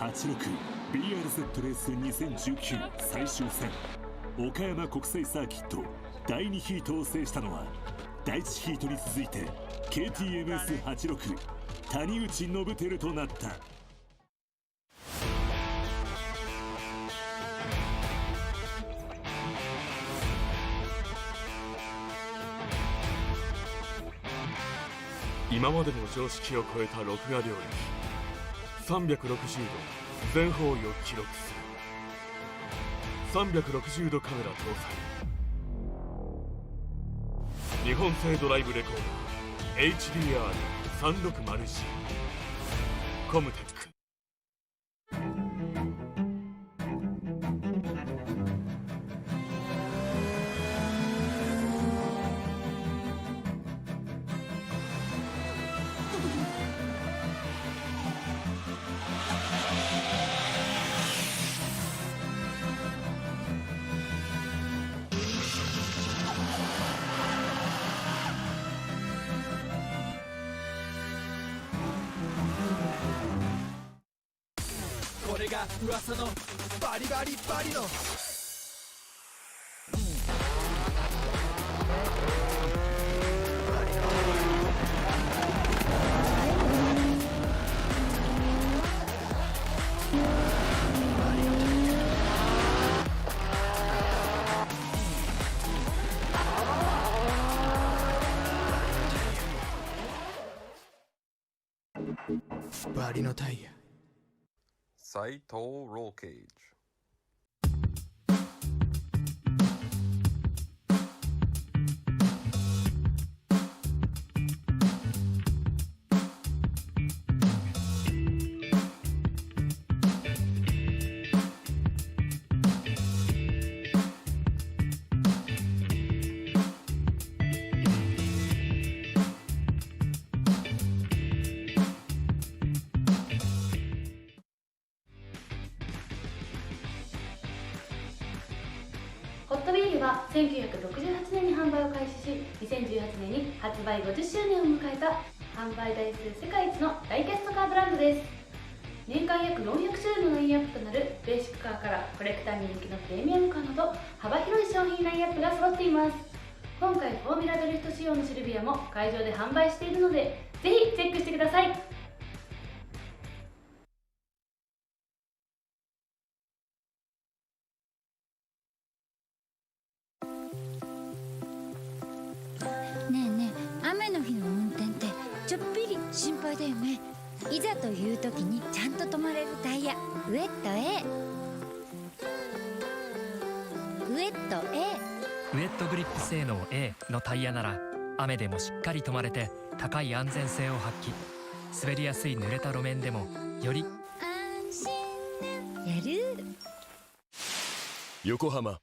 86BRZ レース2019最終戦岡山国際サーキット第2ヒートを制したのは第1ヒートに続いて KTMS86 谷内信輝となった。今までの常識を超えた録画領域360度全方位を記録する360度カメラ搭載日本製ドライブレコーダー HDR360C コムテック。これが噂のバリバリバリのバリのタイヤ。Saito roll cage. ホットビールは1968年に販売を開始し、2018年に発売50周年を迎えた販売台数世界一の大キャストカーブランドです。年間約400種類のラインナップとなるベーシックカーからコレクターに人気のプレミアムカーなど幅広い商品ラインナップが揃っています。今回フォーミュラドリフト仕様のシルビアも会場で販売しているので、ぜひチェックしてください。ねえねえ、雨の日の運転ってちょっぴり心配だよね。いざという時にちゃんと止まれるタイヤ、ウェット A。 ウェット A。 ウェットグリップ性能 A のタイヤなら雨でもしっかり止まれて高い安全性を発揮。滑りやすい濡れた路面でもより安心なやる。横浜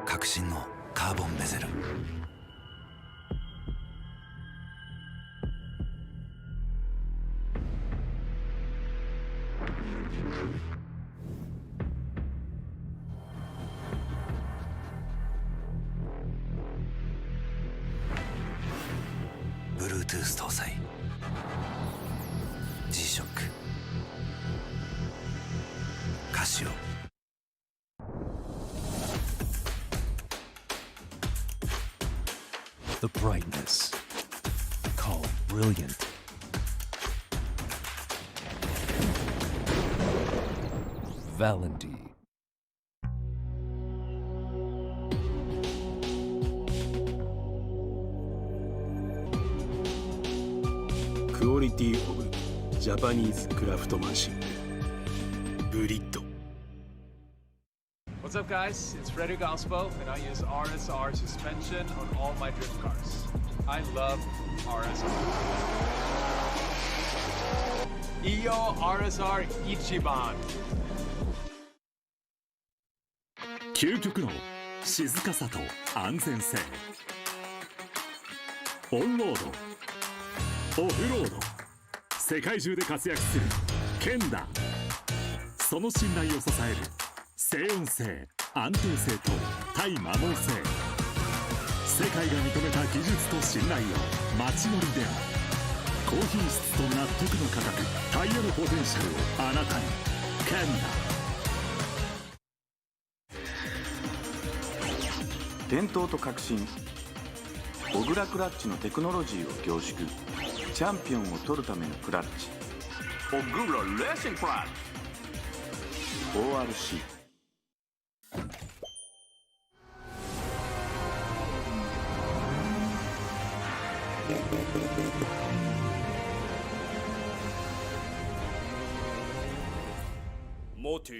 革新のカーボンベゼル。Bluetooth 搭載 G-SHOCK カシオ。The brightness called brilliant. Valenti. Quality of Japanese craftsmanship. Brilliant. What's up guys, it's Frederick Ospo and I use RSR suspension on all my drift cars. I love RSR. Iyo RSR Ichiban. 究極の静かさと安全性。オンロード、オフロード、世界中で活躍するケンダ。その信頼を支える静音性、安定性と対摩耗性。世界が認めた技術と信頼を街乗りでも高品質と納得の価格、タイヤのポテンシャルをあなたに。ケンダ。伝統と革新、小倉クラッチのテクノロジーを凝縮、チャンピオンを取るためのクラッチ、小倉レーシングクラッチ ORC。 モティ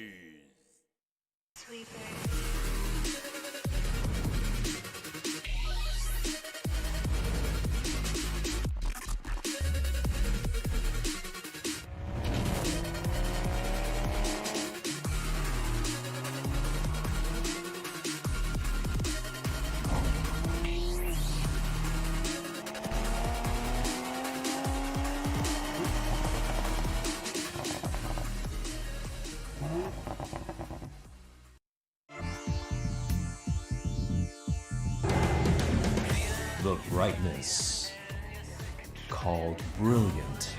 The brightness, called brilliant,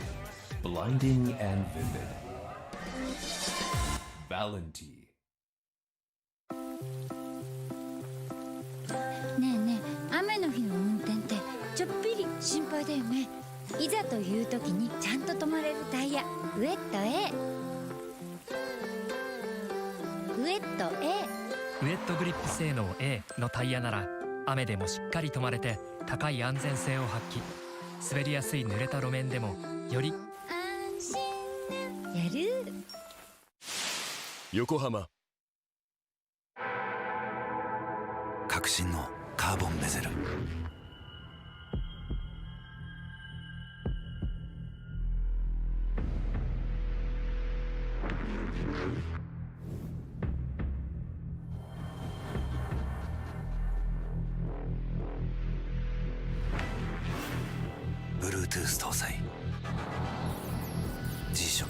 blinding and vivid. Valenti. ねえねえ、雨の日の運転ってちょっぴり心配だよね。いざという時にちゃんと止まれるタイヤ、ウェット A。 ウェット A。 ウェットグリップ性能 A のタイヤなら雨でもしっかり止まれて高い安全性を発揮。滑りやすい濡れた路面でもより安心なやる。横浜。革新のカーボンベゼル。Bluetooth 搭載 G-SHOCK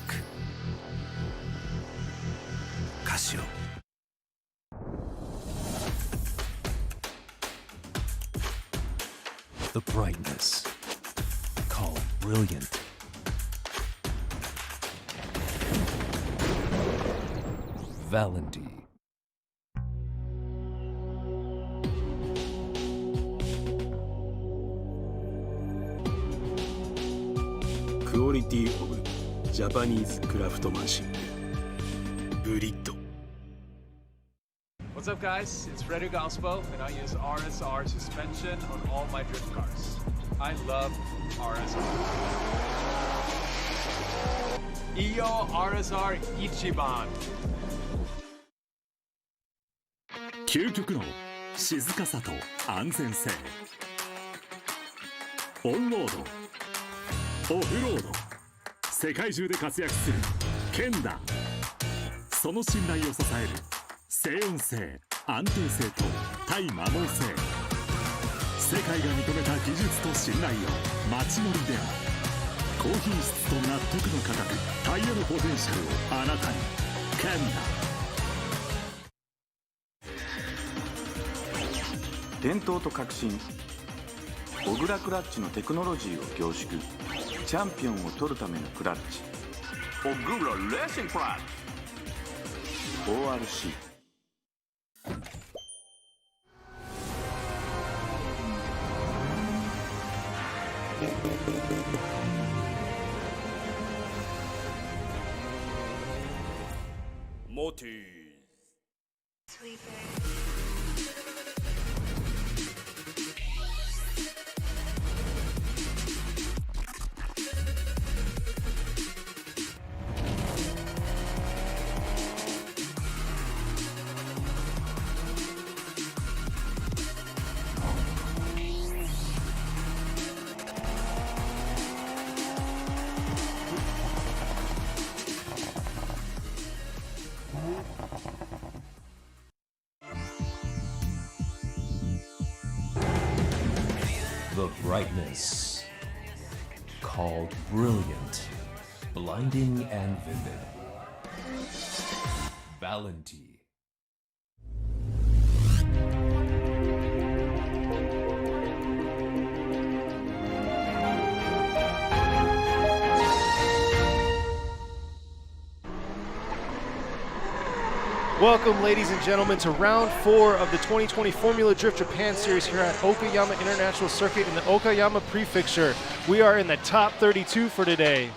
カシオ。The brightness, called brilliant. Valenti. クオリティオブジャパニーズクラフトマンシップグリッド。 What's up, guys? It's Frederick Ospo, and I use RSR suspension on all my drift cars. I love RSR. Iyo RSR Ichiban. 究極の静かさと安全性。オンロード、オフロード、世界中で活躍するケンダ。その信頼を支える静音性、安定性と対摩耗性。世界が認めた技術と信頼を街乗りである。高品質と納得の価格、タイヤのポテンシャルをあなたに。ケンダ。伝統と革新、小倉クラッチのテクノロジーを凝縮、チャンピオンを取るためのクラッチ、小倉レーシングクラッチ ORC。 モティ The brightness, called brilliant, blinding and vivid. Valenti. 「Welcome, ladies and gentlemen, to round 4 of the 2020 Formula Drift Japan Series here at Okayama International Circuit in the Okayama Prefecture. We are in the top 32 for today.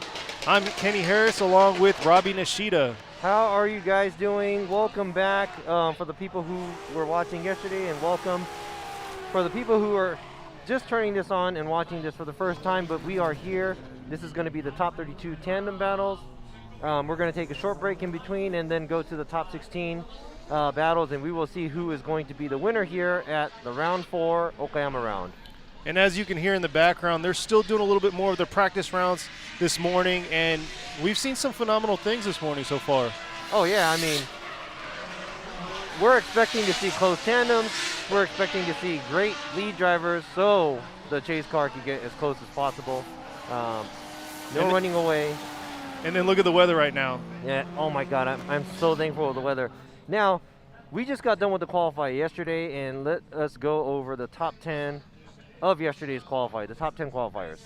I'm Kenny Harris along with Robbie Nishida. How are you guys doing? Welcome back for the people who were watching yesterday, and welcome for the people who are just turning this on and watching this for the first time, but we are here. This is going to be the top 32 tandem battles. We're going to take a short break in between and then go to the top 16 battles, and we will see who is going to be the winner here at the round 4 Okayama round. And as you can hear in the background, they're still doing a little bit more of their practice rounds this morning, and we've seen some phenomenal things this morning so far. Oh yeah, I mean, we're expecting to see close tandems. We're expecting to see great lead drivers, so the chase car can get as close as possible. No running away. And then look at the weather right now. Yeah, oh my God, I'm so thankful for the weather. Now, we just got done with the qualifier yesterday, and let us go over the top 10 of yesterday's qualifier, the top 10 qualifiers.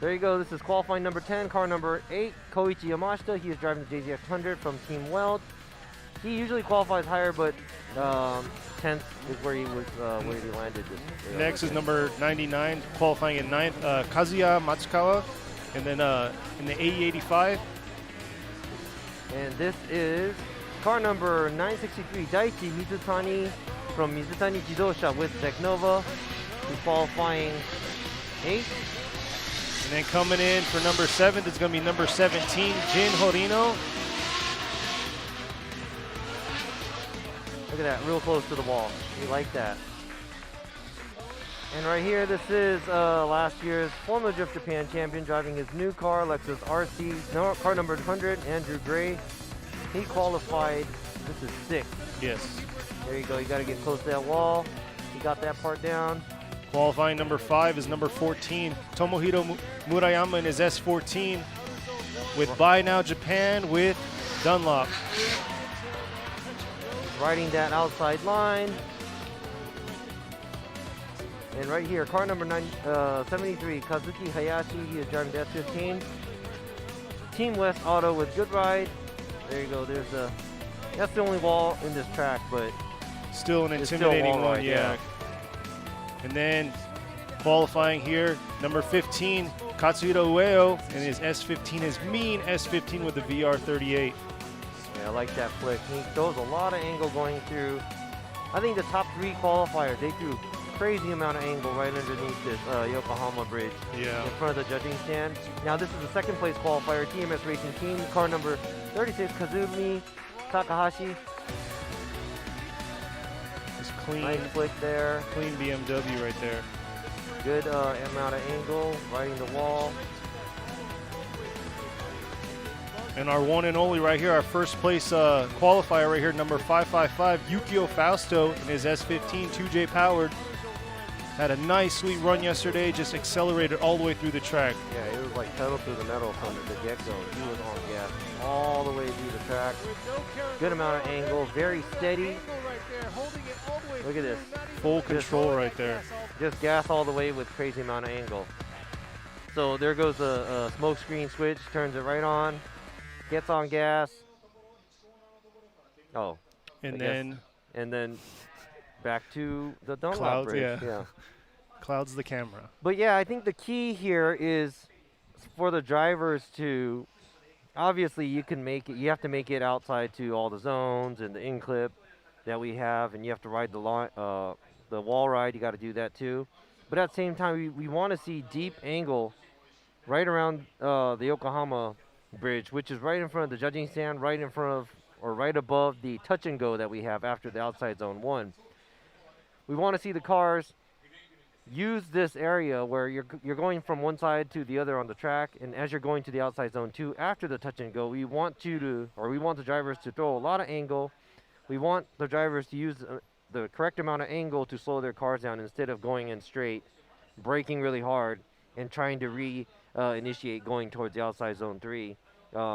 There you go, this is qualifying number 10, car number 8, Koichi Yamashita. He is driving the JZX100 from Team Weld. He usually qualifies higher, but 10th is where he landed. Next is number 99, qualifying in 9th, Kazuya Matsukawa, and then in the AE85. And this is car number 963, Daichi Mizutani from Mizutani Jidosha with Teknova. He's qualifying 8th. And then coming in for number 7 is going to be number 17, Jin Horino. Look at that, real close to the wall. We like that. And right here, this is last year's Formula Drift Japan champion driving his new car, Lexus RC, car number 100, Andrew Gray. He qualified, this is 6th. Yes. There you go, you got to get close to that wall. He got that part down. Qualifying number 5 is number 14, Tomohiro Murayama in his S14 with Buy Now Japan with Dunlop. Riding that outside line. And right here, car number 73, Kazuki Hayashi. He is driving the S15. Team West Auto with Good Ride. There you go. That's the only wall in this track, but still an intimidating one, yeah. And then qualifying here, number 15, Katsuhiro Ueo, and his S15, his mean S15 with the VR38. I like that flick. He throws a lot of angle going through. I think the top 3 qualifiers, they threw crazy amount of angle right underneath this Yokohama bridge in front of the judging stand. Now this is the 2nd place qualifier, TMS Racing Team, car number 36, Kazumi Takahashi. Just clean. Nice flick there. Clean BMW right there. Good amount of angle, riding the wall. And our one and only right here, our first place qualifier right here, number 555, Yukio Fausto in his S15, 2J powered. Had a nice, sweet run yesterday, just accelerated all the way through the track. Yeah, it was like pedal through the metal from the get-go. He was on gas all the way through the track. Good amount of angle, very steady. Look at this. Full control right there. Just gas all the way with crazy amount of angle. So there goes a smoke screen switch, turns it right on. Gets on gas. Oh. And then back to the Dunlop clouds, bridge. yeah. Clouds the camera. But yeah, I think the key here is for the drivers to, obviously you have to make it outside to all the zones and the in-clip that we have, and you have to ride the wall ride, you got to do that too. But at the same time, we want to see deep angle right around the Yokohama bridge, which is right in front of the judging stand, right in front of or right above the touch and go that we have after the outside zone 1. We want to see the cars use this area where you're going from one side to the other on the track, and as you're going to the outside zone 2 after the touch and go, we want the drivers to throw a lot of angle. We want the drivers to use the correct amount of angle to slow their cars down instead of going in straight, braking really hard, and trying to initiate going towards the outside zone 3.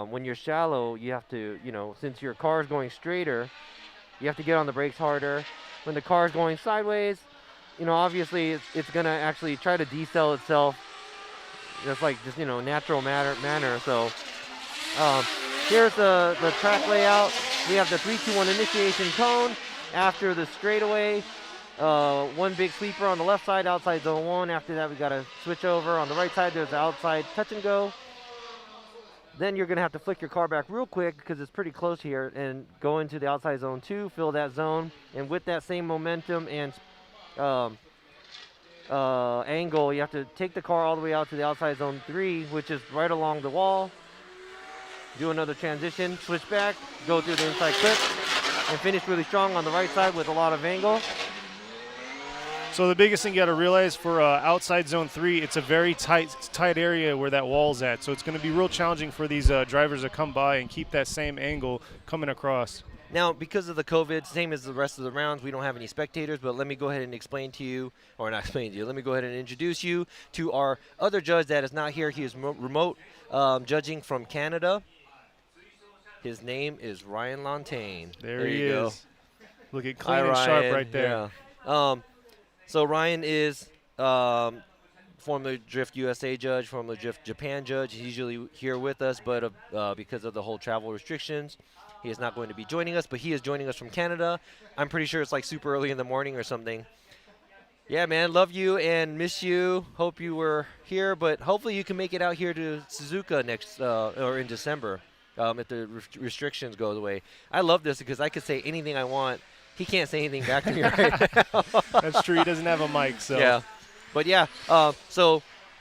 When you're shallow, you have to, since your car is going straighter, you have to get on the brakes harder. When the car is going sideways, obviously it's gonna actually try to decel itself. That's like just natural manner. So here's the track layout. We have the 3-2-1 initiation cone after the straightaway. One big sweeper on the left side, outside zone 1. After that, we got to switch over. On the right side, there's the outside touch and go. Then you're going to have to flick your car back real quick because it's pretty close here and go into the outside zone 2, fill that zone. And with that same momentum and angle, you have to take the car all the way out to the outside zone 3, which is right along the wall. Do another transition, switch back, go through the inside clip, and finish really strong on the right side with a lot of angle. So the biggest thing you got to realize for outside zone 3, it's a very tight area where that wall's at. So it's going to be real challenging for these drivers to come by and keep that same angle coming across. Now, because of the COVID, same as the rest of the rounds, we don't have any spectators, but let me go ahead and explain to you, or not explain to you, let me go ahead and introduce you to our other judge that is not here. He is remote judging from Canada. His name is Ryan Lontaine. There he is. Go. Looking clean and sharp right there. Yeah. So Ryan is former Drift USA judge, former Drift Japan judge. He's usually here with us, but because of the whole travel restrictions, he is not going to be joining us, but he is joining us from Canada. I'm pretty sure it's like super early in the morning or something. Yeah, man, love you and miss you. Hope you were here, but hopefully you can make it out here to Suzuka next or in December. If the restrictions go away. I love this because I could say anything I want. He can't say anything back to me right now. That's true. He doesn't have a mic, so. Yeah. But yeah,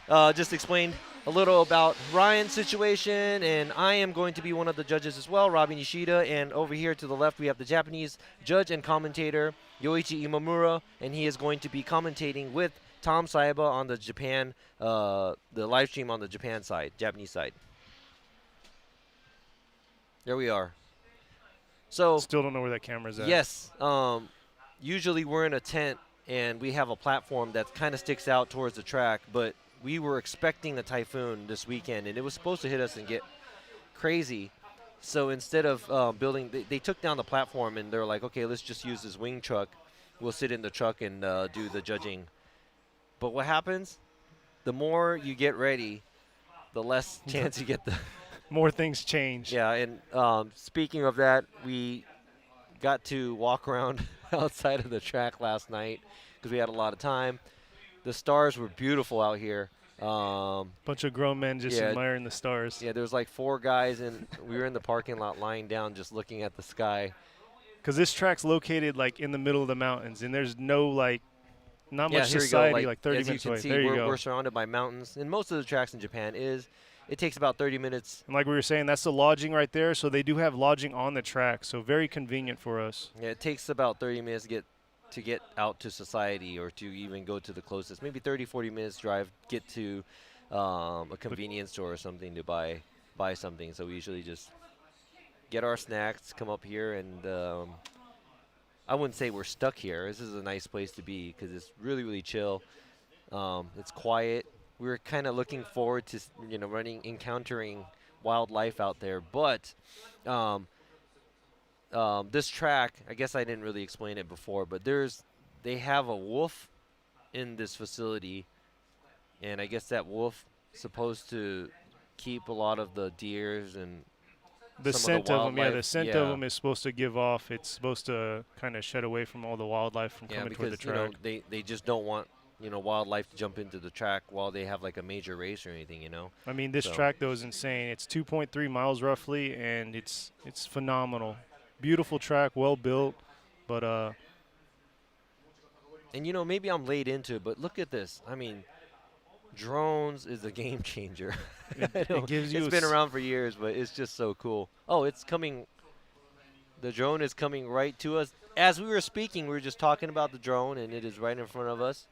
just explained a little about Ryan's situation, and I am going to be one of the judges as well, Robin Yoshida, and over here to the left we have the Japanese judge and commentator, Yoichi Imamura, and he is going to be commentating with Tom Saiba on the Japan, the live stream on the Japan side, Japanese side. There we are. So still don't know where that camera's at. Yes. Usually we're in a tent and we have a platform that kind of sticks out towards the track, but we were expecting a typhoon this weekend and it was supposed to hit us and get crazy. So instead of building, they took down the platform and they're like, okay, let's just use this wing truck. We'll sit in the truck and do the judging. But what happens? The more you get ready, the less chance you get the more things change. Yeah, and speaking of that, we got to walk around outside of the track last night because we had a lot of time. The stars were beautiful out here. Bunch of grown men just admiring the stars. Yeah, there was like 4 guys, and we were in the parking lot lying down just looking at the sky. Because this track's located like in the middle of the mountains, and there's no not much society, like 30 minutes away. See, there you go. We're surrounded by mountains, and most of the tracks in Japan it takes about 30 minutes. And like we were saying, that's the lodging right there. So they do have lodging on the track, so very convenient for us. Yeah, it takes about 30 minutes to get out to society or to even go to the closest. Maybe 30, 40 minutes drive, get to a convenience store or something to buy something. So we usually just get our snacks, come up here, and I wouldn't say we're stuck here. This is a nice place to be because it's really, really chill. It's quiet. We were kind of looking forward to, encountering wildlife out there. But this track, I guess I didn't really explain it before, but they have a wolf in this facility. And I guess that wolf is supposed to keep a lot of the deers and the scent of them. Yeah, the scent of them is supposed to give off. It's supposed to kind of shed away from all the wildlife from coming toward the track. They just don't want wildlife to jump into the track while they have like a major race or anything, I mean, this track though is insane. It's 2.3 miles roughly, and it's phenomenal. Beautiful track, well built, but and maybe I'm late into it, but look at this. I mean, drones is a game changer. It gives you. It's been around for years, but it's just so cool. Oh, it's coming. The drone is coming right to us. As we were speaking, we were just talking about the drone, and it is right in front of us.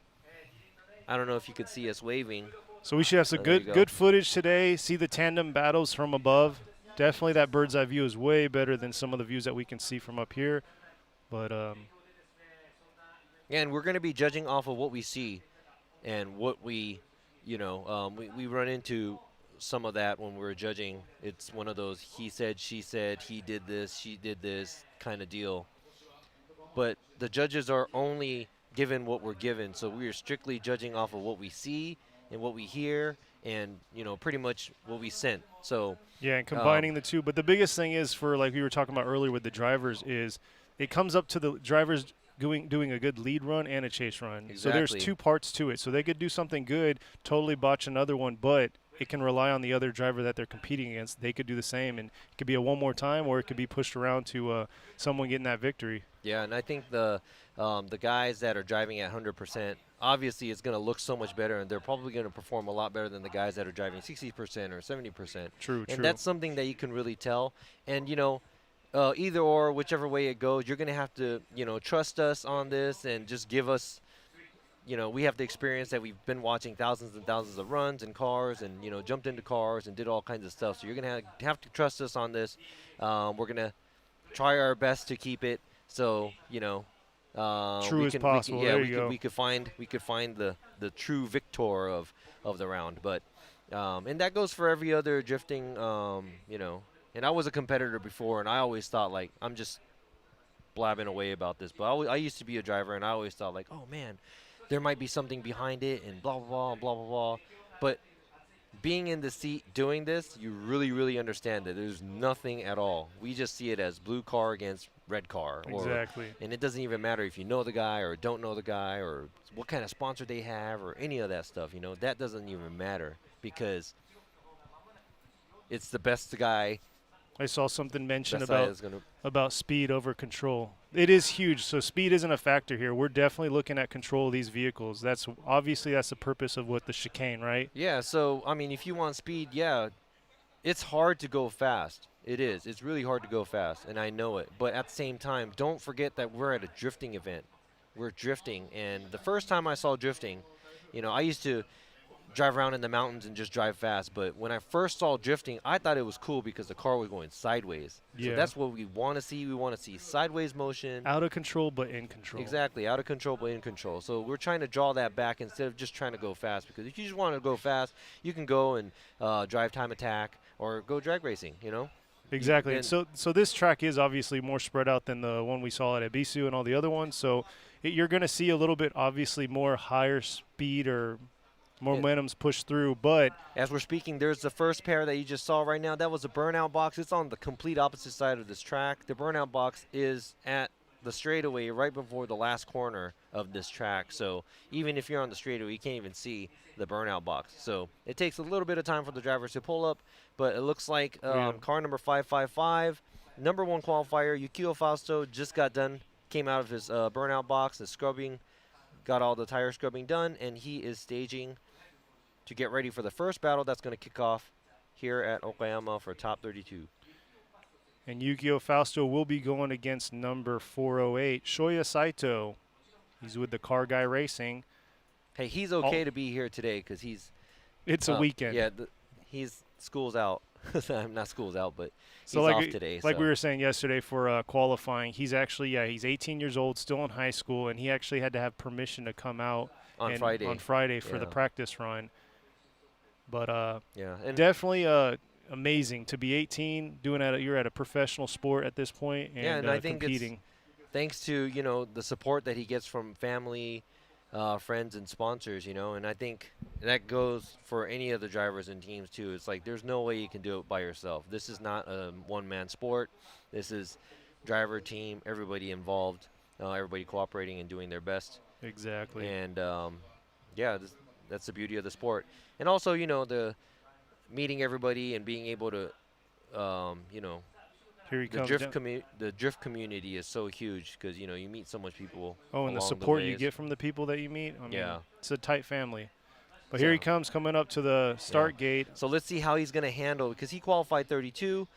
I don't know if you could see us waving. So we should have some good footage today. See the tandem battles from above. Definitely that bird's eye view is way better than some of the views that we can see from up here. But and we're going to be judging off of what we see and what we, we run into some of that when we're judging. It's one of those he said, she said, he did this, she did this kind of deal. But the judges are only given what we're given. So we are strictly judging off of what we see and what we hear, and pretty much what we sent. So yeah, and combining the two. But the biggest thing is for, like we were talking about earlier with the drivers, is it comes up to the drivers doing a good lead run and a chase run. Exactly. So there's two parts to it. So they could do something good, totally botch another one, but it can rely on the other driver that they're competing against. They could do the same, and it could be a one more time, or it could be pushed around to someone getting that victory. Yeah, and I think the guys that are driving at 100%, obviously it's going to look so much better, and they're probably going to perform a lot better than the guys that are driving 60% or 70%. True. And that's something that you can really tell. And, either or, whichever way it goes, you're going to have to, trust us on this and just give us, we have the experience that we've been watching thousands and thousands of runs and cars and, jumped into cars and did all kinds of stuff. So you're going to have to trust us on this. We're going to try our best to keep it. So, true as possible. We could find the true victor of the round. But and that goes for every other drifting, And I was a competitor before, and I always thought, like, I'm just blabbing away about this. But I used to be a driver, and I always thought, like, oh, man, there might be something behind it and blah, blah, blah, and blah, blah, blah. But being in the seat doing this, you really, really understand that there's nothing at all. We just see it as blue car against red car. Exactly. And it doesn't even matter if you know the guy or don't know the guy or what kind of sponsor they have or any of that stuff. That doesn't even matter because it's the best guy. I saw something mentioned Best about speed over control. It is huge, so speed isn't a factor here. We're definitely looking at control of these vehicles. That's the purpose of what the chicane, right? Yeah, so, I mean, if you want speed, yeah, it's hard to go fast. It is. It's really hard to go fast, and I know it. But at the same time, don't forget that we're at a drifting event. We're drifting, and the first time I saw drifting, I used to drive around in the mountains and just drive fast. But when I first saw drifting, I thought it was cool because the car was going sideways. Yeah. So that's what we want to see. We want to see sideways motion. Out of control, but in control. Exactly. Out of control, but in control. So we're trying to draw that back instead of just trying to go fast. Because if you just want to go fast, you can go and drive time attack or go drag racing, Exactly. And so this track is obviously more spread out than the one we saw at Ebisu and all the other ones. So you're going to see a little bit, obviously, more higher speed or momentum's pushed through, but as we're speaking, there's the first pair that you just saw right now. That was a burnout box. It's on the complete opposite side of this track. The burnout box is at the straightaway right before the last corner of this track. So even if you're on the straightaway, you can't even see the burnout box. So it takes a little bit of time for the drivers to pull up, but it looks like car number 555, number one qualifier, Yukio Fausto, just got done, came out of his burnout box, the scrubbing, got all the tire scrubbing done, and he is staging to get ready for the first battle that's going to kick off here at Okayama for top 32. And Yukio Fausto will be going against number 408, Shoya Saito. He's with the Car Guy Racing. Hey, he's okay to be here today because he's... It's a weekend. Yeah, he's school's out. Not school's out, but he's like off today. Like we were saying yesterday for qualifying, he's actually, he's 18 years old, still in high school, and he actually had to have permission to come out on Friday for the practice run. But and definitely amazing to be 18, you're at a professional sport at this point, and I think competing. Thanks to the support that he gets from family, friends, and sponsors, and I think that goes for any of the drivers and teams too. It's like there's no way you can do it by yourself. This is not a one-man sport. This is driver, team, everybody involved, everybody cooperating and doing their best. Exactly. And that's the beauty of the sport. And also, the meeting everybody and being able to, Here he comes. The drift community is so huge because, you meet so much people. Oh, and the support you get from the people that you meet. I mean, yeah. It's a tight family. But here he comes coming up to the start gate. So let's see how he's going to handle, because he qualified 32.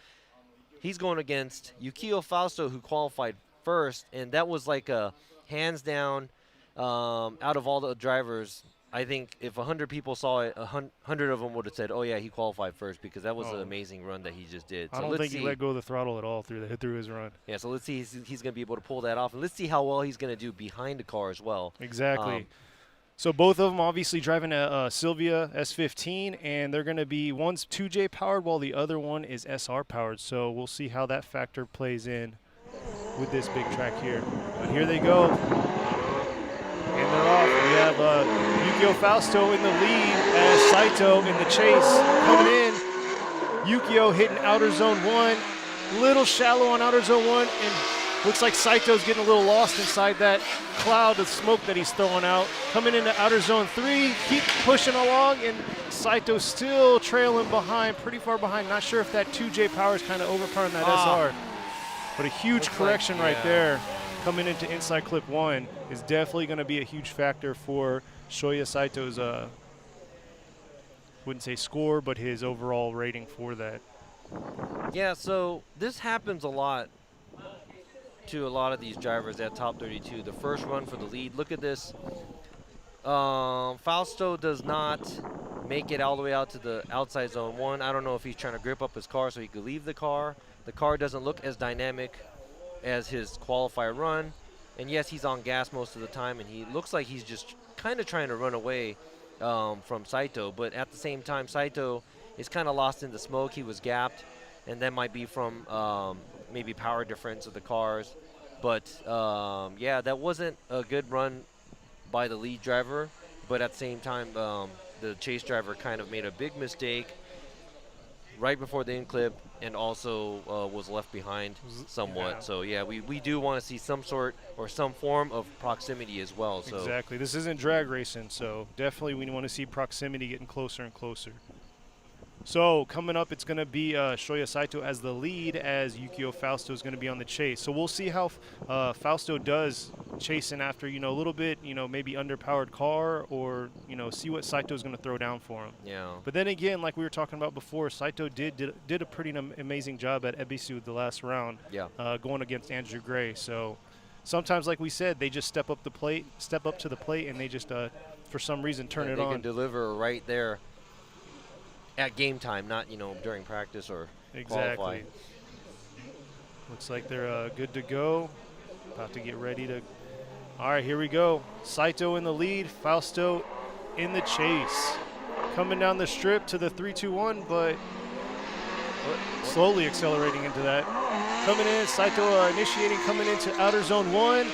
He's going against Yukio Fausto, who qualified first, and that was like a hands down out of all the drivers. I think if 100 people saw it, 100 of them would have said, "Oh yeah, he qualified first," because that was an amazing run that he just did. So I don't think he let go of the throttle at all through his run. Yeah, so let's see he's going to be able to pull that off, and let's see how well he's going to do behind the car as well. Exactly. So both of them obviously driving a Silvia S15, and they're going to be, one's 2J powered while the other one is SR powered. So we'll see how that factor plays in with this big track here. But here they go. Yukio Fausto in the lead as Saito in the chase coming in. Yukio hitting outer zone 1, little shallow on outer zone 1, and looks like Saito's getting a little lost inside that cloud of smoke that he's throwing out. Coming into outer zone 3, keep pushing along, and Saito still trailing behind, pretty far behind. Not sure if that 2J power is kind of overpowering that SR. But a huge correction right there coming into inside clip 1 is definitely going to be a huge factor for Shoya Saito's, wouldn't say score, but his overall rating for that. Yeah, so this happens a lot to a lot of these drivers at top 32. The first run for the lead, look at this. Fausto does not make it all the way out to the outside zone 1. I don't know if he's trying to grip up his car so he could leave the car. The car doesn't look as dynamic as his qualifier run. And yes, he's on gas most of the time, and he looks like he's just kind of trying to run away from Saito. But at the same time, Saito is kind of lost in the smoke. He was gapped, and that might be from maybe power difference of the cars. But yeah, that wasn't a good run by the lead driver. But at the same time, the chase driver kind of made a big mistake right before the in-clip, and also was left behind somewhat. Yeah. So yeah, we do want to see some sort or some form of proximity as well. So exactly, this isn't drag racing, so definitely we want to see proximity getting closer and closer. So coming up, it's going to be Shoya Saito as the lead, as Yukio Fausto is going to be on the chase. So we'll see how Fausto does chasing after, a little bit, maybe underpowered car, or, see what Saito is going to throw down for him. Yeah. But then again, like we were talking about before, Saito did a pretty amazing job at Ebisu the last round. Yeah. Going against Andrew Gray. So sometimes, like we said, they just step up to the plate, and they just, for some reason, turn it on. They can deliver right there at game time, not during practice or qualify. Looks like they're good to go. About to get ready to. All right, here we go. Saito in the lead, Fausto in the chase. Coming down the strip to the 3-2-1, but slowly accelerating into that. Coming in, Saito initiating, coming into outer zone 1.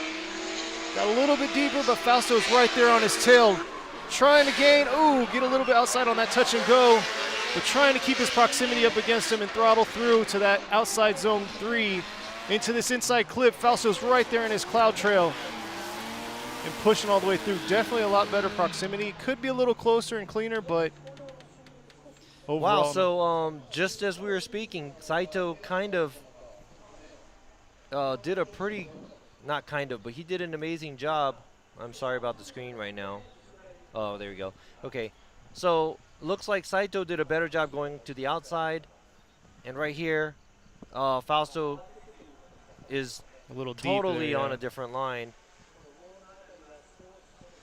Got a little bit deeper, but Fausto's right there on his tail. Trying to gain, get a little bit outside on that touch and go. But trying to keep his proximity up against him and throttle through to that outside zone 3 into this inside clip. Fausto's right there in his cloud trail and pushing all the way through. Definitely a lot better proximity. Could be a little closer and cleaner, but overall. Wow, so just as we were speaking, Saito kind of did a pretty, not kind of, but he did an amazing job. I'm sorry about the screen right now. Oh, there we go. Okay, so looks like Saito did a better job going to the outside. And right here, Fausto is a little totally deep there, on a different line.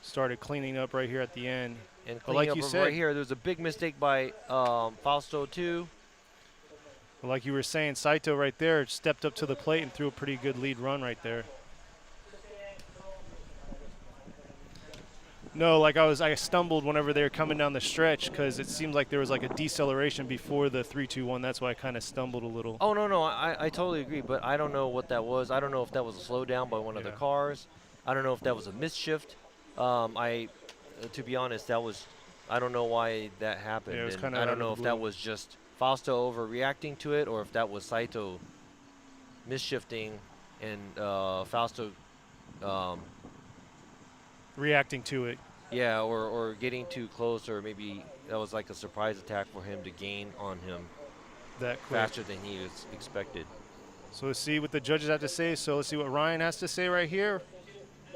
Started cleaning up right here at the end. And cleaning like you up said, right here, there's a big mistake by Fausto too. But like you were saying, Saito right there stepped up to the plate and threw a pretty good lead run right there. No, like I stumbled whenever they were coming down the stretch because it seemed like there was like a deceleration before the 3-2-1. That's why I kind of stumbled a little. Oh, no, I totally agree, but I don't know what that was. I don't know if that was a slowdown by one of the cars. I don't know if that was a misshift. To be honest, I don't know why that happened. Yeah, it was and I don't know if that was just Fausto overreacting to it or if that was Saito misshifting and Fausto reacting to it. Yeah, or getting too close, or maybe that was like a surprise attack for him to gain on him that quick, faster than he was expected. So let's see what the judges have to say. So let's see what Ryan has to say right here.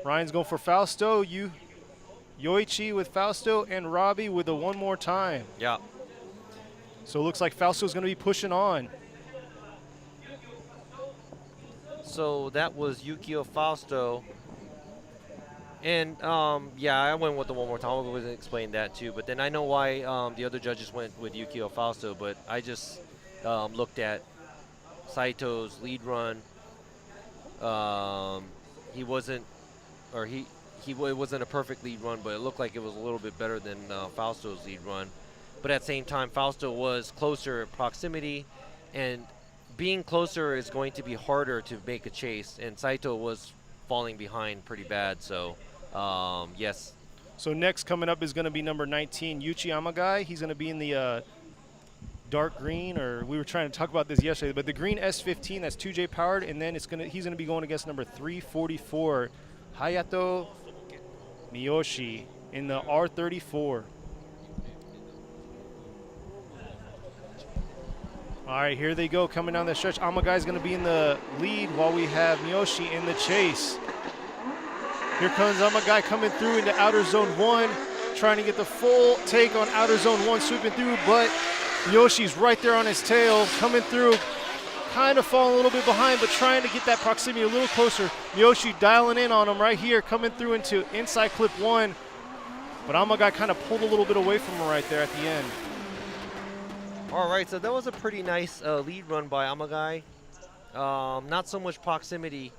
Ryan's going for Fausto, Yoichi with Fausto, and Robbie with the one more time. Yeah. So it looks like Fausto's going to be pushing on. So that was Yukio Fausto. And, yeah, I went with the one more time. I was going to explain that, too. But then I know why the other judges went with Yukio Fausto. But I just looked at Saito's lead run. He wasn't, or it wasn't a perfect lead run, but it looked like it was a little bit better than Fausto's lead run. But at the same time, Fausto was closer in proximity. And being closer is going to be harder to make a chase. And Saito was falling behind pretty bad. So, yes, So next coming up is going to be number 19, Yuchi Amagai. He's going to be in the dark green, or we were trying to talk about this yesterday, but the green S15 that's 2J powered, and then he's going to be going against number 344, Hayato Miyoshi in the R34. All right, here they go, coming down the stretch. Amagai's going to be in the lead while we have Miyoshi in the chase. Here comes Amagai coming through into outer zone 1, trying to get the full take on outer zone 1, sweeping through, but Miyoshi's right there on his tail, coming through, kind of falling a little bit behind, but trying to get that proximity a little closer. Miyoshi dialing in on him right here, coming through into inside clip 1, but Amagai kind of pulled a little bit away from him right there at the end. All right, so that was a pretty nice lead run by Amagai. Not so much proximity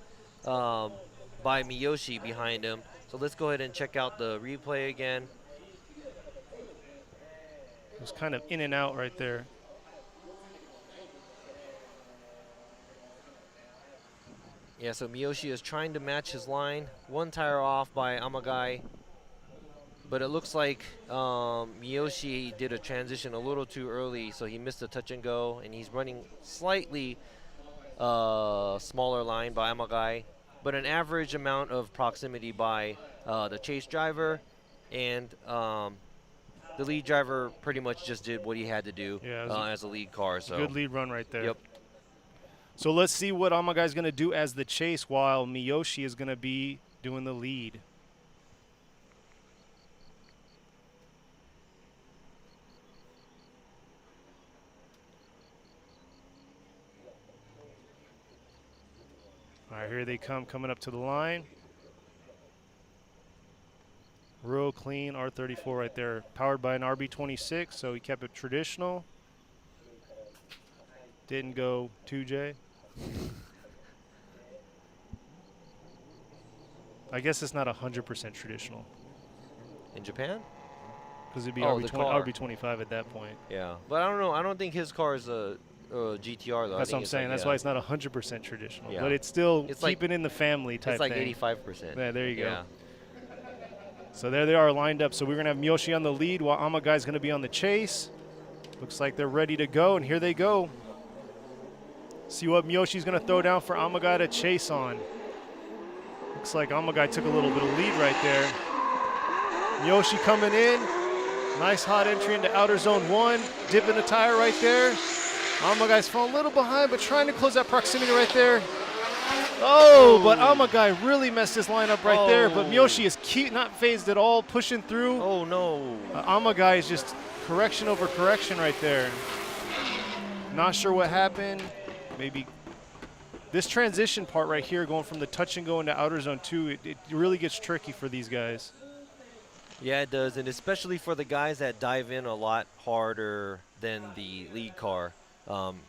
by Miyoshi behind him. So let's go ahead and check out the replay again. It was kind of in and out right there. Yeah, so Miyoshi is trying to match his line. One tire off by Amagai. But it looks like Miyoshi did a transition a little too early, so he missed the touch and go, and he's running slightly smaller line by Amagai, but an average amount of proximity by the chase driver, and the lead driver pretty much just did what he had to do as a lead car. So good lead run right there. Yep. So let's see what Amagai's going to do as the chase while Miyoshi is going to be doing the lead. All right, here they come, coming up to the line. Real clean R34 right there, powered by an RB26, so he kept it traditional. Didn't go 2J. I guess it's not 100% traditional. In Japan? Because it'd be RB25 at that point. Yeah, but I don't know. I don't think his car is a GTR though. That's what I'm saying. That's why it's not 100% traditional. Yeah. But it's still keeping in the family type thing. It's like 85%. Yeah, there you go. So there they are lined up. So we're going to have Miyoshi on the lead while Amagai's going to be on the chase. Looks like they're ready to go, and here they go. See what Miyoshi's going to throw down for Amagai to chase on. Looks like Amagai took a little bit of lead right there. Miyoshi coming in. Nice hot entry into outer zone 1. Dipping the tire right there. Amagai's falling a little behind, but trying to close that proximity right there. Oh, but Amagai really messed his lineup right there, but Miyoshi is not phased at all, pushing through. Oh, no. Amagai is just correction over correction right there. Not sure what happened. Maybe this transition part right here, going from the touch and go into outer zone 2, it really gets tricky for these guys. Yeah, it does, and especially for the guys that dive in a lot harder than the lead car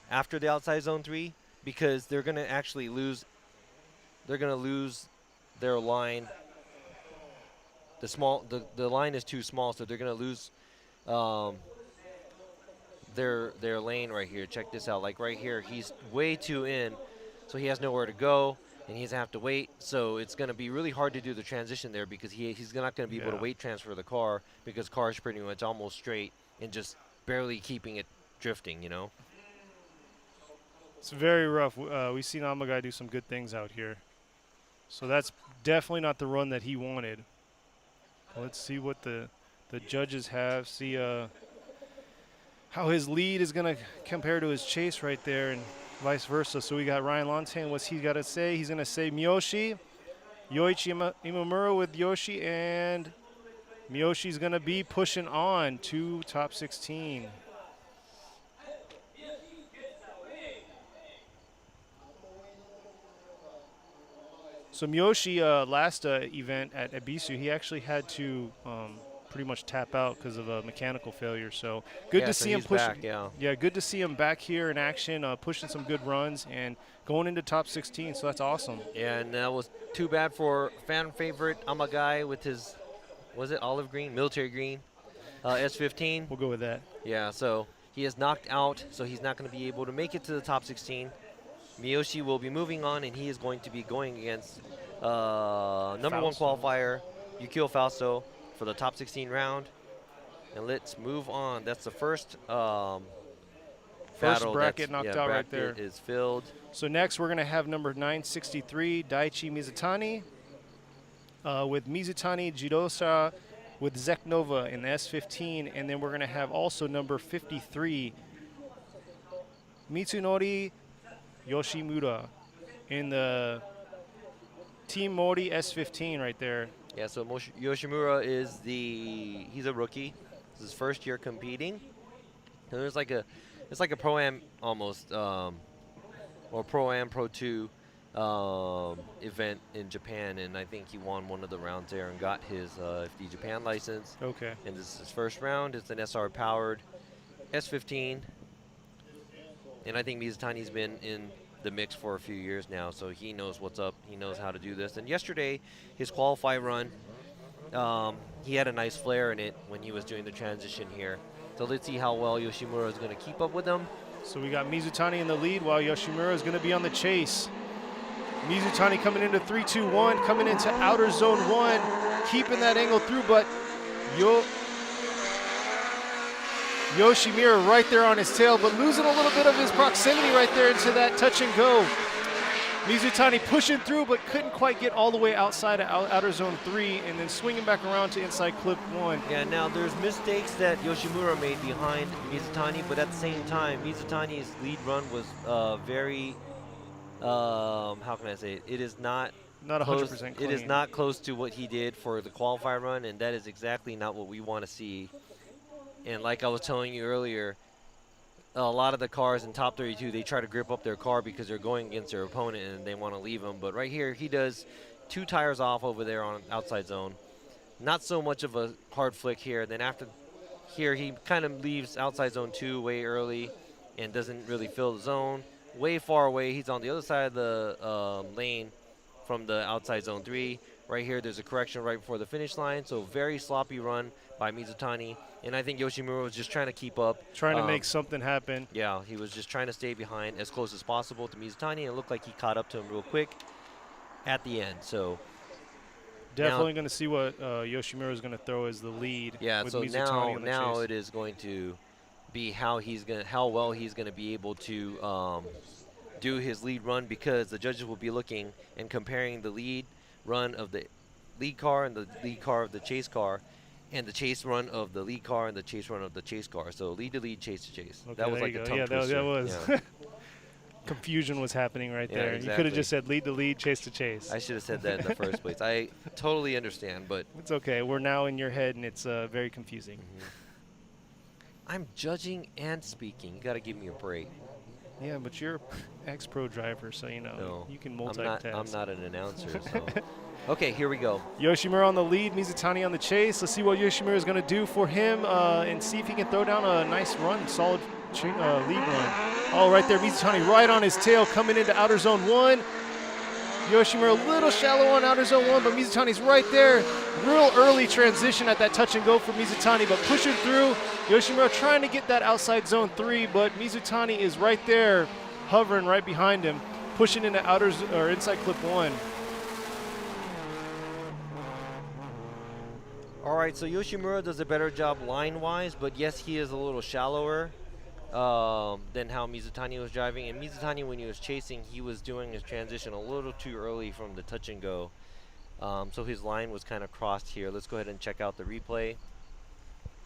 after the outside zone 3, because they're going to actually lose. They're going to lose their line. The line is too small, so they're going to lose their lane right here. Check this out. Like right here, he's way too in, so he has nowhere to go, and he's going to have to wait. So it's going to be really hard to do the transition there because he's not going to be able to weight transfer the car because the car is pretty much almost straight and just barely keeping it drifting, you know? It's very rough. We've seen Amagai do some good things out here. So that's definitely not the run that he wanted. Let's see what the judges have. See how his lead is going to compare to his chase right there and vice versa. So we got Ryan Lontan. What's he got to say? He's going to say Miyoshi, Yoichi Imamura with Yoshi, and Miyoshi's going to be pushing on to top 16. So Miyoshi, last event at Ebisu, he actually had to pretty much tap out because of a mechanical failure. So good to see him pushing. Yeah, good to see him back here in action, pushing some good runs and going into top 16. So that's awesome. Yeah, and that was too bad for fan favorite Amagai with his, was it olive green, military green, S15. We'll go with that. Yeah, so he is knocked out, so he's not going to be able to make it to the top 16. Miyoshi will be moving on, and he is going to be going against number 1 qualifier, Yukio Fausto, for the top 16 round. And let's move on. That's the first battle. Bracket knocked out right there. Is filled. So next we're going to have number 963, Daichi Mizutani, with Mizutani Jidosa with Zeknova in the S15. And then we're going to have also number 53, Mitsunori Yoshimura in the Team Mori S15 right there. Yeah, so Yoshimura is he's a rookie. This is his first year competing. And it's like a Pro-Am almost, or Pro-Am Pro 2 event in Japan, and I think he won one of the rounds there and got his FD Japan license. Okay. And this is his first round. It's an SR powered S15. And I think Mizutani's been in the mix for a few years now, so he knows what's up. He knows how to do this. And yesterday, his qualify run, he had a nice flare in it when he was doing the transition here. So let's see how well Yoshimura is going to keep up with him. So we got Mizutani in the lead while Yoshimura is going to be on the chase. Mizutani coming into 3-2-1, coming into outer zone 1, keeping that angle through, but Yoshimura right there on his tail, but losing a little bit of his proximity right there into that touch and go. Mizutani pushing through, but couldn't quite get all the way outside of outer zone 3, and then swinging back around to inside clip 1. Yeah, now there's mistakes that Yoshimura made behind Mizutani, but at the same time, Mizutani's lead run was very, how can I say it? It is not 100% clean. It is not close to what he did for the qualifier run, and that is exactly not what we want to see. And like I was telling you earlier, a lot of the cars in top 32, they try to grip up their car because they're going against their opponent and they want to leave them. But right here, he does 2 tires off over there on outside zone. Not so much of a hard flick here. Then after here, he kind of leaves outside zone 2 way early and doesn't really fill the zone. Way far away. He's on the other side of the lane from the outside zone 3. Right here, there's a correction right before the finish line. So very sloppy run by Mizutani. And I think Yoshimura was just trying to keep up. Trying to make something happen. Yeah, he was just trying to stay behind as close as possible to Mizutani. And it looked like he caught up to him real quick at the end. So definitely going to see what Yoshimura is going to throw as the lead. Yeah, with so Mizutani on the now chase. it is going to be how well he's going to be able to do his lead run, because the judges will be looking and comparing the lead run of the lead car and the lead car of the chase car, and the chase run of the lead car and the chase run of the chase car. So lead to lead, chase to chase. Okay, that was like a tongue twister. That was. Yeah. Confusion was happening right Yeah, there. exactly. You could have just said lead to lead, chase to chase. I should have said that in the first place. I totally understand, but it's okay. We're now in your head, and it's very confusing. I'm judging and speaking. You got to give me a break. Yeah, but you're ex-pro driver, so you know you can multitask. I'm not an announcer. So. Okay, here we go. Yoshimura on the lead, Mizutani on the chase. Let's see what Yoshimura is going to do for him and see if he can throw down a nice run, solid lead run. Oh, right there, Mizutani right on his tail coming into outer zone 1. Yoshimura a little shallow on outer zone 1, but Mizutani's right there. Real early transition at that touch and go for Mizutani, but pushing through. Yoshimura trying to get that outside zone 3, but Mizutani is right there, hovering right behind him, pushing into inside clip 1. All right, so Yoshimura does a better job line-wise, but yes, he is a little shallower than how Mizutani was driving. And Mizutani, when he was chasing, he was doing his transition a little too early from the touch and go. So his line was kind of crossed here. Let's go ahead and check out the replay.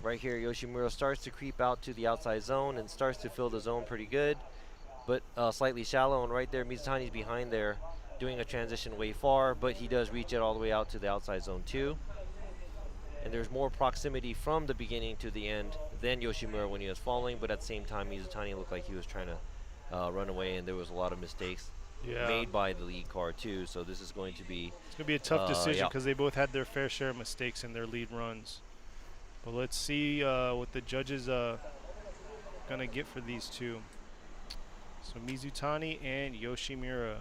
Right here, Yoshimura starts to creep out to the outside zone and starts to fill the zone pretty good, but slightly shallow. And right there, Mizutani's behind there doing a transition way far, but he does reach it all the way out to the outside zone 2. And there's more proximity from the beginning to the end than Yoshimura when he was falling, but at the same time, Mizutani looked like he was trying to run away, and there was a lot of mistakes made by the lead car too. So this is going to be a tough decision because they both had their fair share of mistakes in their lead runs. But let's see what the judges gonna get for these two. So Mizutani and Yoshimura.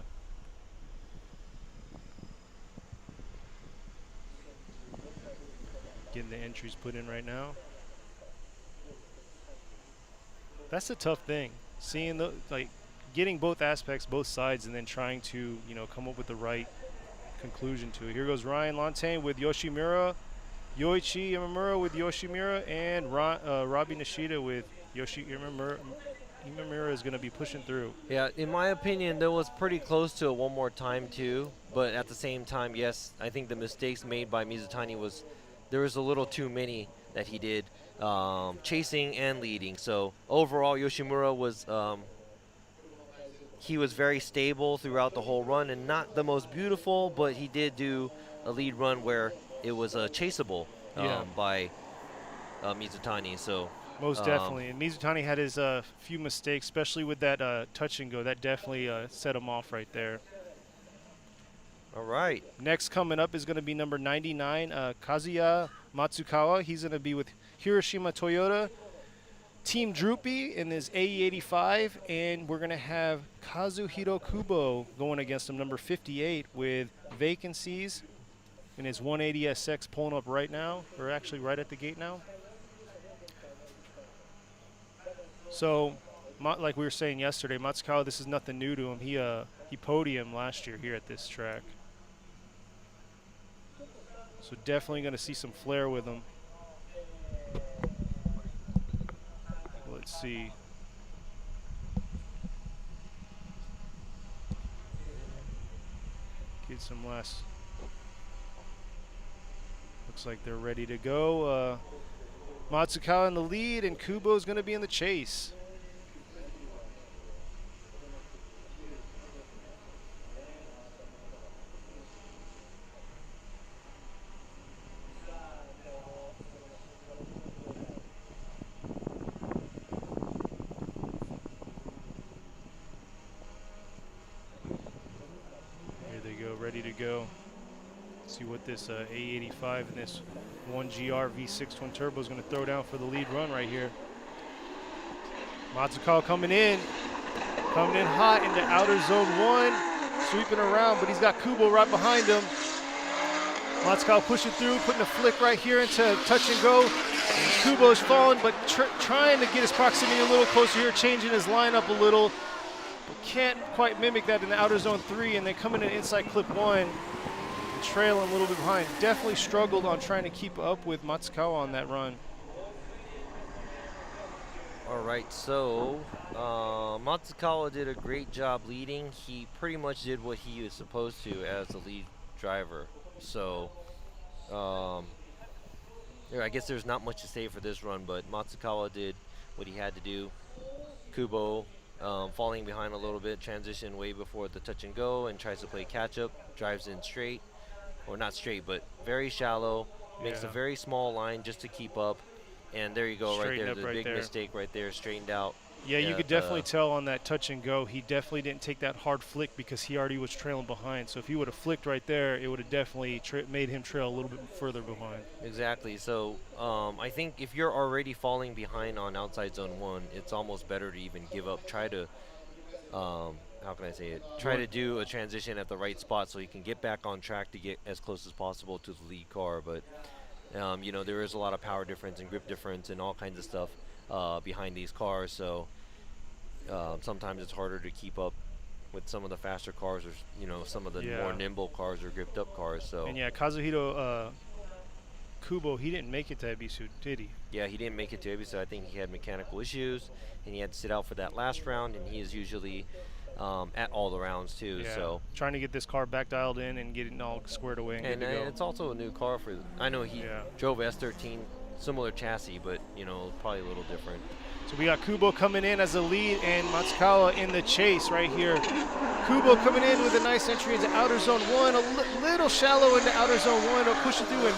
Getting the entries put in right now. That's a tough thing. Seeing getting both aspects, both sides, and then trying to come up with the right conclusion to it. Here goes Ryan Lantain with Yoshimura Yoichi Yamamura with Yoshimura, and Robbie Nishida with Yamamura. Yamamura is going to be pushing through. Yeah, in my opinion, that was pretty close to a one more time too. But at the same time, yes, I think the mistakes made by Mizutani there was a little too many that he did, chasing and leading. So overall, Yoshimura he was very stable throughout the whole run, and not the most beautiful, but he did do a lead run where it was chaseable by Mizutani. So most definitely. And Mizutani had his few mistakes, especially with that touch and go. That definitely set him off right there. All right. Next coming up is going to be number 99, Kazuya Matsukawa. He's going to be with Hiroshima Toyota. Team Droopy in his AE85, and we're going to have Kazuhiro Kubo going against him, number 58, with Vacancies in his 180SX pulling up right now, or actually right at the gate now. So, like we were saying yesterday, Matsukawa, this is nothing new to him. He podiumed last year here at this track. So definitely going to see some flair with him. Let's see. Get some less. Looks like they're ready to go. Matsukawa in the lead, and Kubo is going to be in the chase. Ready to go. See what this A85 and this 1GR V6 twin turbo is going to throw down for the lead run right here. Matsukawa coming in hot into outer zone 1, sweeping around, but he's got Kubo right behind him. Matsukawa pushing through, putting a flick right here into touch and go. Kubo's falling, but trying to get his proximity a little closer here, changing his lineup a little. Can't quite mimic that in the outer zone 3, and they come in inside clip 1 and trailing a little bit behind. Definitely struggled on trying to keep up with Matsukawa on that run. All right, so Matsukawa did a great job leading. He pretty much did what he was supposed to as the lead driver. So I guess there's not much to say for this run, but Matsukawa did what he had to do. Kubo falling behind a little bit, transition way before the touch and go, and tries to play catch up, drives in straight, or not straight, but very shallow, makes a very small line just to keep up, and there you go. Straighten right there, the big mistake right there, straightened out. Yeah, you could definitely tell on that touch and go, he definitely didn't take that hard flick because he already was trailing behind. So if he would have flicked right there, it would have definitely made him trail a little bit further behind. Exactly. So I think if you're already falling behind on outside zone 1, it's almost better to even give up. Try to, how can I say it? Try to do a transition at the right spot so you can get back on track to get as close as possible to the lead car. But, you know, there is a lot of power difference and grip difference and all kinds of stuff behind these cars, so sometimes it's harder to keep up with some of the faster cars, or you know, some of the more nimble cars or gripped up cars. So and Kazuhiro Kubo, he didn't make it to Ebisu, did he? Yeah, he didn't make it to Ebisu. I think he had mechanical issues, and he had to sit out for that last round. And he is usually at all the rounds too. Yeah. So trying to get this car back dialed in and get it all squared away. And good to go. It's also a new car for. I know he drove S13. Similar chassis, but you know, probably a little different. So we got Kubo coming in as a lead and Matsukawa in the chase right here. Kubo coming in with a nice entry into outer zone 1, a little shallow into outer zone 1, pushing through, and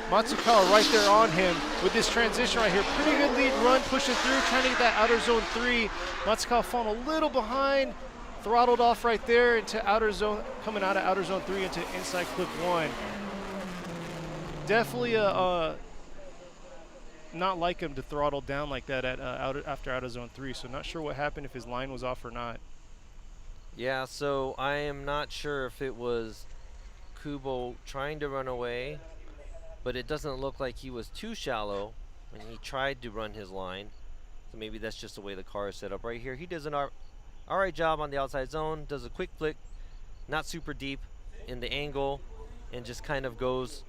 Matsukawa right there on him with this transition right here. Pretty good lead run, pushing through, trying to get that outer zone 3. Matsukawa falling a little behind, throttled off right there into outer zone, coming out of outer zone 3 into inside clip 1. Definitely not like him to throttle down like that at after out of zone 3, so not sure what happened, if his line was off or not. Yeah, so I am not sure if it was Kubo trying to run away, but it doesn't look like he was too shallow when he tried to run his line. So maybe that's just the way the car is set up right here. He does an all right job on the outside zone, does a quick flick, not super deep in the angle, and just kind of goes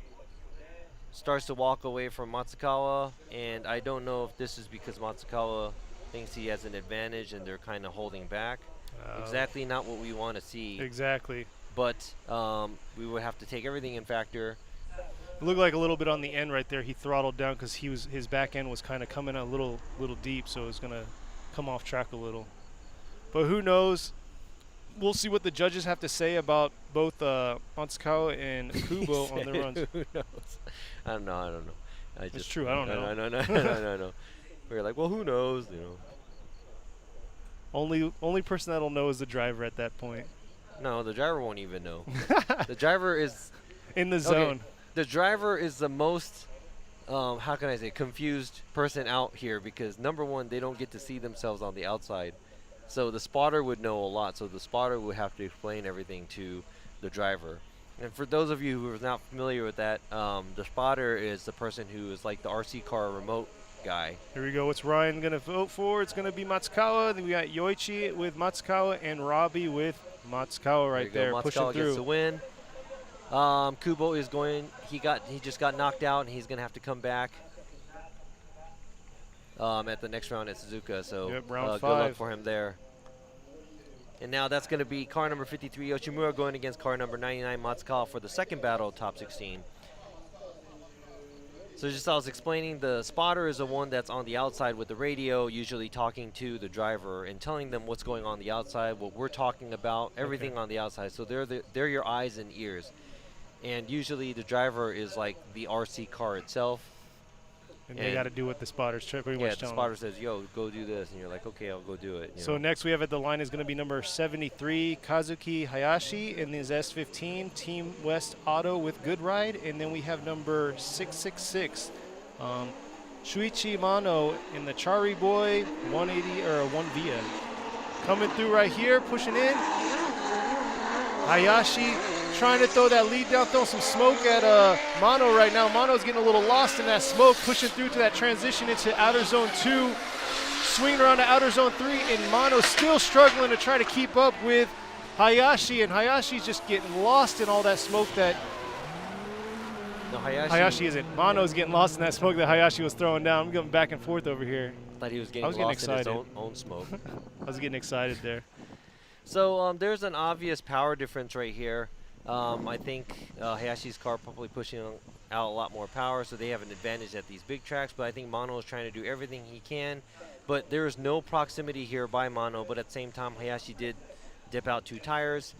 starts to walk away from Matsukawa, and I don't know if this is because Matsukawa thinks he has an advantage and they're kind of holding back. Exactly not what we want to see. Exactly. But we would have to take everything in factor. It looked like a little bit on the end right there. He throttled down because his back end was kind of coming a little deep, so it was gonna come off track a little. But who knows? We'll see what the judges have to say about both Matsukawa and Kubo on the runs. Who knows? I don't know. It's true. I don't know. No. We're like, well, who knows? Only person that'll know is the driver at that point. No, the driver won't even know. The driver is in the zone. The driver is the most, how can I say, confused person out here because number one, they don't get to see themselves on the outside. So the spotter would know a lot. So the spotter would have to explain everything to the driver. And for those of you who are not familiar with that, the spotter is the person who is like the RC car remote guy. Here we go. What's Ryan going to vote for? It's going to be Matsukawa. Then we got Yoichi with Matsukawa and Robbie with Matsukawa right there. Pushing Matsukawa through. Gets the win. Kubo is going. He just got knocked out, and he's going to have to come back at the next round at Suzuka. So round 5. Good luck for him there. And now that's going to be car number 53 Yoshimura going against car number 99 Matsukawa for the second battle of top 16. So just as I was explaining, the spotter is the one that's on the outside with the radio, usually talking to the driver and telling them what's going on the outside, what we're talking about, everything on the outside. So they're your eyes and ears. And usually the driver is like the RC car itself. And they got to do what the spotter's pretty much the spotter says, yo, go do this. And you're like, okay, I'll go do it. So next we have at the line is going to be number 73, Kazuki Hayashi in his S15, Team West Auto with Good Ride. And then we have number 666, Shuichi Mano in the Chari Boy 180 or 1Via. Coming through right here, pushing in. Hayashi trying to throw that lead down, throw some smoke at Mano right now. Mano's getting a little lost in that smoke, pushing through to that transition into outer zone 2, swinging around to outer zone 3, and Mano's still struggling to try to keep up with Hayashi, and Hayashi's just getting lost in all that smoke that no, Hayashi isn't. Mano's getting lost in that smoke that Hayashi was throwing down. I'm going back and forth over here. I thought he was getting lost in his own smoke. I was getting excited there. So there's an obvious power difference right here. I think Hayashi's car probably pushing out a lot more power, so they have an advantage at these big tracks, but I think Mano is trying to do everything he can. But there is no proximity here by Mano, but at the same time, Hayashi did dip out 2 tires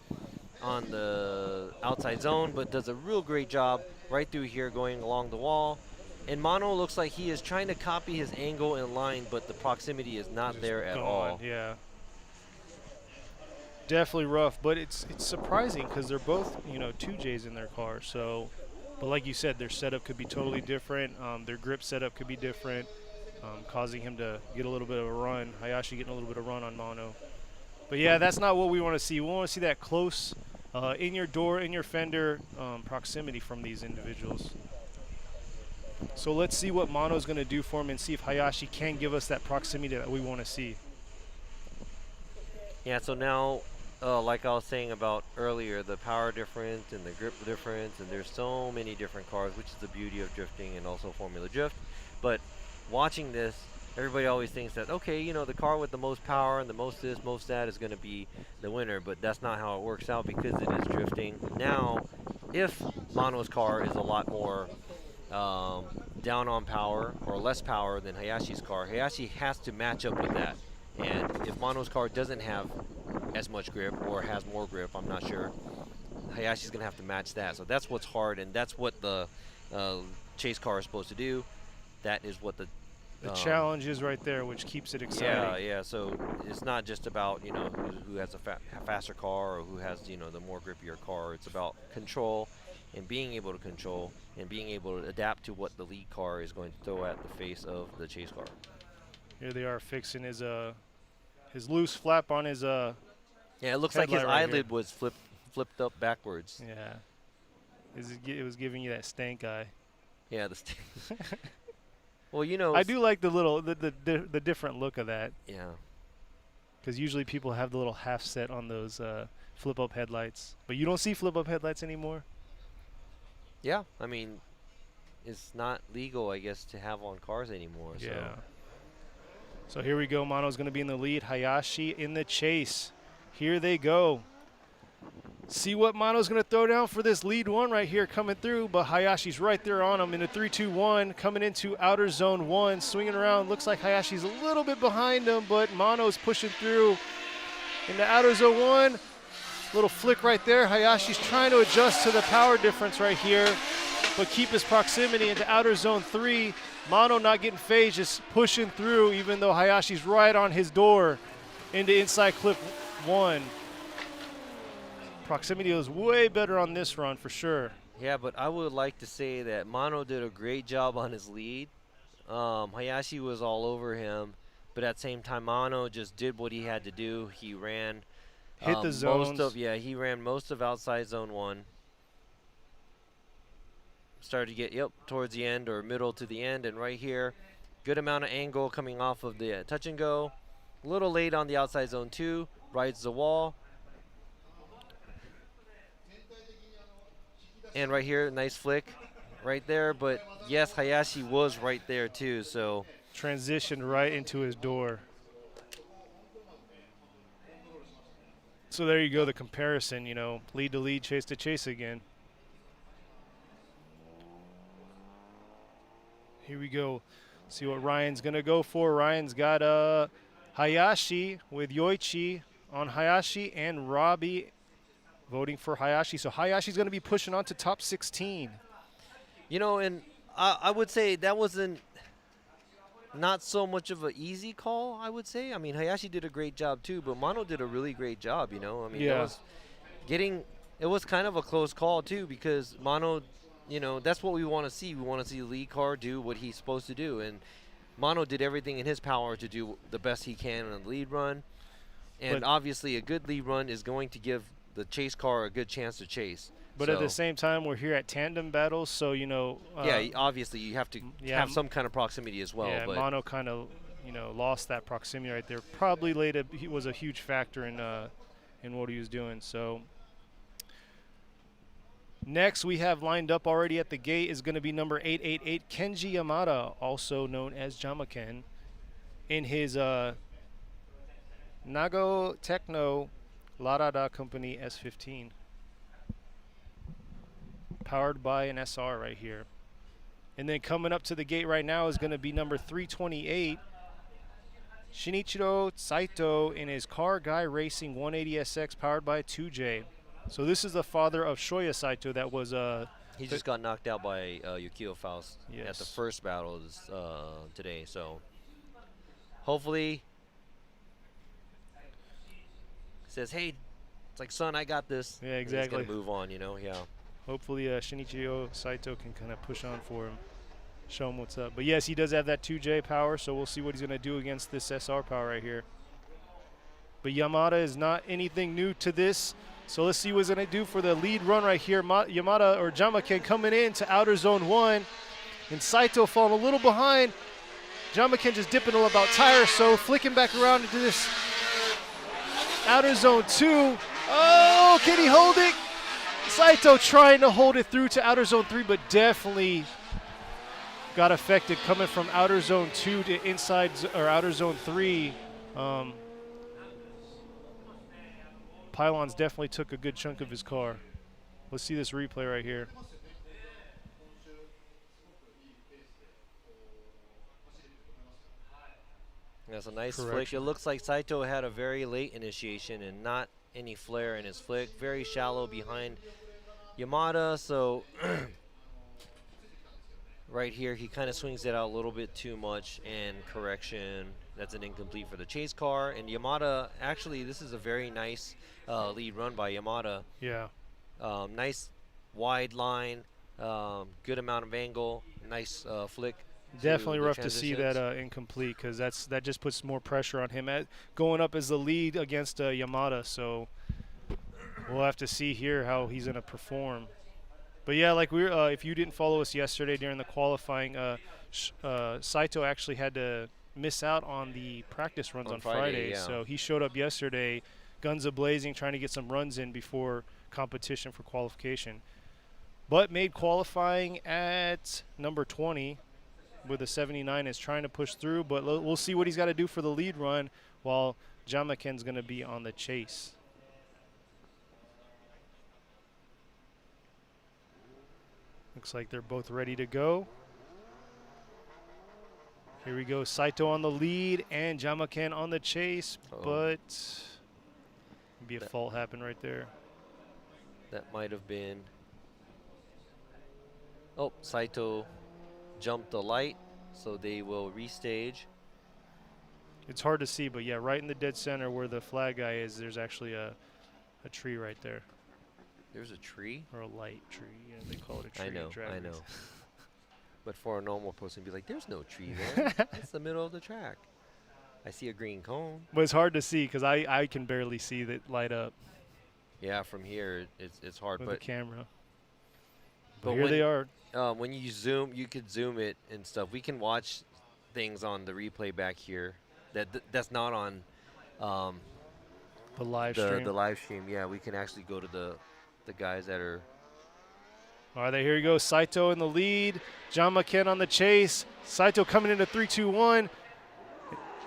on the outside zone, but does a real great job right through here going along the wall. And Mano looks like he is trying to copy his angle in line, but the proximity is not there at all. Yeah. Definitely rough, but it's surprising because they're both 2Js in their car. So, but like you said, their setup could be totally different. Their grip setup could be different, causing him to get a little bit of a run. Hayashi getting a little bit of run on Mano. But yeah, that's not what we want to see. We want to see that close, in your door, in your fender proximity from these individuals. So let's see what Mano's going to do for him and see if Hayashi can give us that proximity that we want to see. Yeah, so now, like I was saying about earlier, the power difference and the grip difference, and there's so many different cars, which is the beauty of drifting and also Formula Drift. But watching this, everybody always thinks that, okay, the car with the most power and the most this, most that is going to be the winner, but that's not how it works out because it is drifting. Now, if Mano's car is a lot more down on power or less power than Hayashi's car, Hayashi has to match up with that. And if Mano's car doesn't have as much grip or has more grip, I'm not sure, Hayashi's going to have to match that. So that's what's hard, and that's what the chase car is supposed to do. That is what the challenge is right there, which keeps it exciting. Yeah. So it's not just about, who has a faster car or who has, the more grippier car. It's about control and being able to control and being able to adapt to what the lead car is going to throw at the face of the chase car. Here they are fixing his loose flap on his yeah, it looks like his eyelid was flipped up backwards. Yeah. It was giving you that stank eye. Yeah, the stank. Well, I do like the different look of that. Yeah. Because usually people have the little half set on those flip up headlights, but you don't see flip up headlights anymore. Yeah, I mean, it's not legal, I guess, to have on cars anymore. Yeah. So here we go. Mano's going to be in the lead. Hayashi in the chase. Here they go. See what Mano's going to throw down for this lead one right here coming through, but Hayashi's right there on him in a 3-2-1, coming into outer zone 1, swinging around. Looks like Hayashi's a little bit behind him, but Mano's pushing through into outer zone 1. Little flick right there. Hayashi's trying to adjust to the power difference right here, but keep his proximity into outer zone 3. Mano not getting phased, just pushing through, even though Hayashi's right on his door into inside clip 1. Proximity was way better on this run for sure. Yeah, but I would like to say that Mano did a great job on his lead. Hayashi was all over him, but at the same time, Mano just did what he had to do. He ran hit the zones. He ran most of outside zone 1. Started to get towards the end or middle to the end, and right here, good amount of angle coming off of the touch and go. A little late on the outside zone 2, rides the wall. And right here, nice flick right there. But yes, Hayashi was right there too. So transitioned right into his door. So there you go, the comparison, you know, lead to lead, chase to chase again. Here we go. See what Ryan's going to go for. Ryan's got Hayashi with Yoichi on Hayashi and Robbie voting for Hayashi. So Hayashi's going to be pushing on to top 16. You know, and I would say that wasn't not so much of an easy call, I would say. I mean, Hayashi did a great job too, but Mano did a really great job, you know. I mean, it was kind of a close call too, because Mano, you know, that's what we want to see. We want to see the lead car do what he's supposed to do. And Mano did everything in his power to do the best he can in the lead run. And obviously a good lead run is going to give the chase car a good chance to chase. But at the same time, we're here at tandem battles, so, you know. Yeah, obviously you have to have some kind of proximity as well. Yeah, but Mano kind of, you know, lost that proximity right there. Probably he was a huge factor in what he was doing. So next we have lined up already at the gate is going to be number 888, Kenji Yamada, also known as Jamaken, in his Nago Techno Larada Company S15. Powered by an SR right here. And then coming up to the gate right now is going to be number 328, Shinichiro Saito in his Car Guy Racing 180SX powered by 2J. So this is the father of Shoya Saito that was he just got knocked out by Yukio Faust at the first battle today. So hopefully says, hey, it's like, son, I got this. Yeah, exactly. He's going to move on, you know, yeah. Hopefully Shinichiro Saito can kind of push on for him, show him what's up. But yes, he does have that 2J power, so we'll see what he's going to do against this SR power right here. But Yamada is not anything new to this, so let's see what he's going to do for the lead run right here. Yamada or Jamaken coming into outer zone 1, and Saito falling a little behind. Jamaken just dipping about tire, so flicking back around into this outer zone 2. Oh, can he hold it? Saito trying to hold it through to outer zone 3, but definitely got affected coming from outer zone 2 to inside or outer zone 3. Pylons definitely took a good chunk of his car. Let's see this replay right here. That's a nice flick. It looks like Saito had a very late initiation and not any flare in his flick. Very shallow behind Yamada, so right here he kind of swings it out a little bit too much, and correction, that's an incomplete for the chase car. And Yamada, actually this is a very nice lead run by Yamada. Yeah. Nice wide line, good amount of angle, nice flick. Definitely rough to see that incomplete, because that just puts more pressure on him going up as the lead against Yamada. So we'll have to see here how he's going to perform. But yeah, like if you didn't follow us yesterday during the qualifying, Saito actually had to miss out on the practice runs on Friday. Yeah. So he showed up yesterday, guns a-blazing, trying to get some runs in before competition for qualification. but made qualifying at number 20 with a 79, is trying to push through, but we'll see what he's got to do for the lead run while Jamaken's going to be on the chase. Looks like they're both ready to go. Here we go, Saito on the lead and Jamaken on the chase, but maybe a fault happened right there. That might have been. Oh, Saito jumped the light, so they will restage. It's hard to see, but yeah, right in the dead center where the flag guy is, there's actually a tree right there. There's a tree? Or a light tree, yeah, they call it a tree. I know. But for a normal person, be like, there's no tree there. It's the middle of the track. I see a green cone. But it's hard to see because I can barely see that light up. Yeah, from here it's hard. With but the camera. But here they are. When you zoom, you could zoom it and stuff. We can watch things on the replay back here. That's not on the live stream. The live stream, yeah. We can actually go to the guys that are. All right, here he goes. Saito in the lead. Jamaken on the chase. Saito coming into 3-2-1.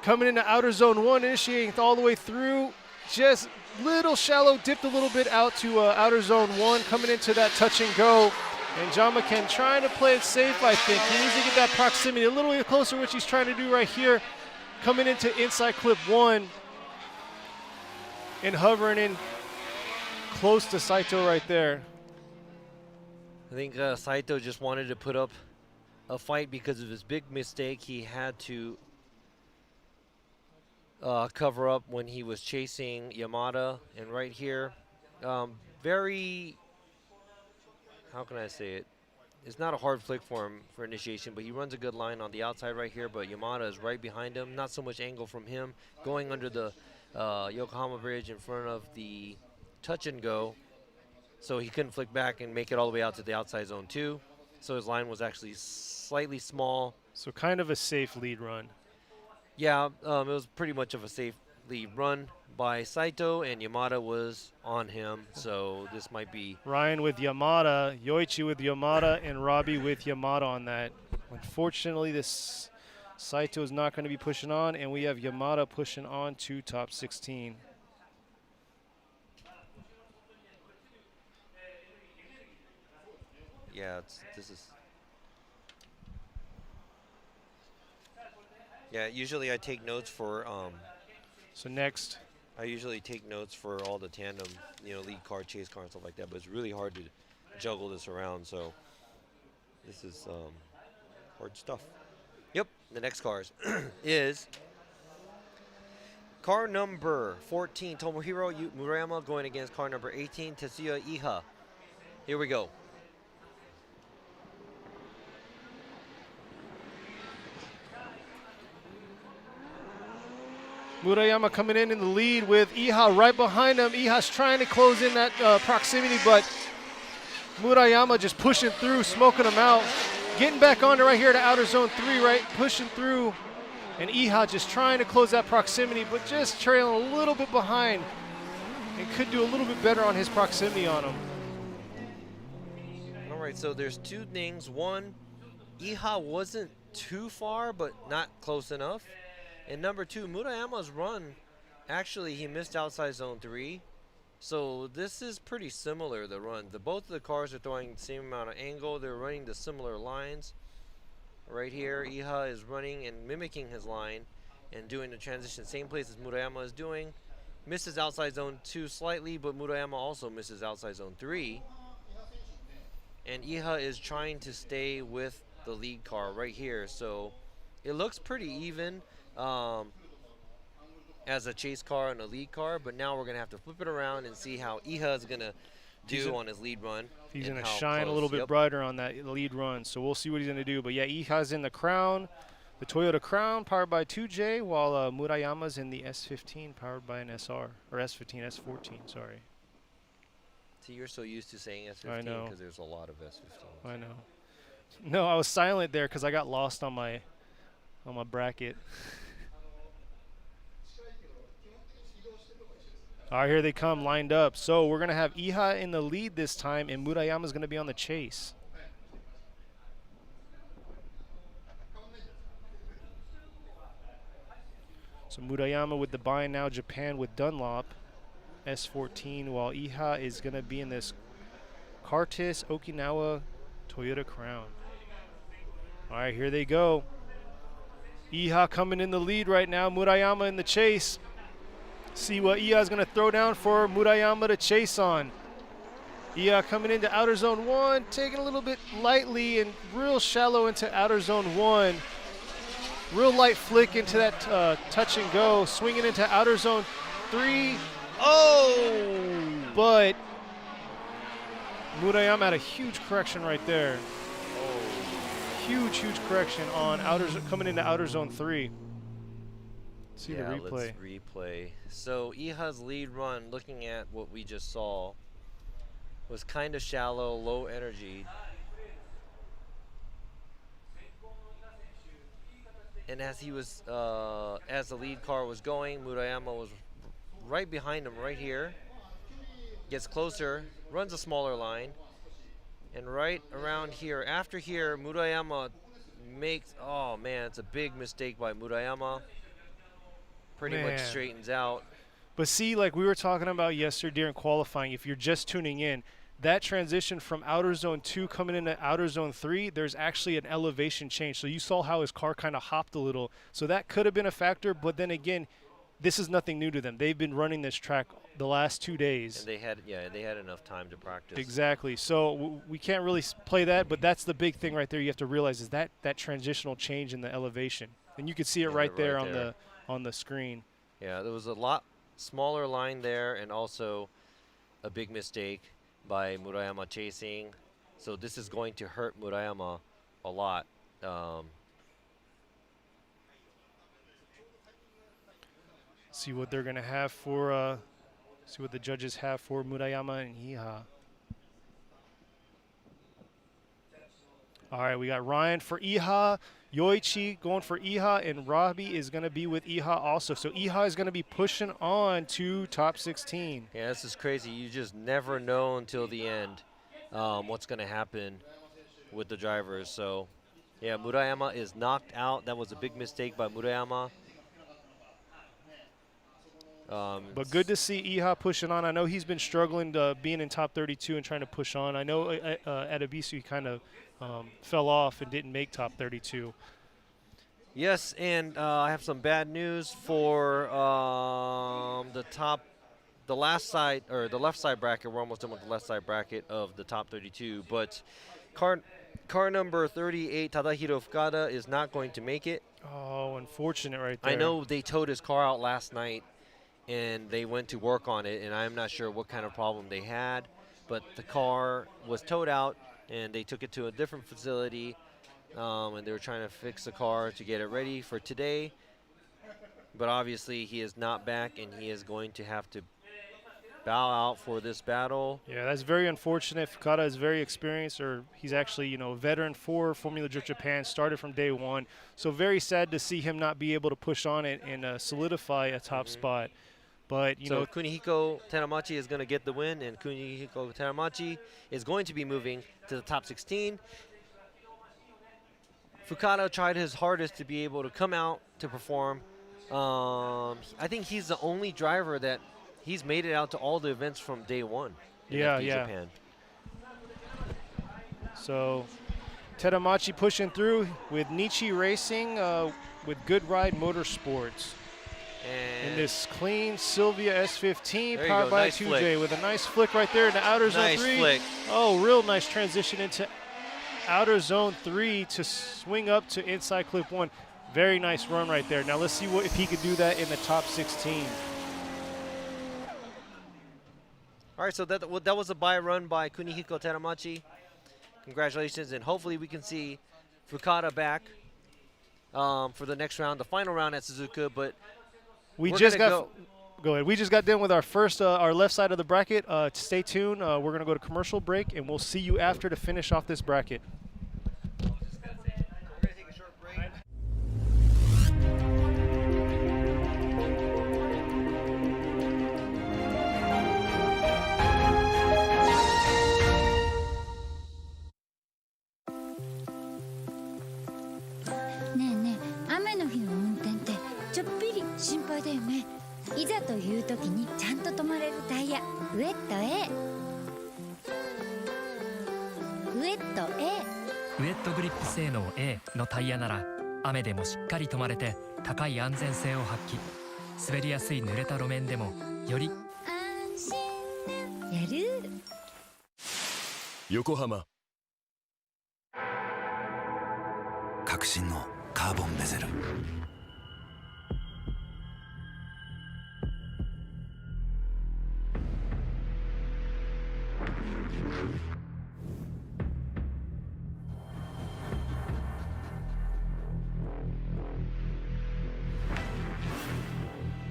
Coming into outer zone 1, initiating all the way through. Just little shallow, dipped a little bit out to outer zone 1. Coming into that touch and go. And Jamaken trying to play it safe, I think. He needs to get that proximity a little bit closer, which he's trying to do right here. Coming into inside clip 1. And hovering in close to Saito right there. I think Saito just wanted to put up a fight because of his big mistake. He had to cover up when he was chasing Yamada. And right here, very, how can I say it? It's not a hard flick for him for initiation, but he runs a good line on the outside right here, but Yamada is right behind him. Not so much angle from him. Going under the Yokohama Bridge in front of the touch and go. So he couldn't flick back and make it all the way out to the outside zone 2. So his line was actually slightly small. So kind of a safe lead run. Yeah, it was pretty much of a safe lead run by Saito, and Yamada was on him. So this might be... Ryan with Yamada, Yoichi with Yamada, and Robbie with Yamada on that. Unfortunately, this Saito is not going to be pushing on, and we have Yamada pushing on to top 16. Yeah, this is. Yeah, usually I take notes for. So next. I usually take notes for all the tandem, lead car, chase car, and stuff like that. But it's really hard to juggle this around. So this is hard stuff. Yep. The next cars is car number 14, Tomohiro Murayama, going against car number 18, Tetsuya Iha. Here we go. Murayama coming in the lead with Iha right behind him. Iha's trying to close in that proximity, but Murayama just pushing through, smoking him out. Getting back onto right here to outer zone 3, right? Pushing through. And Iha just trying to close that proximity, but just trailing a little bit behind. And could do a little bit better on his proximity on him. All right, so there's two things. One, Iha wasn't too far, but not close enough. And number 2, Murayama's run, actually he missed outside zone 3. So this is pretty similar, the run. Both of the cars are throwing the same amount of angle. They're running the similar lines. Right here, Iha is running and mimicking his line and doing the transition same place as Murayama is doing. Misses outside zone 2 slightly, but Murayama also misses outside zone 3. And Iha is trying to stay with the lead car right here. So it looks pretty even. As a chase car and a lead car, but now we're going to have to flip it around and see how Iha is going to do on his lead run. He's going to shine a little bit brighter on that lead run, so we'll see what he's going to do. But yeah, Iha's in the Crown, the Toyota Crown, powered by 2J, while Murayama's in the S15, powered by an SR, or S15, S14, sorry. See, you're so used to saying S15 because there's a lot of S15s. I know. No, I was silent there because I got lost on my bracket. All right, here they come, lined up. So we're going to have Iha in the lead this time, and Murayama is going to be on the chase. So Murayama with the Buy Now Japan with Dunlop S14, while Iha is going to be in this Kartis Okinawa Toyota Crown. All right, here they go. Iha coming in the lead right now. Murayama in the chase. See what Iha is going to throw down for Murayama to chase on. Iha coming into outer zone 1, taking a little bit lightly and real shallow into outer zone 1. Real light flick into that touch and go, swinging into outer zone 3. Oh! But Murayama had a huge correction right there. Huge correction on coming into outer zone 3. Let's see the replay. Let's replay. So Iha's lead run, looking at what we just saw, was kind of shallow, low energy. And as he was, as the lead car was going, Murayama was right behind him, right here. Gets closer, runs a smaller line, and right around here, after here, Murayama makes, oh man, it's a big mistake by Murayama. Pretty much straightens out. But see, like we were talking about yesterday during qualifying, if you're just tuning in, that transition from outer zone 2 coming into outer zone 3, there's actually an elevation change. So you saw how his car kind of hopped a little. So that could have been a factor, but then again, this is nothing new to them. They've been running this track the last 2 days. And they had enough time to practice. Exactly. So we can't really play that, but that's the big thing right there you have to realize is that transitional change in the elevation. And you can see it right there on the screen. Yeah, there was a lot smaller line there and also a big mistake by Murayama chasing. So this is going to hurt Murayama a lot. See what they're going to have for, see what the judges have for Murayama and Iha. All right, we got Ryan for Iha, Yoichi going for Iha, and Robbie is going to be with Iha also. So Iha is going to be pushing on to top 16. Yeah, this is crazy. You just never know until the end what's going to happen with the drivers. So, yeah, Murayama is knocked out. That was a big mistake by Murayama. But good to see Iha pushing on. I know he's been struggling being in top 32 and trying to push on. I know at Abisu he kind of fell off and didn't make top 32. Yes, and I have some bad news for the left side bracket. We're almost done with the left side bracket of the top 32. But car number 38, Tadahiro Fukada, is not going to make it. Oh, unfortunate right there. I know they towed his car out last night, and they went to work on it, and I'm not sure what kind of problem they had, but the car was towed out, and they took it to a different facility, and they were trying to fix the car to get it ready for today. But obviously, he is not back, and he is going to have to bow out for this battle. Yeah, that's very unfortunate. Fukada is very experienced, or he's actually, a veteran for Formula Drift Japan, started from day one. So very sad to see him not be able to push on it and solidify a top spot. But, so Kunihiko Tanomachi is going to get the win, and Kunihiko Tanomachi is going to be moving to the top 16. Fukada tried his hardest to be able to come out to perform. I think he's the only driver that he's made it out to all the events from day one in FD Japan. So Tanomachi pushing through with Nichi Racing with Good Ride Motorsports. And in this clean Sylvia S15 powered by nice 2J flick. with a nice flick right there in the outer zone 3. Flick. Oh, real nice transition into outer zone 3 to swing up to inside clip 1. Very nice run right there. Now let's see if he could do that in the top 16. All right, so that was a buy run by Kunihiko Tanomachi. Congratulations, and hopefully we can see Fukada back for the next round, the final round at Suzuka. But we just got go ahead. We just got done with our first our left side of the bracket. Stay tuned. We're gonna go to commercial break, and we'll see you after to finish off this bracket. 目。いざという時にちゃんと止まれるタイヤ。ウェット A。ウェット A。ウェットグリップ性能 A のタイヤなら雨でもしっかり止まれて高い安全性を発揮。滑りやすい濡れた路面でもより安心やる。横浜革新のカーボンベゼル。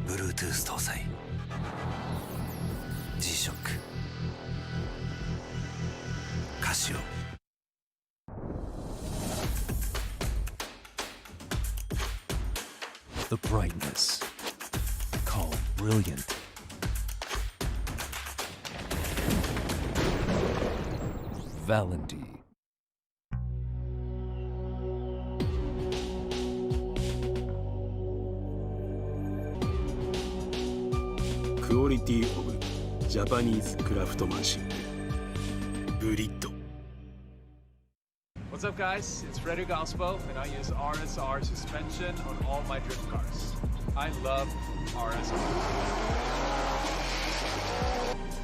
Bluetooth 搭載 G-SHOCK カシオ。The brightness, called brilliant. Valenty. Quality of Japanese craftsmanship. Grid. What's up, guys? It's Frederick Ospo, and I use RSR suspension on all my drift cars. I love RSR.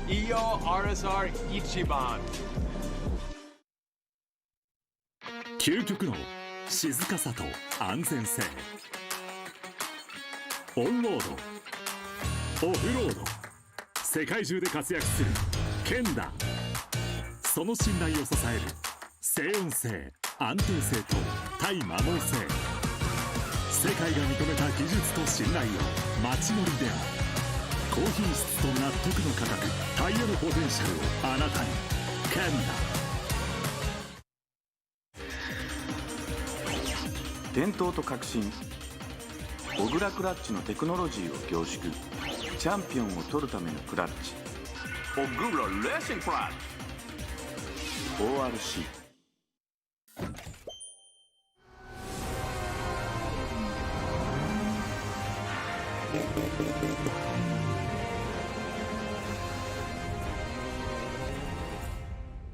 Iyo RSR Ichiban. 究極の静かさと安全性。オンロード、オフロード、世界中で活躍するケンダ。その信頼を支える静音性、安定性と対摩耗性。世界が認めた技術と信頼を街乗りである。高品質と納得の価格、タイヤのポテンシャルをあなたに。ケンダ。伝統と革新、小倉クラッチのテクノロジーを凝縮。チャンピオンを取るためのクラッチ、小倉レーシングクラッチ ORC。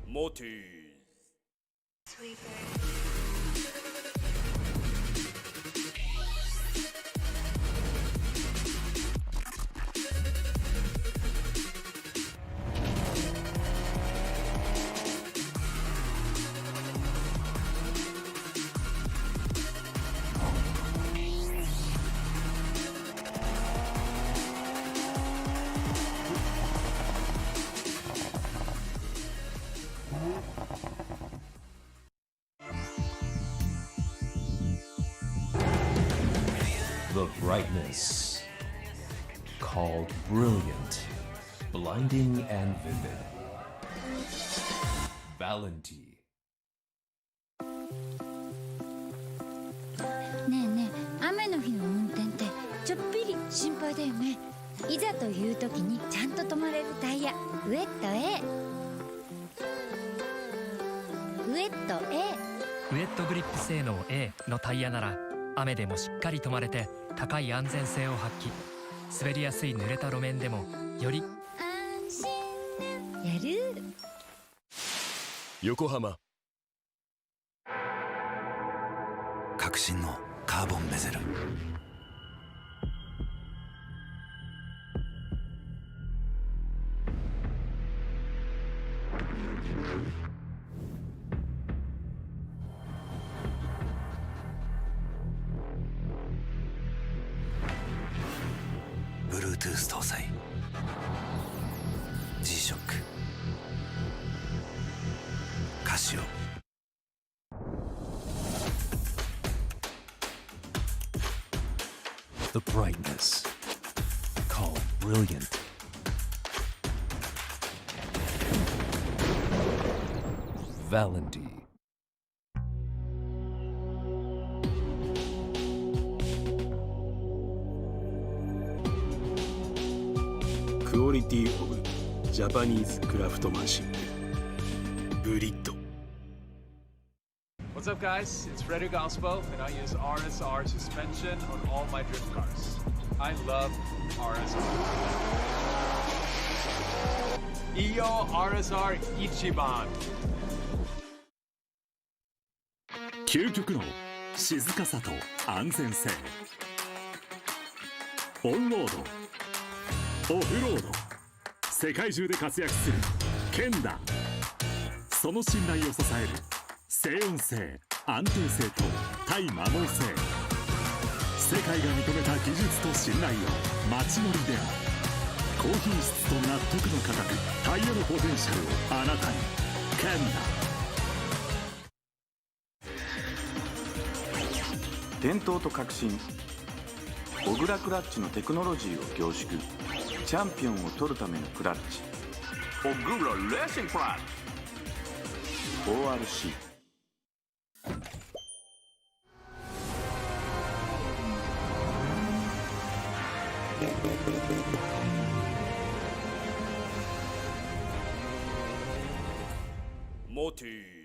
モティThe brightness, called brilliant, blinding and vivid. Valenty. ねえねえ、雨の日の運転ってちょっぴり心配だよね。いざという時にちゃんと止まれるタイヤ。ウェット A。ウェット A。ウェットグリップ性能 A のタイヤなら雨でもしっかり止まれて高い安全性を発揮。滑りやすい濡れた路面でもより安心やる。横浜革新のカーボンベゼル。Bluetooth 搭載 G-SHOCK カシオ。The brightness, called brilliant. Valenty. Quality of Japanese craftsmanship. Grid. What's up, guys? It's Frederick Ospo, and I use RSR suspension on all my drift cars. I love RSR. Iyo RSR Ichiban. 究極の静かさと安全性。オンロード、オフロード、世界中で活躍するケンダ。その信頼を支える静音性、安定性と対摩耗性。世界が認めた技術と信頼を街乗りである。高品質と納得の価格、タイヤのポテンシャルをあなたに。ケンダ。伝統と革新、小倉クラッチのテクノロジーを凝縮。チャンピオンを取るためのクラッチ、小倉レーシングクラッチ ORC。 モティ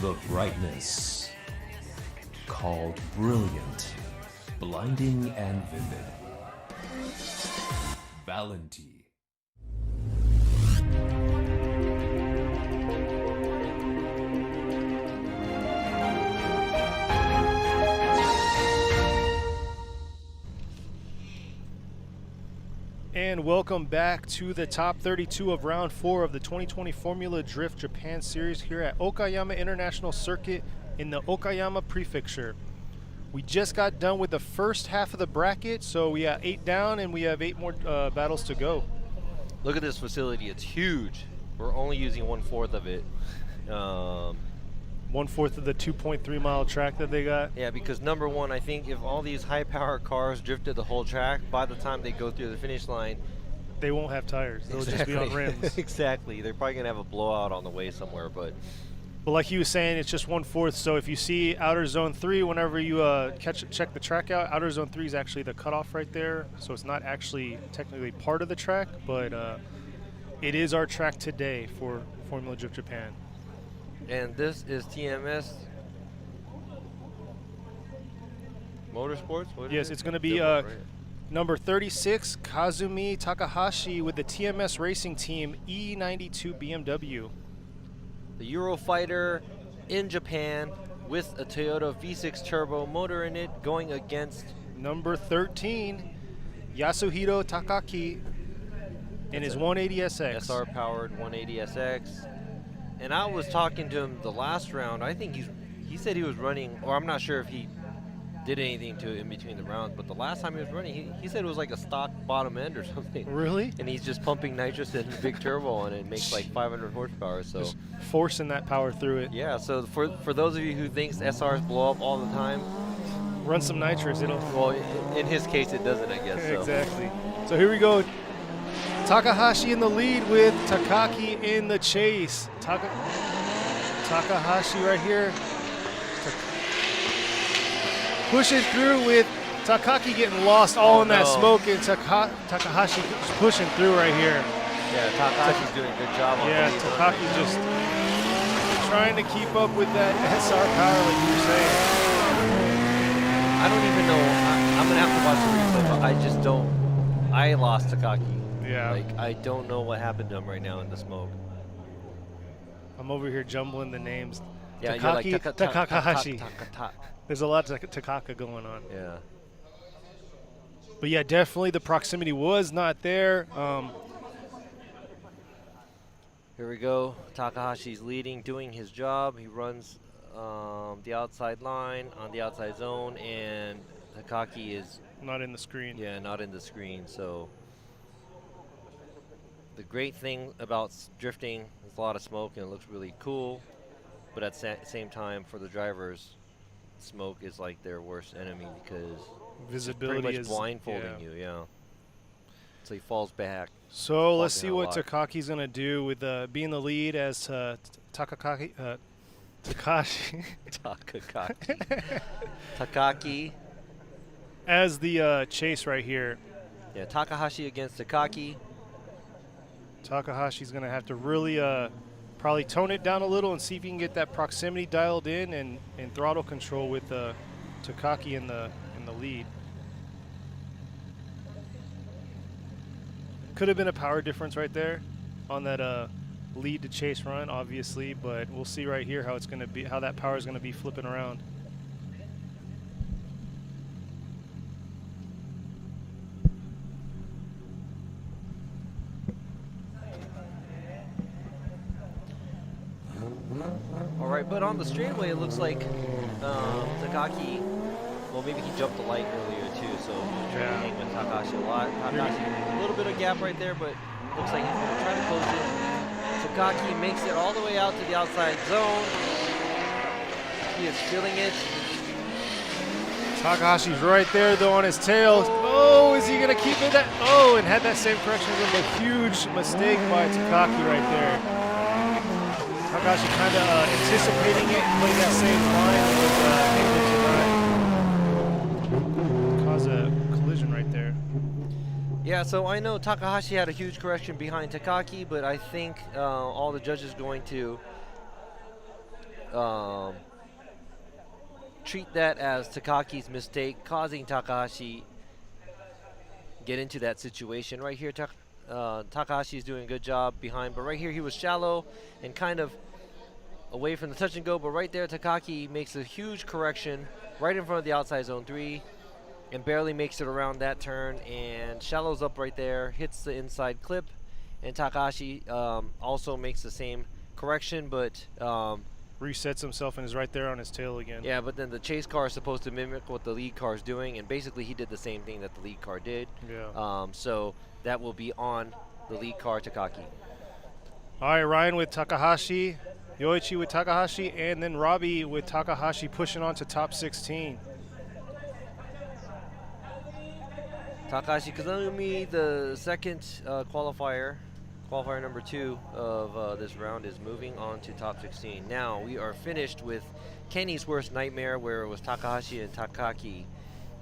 The brightness called brilliant, blinding and vivid. Valenti. And welcome back to the top 32 of round 4 of the 2020 Formula Drift Japan Series here at Okayama International Circuit in the Okayama Prefecture. We just got done with the first half of the bracket, so we got 8 down and we have 8 more battles to go. Look at this facility, it's huge. We're only using 1/4 of it. 1/4 of the 2.3 mile track that they got. Yeah, because number one, I think if all these high power cars drifted the whole track, by the time they go through the finish line, they won't have tires. They'll just be on rims. Exactly. They're probably going to have a blowout on the way somewhere, but like he was saying, it's just 1/4. So if you see outer zone 3, whenever you check the track out, outer zone 3 is actually the cutoff right there. So it's not actually technically part of the track, but it is our track today for Formula Drift Japan. And this is TMS Motorsports? Yes, it's going to be number 36, Kazumi Takahashi with the TMS Racing Team E92 BMW. The Eurofighter in Japan with a Toyota V6 turbo motor in it, going against number 13, Yasuhiro Takaki in his 180SX. SR powered 180SX. And I was talking to him the last round. I think he said he was running, or I'm not sure if he did anything to it in between the rounds, but the last time he was running, he said it was like a stock bottom end or something. Really? And he's just pumping nitrous and big turbo on it and makes like 500 horsepower. So just forcing that power through it. Yeah, so for those of you who thinks SRs blow up all the time, run some nitrous, it'll... Well, in his case it doesn't, I guess. So. Exactly. So here we go. Takahashi in the lead with Takaki in the chase. Takahashi right here. Pushing through with Takaki getting lost all in that smoke, and Takahashi pushing through right here. Yeah, Takahashi's doing a good job on Yeah, Takaki just trying to keep up with that SR power like you were saying. I don't even know. I'm going to have to watch the replay, but I just don't. I lost Takaki. Yeah. Like, I don't know what happened to him right now in the smoke. I'm over here jumbling the names. Yeah, Takaki, like Takahashi. There's a lot of Takaka going on. Yeah. But yeah, definitely the proximity was not there. Here we go. Takahashi's leading, doing his job. He runs the outside line on the outside zone, and Takaki is not in the screen. Yeah, not in the screen. So the great thing about drifting is a lot of smoke, and it looks really cool. but at the same time, for the drivers, smoke is like their worst enemy because visibility pretty much is blindfolding you. Yeah. So he falls back. So let's see what Takaki's gonna do with being the lead as Takashi. Takaki. As the chase right here. Yeah, Takahashi against Takaki. Takahashi's going to have to really probably tone it down a little and see if he can get that proximity dialed in and throttle control with Takaki in the lead. Could have been a power difference right there on that lead to chase run, obviously, but we'll see right here how it's going to be, how that power is going to be flipping around. All right, but on the straightaway, it looks like Takaki, well, maybe he jumped the light earlier too, so he's trying to hang with Takahashi a lot. Takahashi, a little bit of gap right there, but looks like he's going to try to close it. Takaki makes it all the way out to the outside zone. He is feeling it. Takahashi's right there, though, on his tail. Oh, is he going to keep it? Oh, and had that same correction with a huge mistake by Takaki right there. Takahashi kind of anticipating it, playing that same line, was able to cause a collision right there. Yeah, so I know Takahashi had a huge correction behind Takaki, but I think all the judges are going to treat that as Takaki's mistake, causing Takahashi get into that situation. Right here, Takahashi is doing a good job behind, but right here he was shallow and kind of away from the touch and go, but right there Takaki makes a huge correction right in front of the outside zone 3 and barely makes it around that turn and shallows up right there, hits the inside clip, and Takahashi also makes the same correction, but resets himself and is right there on his tail again. Yeah, but then the chase car is supposed to mimic what the lead car is doing, and basically he did the same thing that the lead car did. Yeah. So that will be on the lead car, Takaki. All right, Ryan with Takahashi, Yoichi with Takahashi, and then Robbie with Takahashi pushing on to top 16. Takahashi Kazumi, the second qualifier number 2 of this round, is moving on to top 16. Now we are finished with Kenny's worst nightmare, where it was Takahashi and Takaki.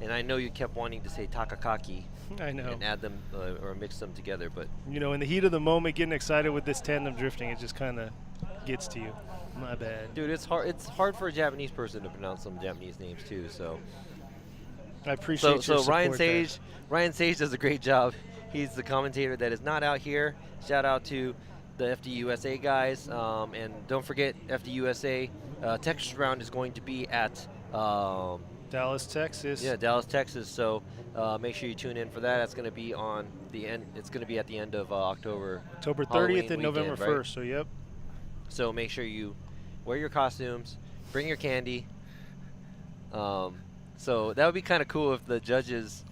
And I know you kept wanting to say Takakaki. I know. And add them or mix them together, but you know, in the heat of the moment, getting excited with this tandem drifting, it just kind of gets to you. My bad. Dude, it's hard. It's hard for a Japanese person to pronounce some Japanese names too. So I appreciate your so support. Ryan Sage does a great job. He's the commentator that is not out here. Shout out to the FDUSA guys, and don't forget FDUSA Texas round is going to be at Dallas, Texas. Yeah, Dallas, Texas. So make sure you tune in for that. That's going to be on the end. It's going to be at the end of October. October 30th Halloween and November weekend, 1st. right? So yep. So make sure you wear your costumes, bring your candy. So that would be kind of cool if the judges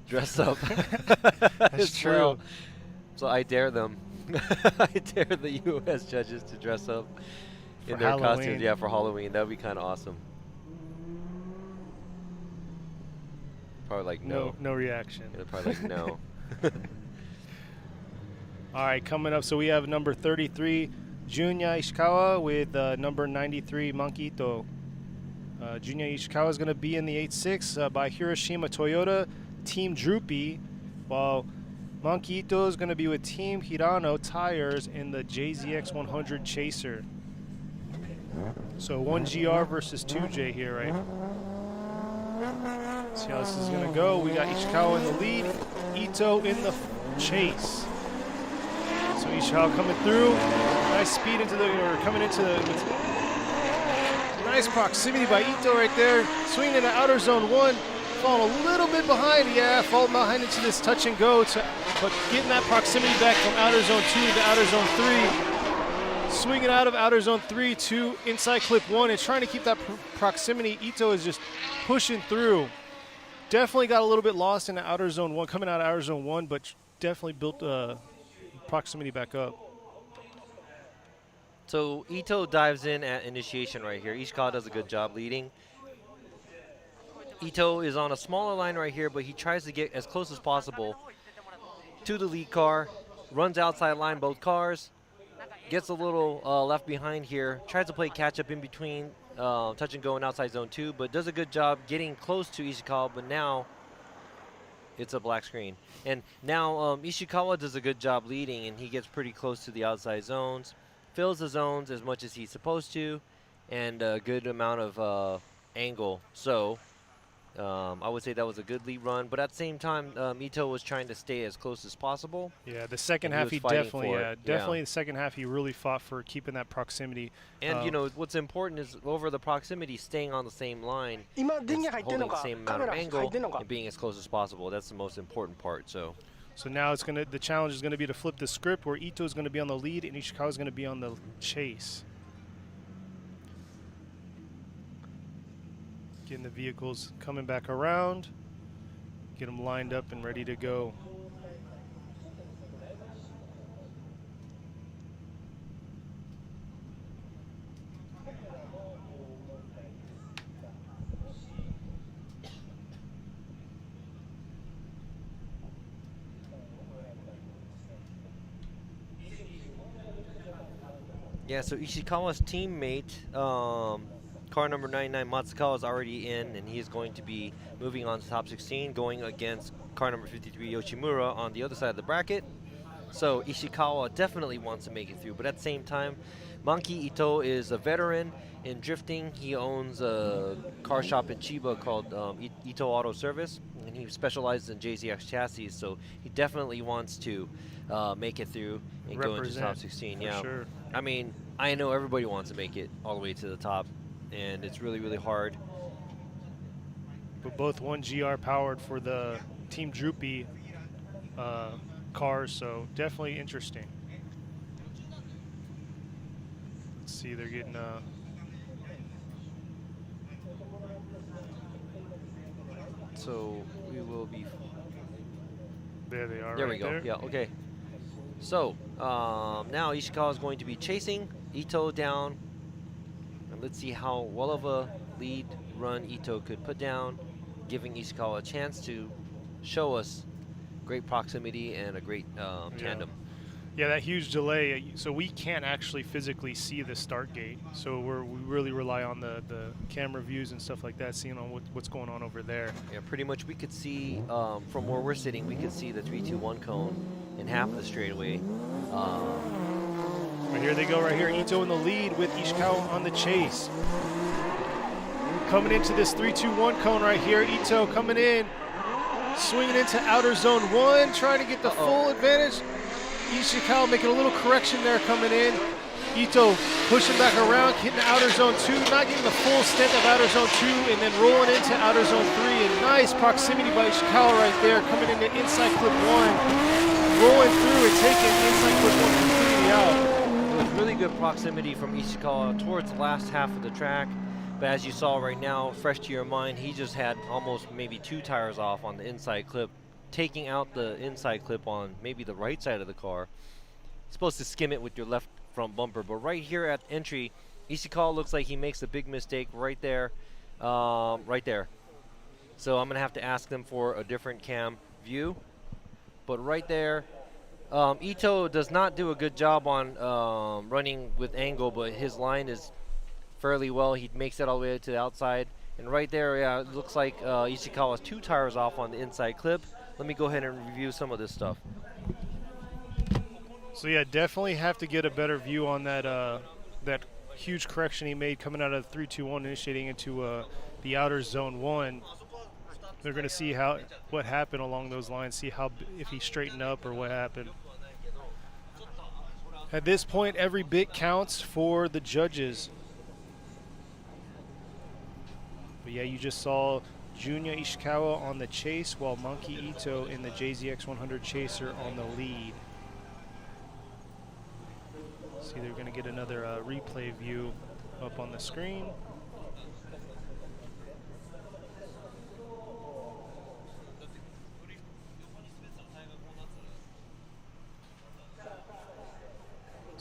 dress up. That's true. Well. So I dare them. I dare the U.S. judges to dress up in their costumes. Yeah, for Halloween. That would be kind of awesome. Probably like no. No reaction. Yeah, probably like no. All right, coming up. So we have number 33, Junya Ishikawa, with number 93, Mankito. Junya Ishikawa is going to be in the 8.6 by Hiroshima Toyota, Team Droopy, while Mankito is going to be with Team Hirano Tires in the JZX 100 Chaser. So 1GR versus 2J here, right? See how this is going to go. We got Ishikawa in the lead, Ito in the chase. So Ishikawa coming through. Nice speed into the, or coming into the, nice proximity by Ito right there. Swinging into outer zone 1. Falling a little bit behind. Yeah, falling behind into this touch and go. But getting that proximity back from outer zone 2 to outer zone 3. Swinging out of outer zone 3 to inside clip 1 and trying to keep that proximity. Ito is just pushing through. Definitely got a little bit lost in the outer zone 1, coming out of outer zone 1, but definitely built proximity back up. So Ito dives in at initiation right here. Ishikawa does a good job leading. Ito is on a smaller line right here, but he tries to get as close as possible to the lead car. Runs outside line both cars. Gets a little left behind here. Tries to play catch up in between touch and go in outside zone 2, but does a good job getting close to Ishikawa, but now it's a black screen. And now Ishikawa does a good job leading, and he gets pretty close to the outside zones. Fills the zones as much as he's supposed to, and a good amount of angle. So I would say that was a good lead run, but at the same time, Ito was trying to stay as close as possible. Yeah, the second half he definitely, the second half he really fought for keeping that proximity. And you know what's important is over the proximity, staying on the same line, holding the same amount of angle, and being as close as possible. That's the most important part. So now it's the challenge is gonna be to flip the script where Ito is gonna be on the lead and Ishikawa is gonna be on the chase. Getting the vehicles coming back around, get them lined up and ready to go. yeah, so Ishikawa's teammate, car number 99, Matsukawa, is already in, and he's going to be moving on to top 16, going against car number 53, Yoshimura, on the other side of the bracket. So Ishikawa definitely wants to make it through, but at the same time, Monkey Ito is a veteran in drifting. He owns a car shop in Chiba called Ito Auto Service, and he specializes in JZX chassis, so he definitely wants to make it through and go into top 16. Yeah, sure. I mean, I know everybody wants to make it all the way to the top, and it's really, really hard. But both 1GR powered for the Team Droopy cars, so definitely interesting. Let's see, they're getting so we will be. There they are. There right we go. there. Yeah. Okay. So now Ishikawa is going to be chasing Ito down. Let's see how well of a lead run Ito could put down, giving Ishikawa a chance to show us great proximity and a great tandem. Yeah, that huge delay, so we can't actually physically see the start gate. So we really rely on the camera views and stuff like that, seeing on what's going on over there. Yeah, pretty much we could see, from where we're sitting, we could see the 3-2-1 cone in half of the straightaway. Right here they go right here. Ito in the lead with Ishikawa on the chase. Coming into this 3-2-1 cone right here. Ito coming in, swinging into outer zone 1, trying to get the full advantage. Ishikawa making a little correction there coming in. Ito pushing back around, hitting outer zone 2, not getting the full extent of outer zone 2, and then rolling into outer zone 3. And nice proximity by Ishikawa right there, coming into inside clip 1, rolling through and taking inside clip 1 completely out. Really good proximity from Ishikawa towards the last half of the track, but as you saw right now, fresh to your mind, he just had almost maybe 2 tires off on the inside clip, taking out the inside clip on maybe the right side of the car. Supposed to skim it with your left front bumper, but right here at entry, Ishikawa looks like he makes a big mistake right there, right there. So I'm gonna have to ask them for a different cam view, but right there, Ito does not do a good job on running with angle, but his line is fairly well. He makes it all the way to the outside. And right there, yeah, it looks like Ishikawa's 2 tires off on the inside clip. Let me go ahead and review some of this stuff. So yeah, definitely have to get a better view on that that huge correction he made coming out of 3-2-1, initiating into the outer zone 1. They're going to see what happened along those lines, see if he straightened up or what happened. At this point, every bit counts for the judges. But yeah, you just saw Junya Ishikawa on the chase, while Monkey Ito in the JZX 100 Chaser on the lead. See, they're going to get another replay view up on the screen.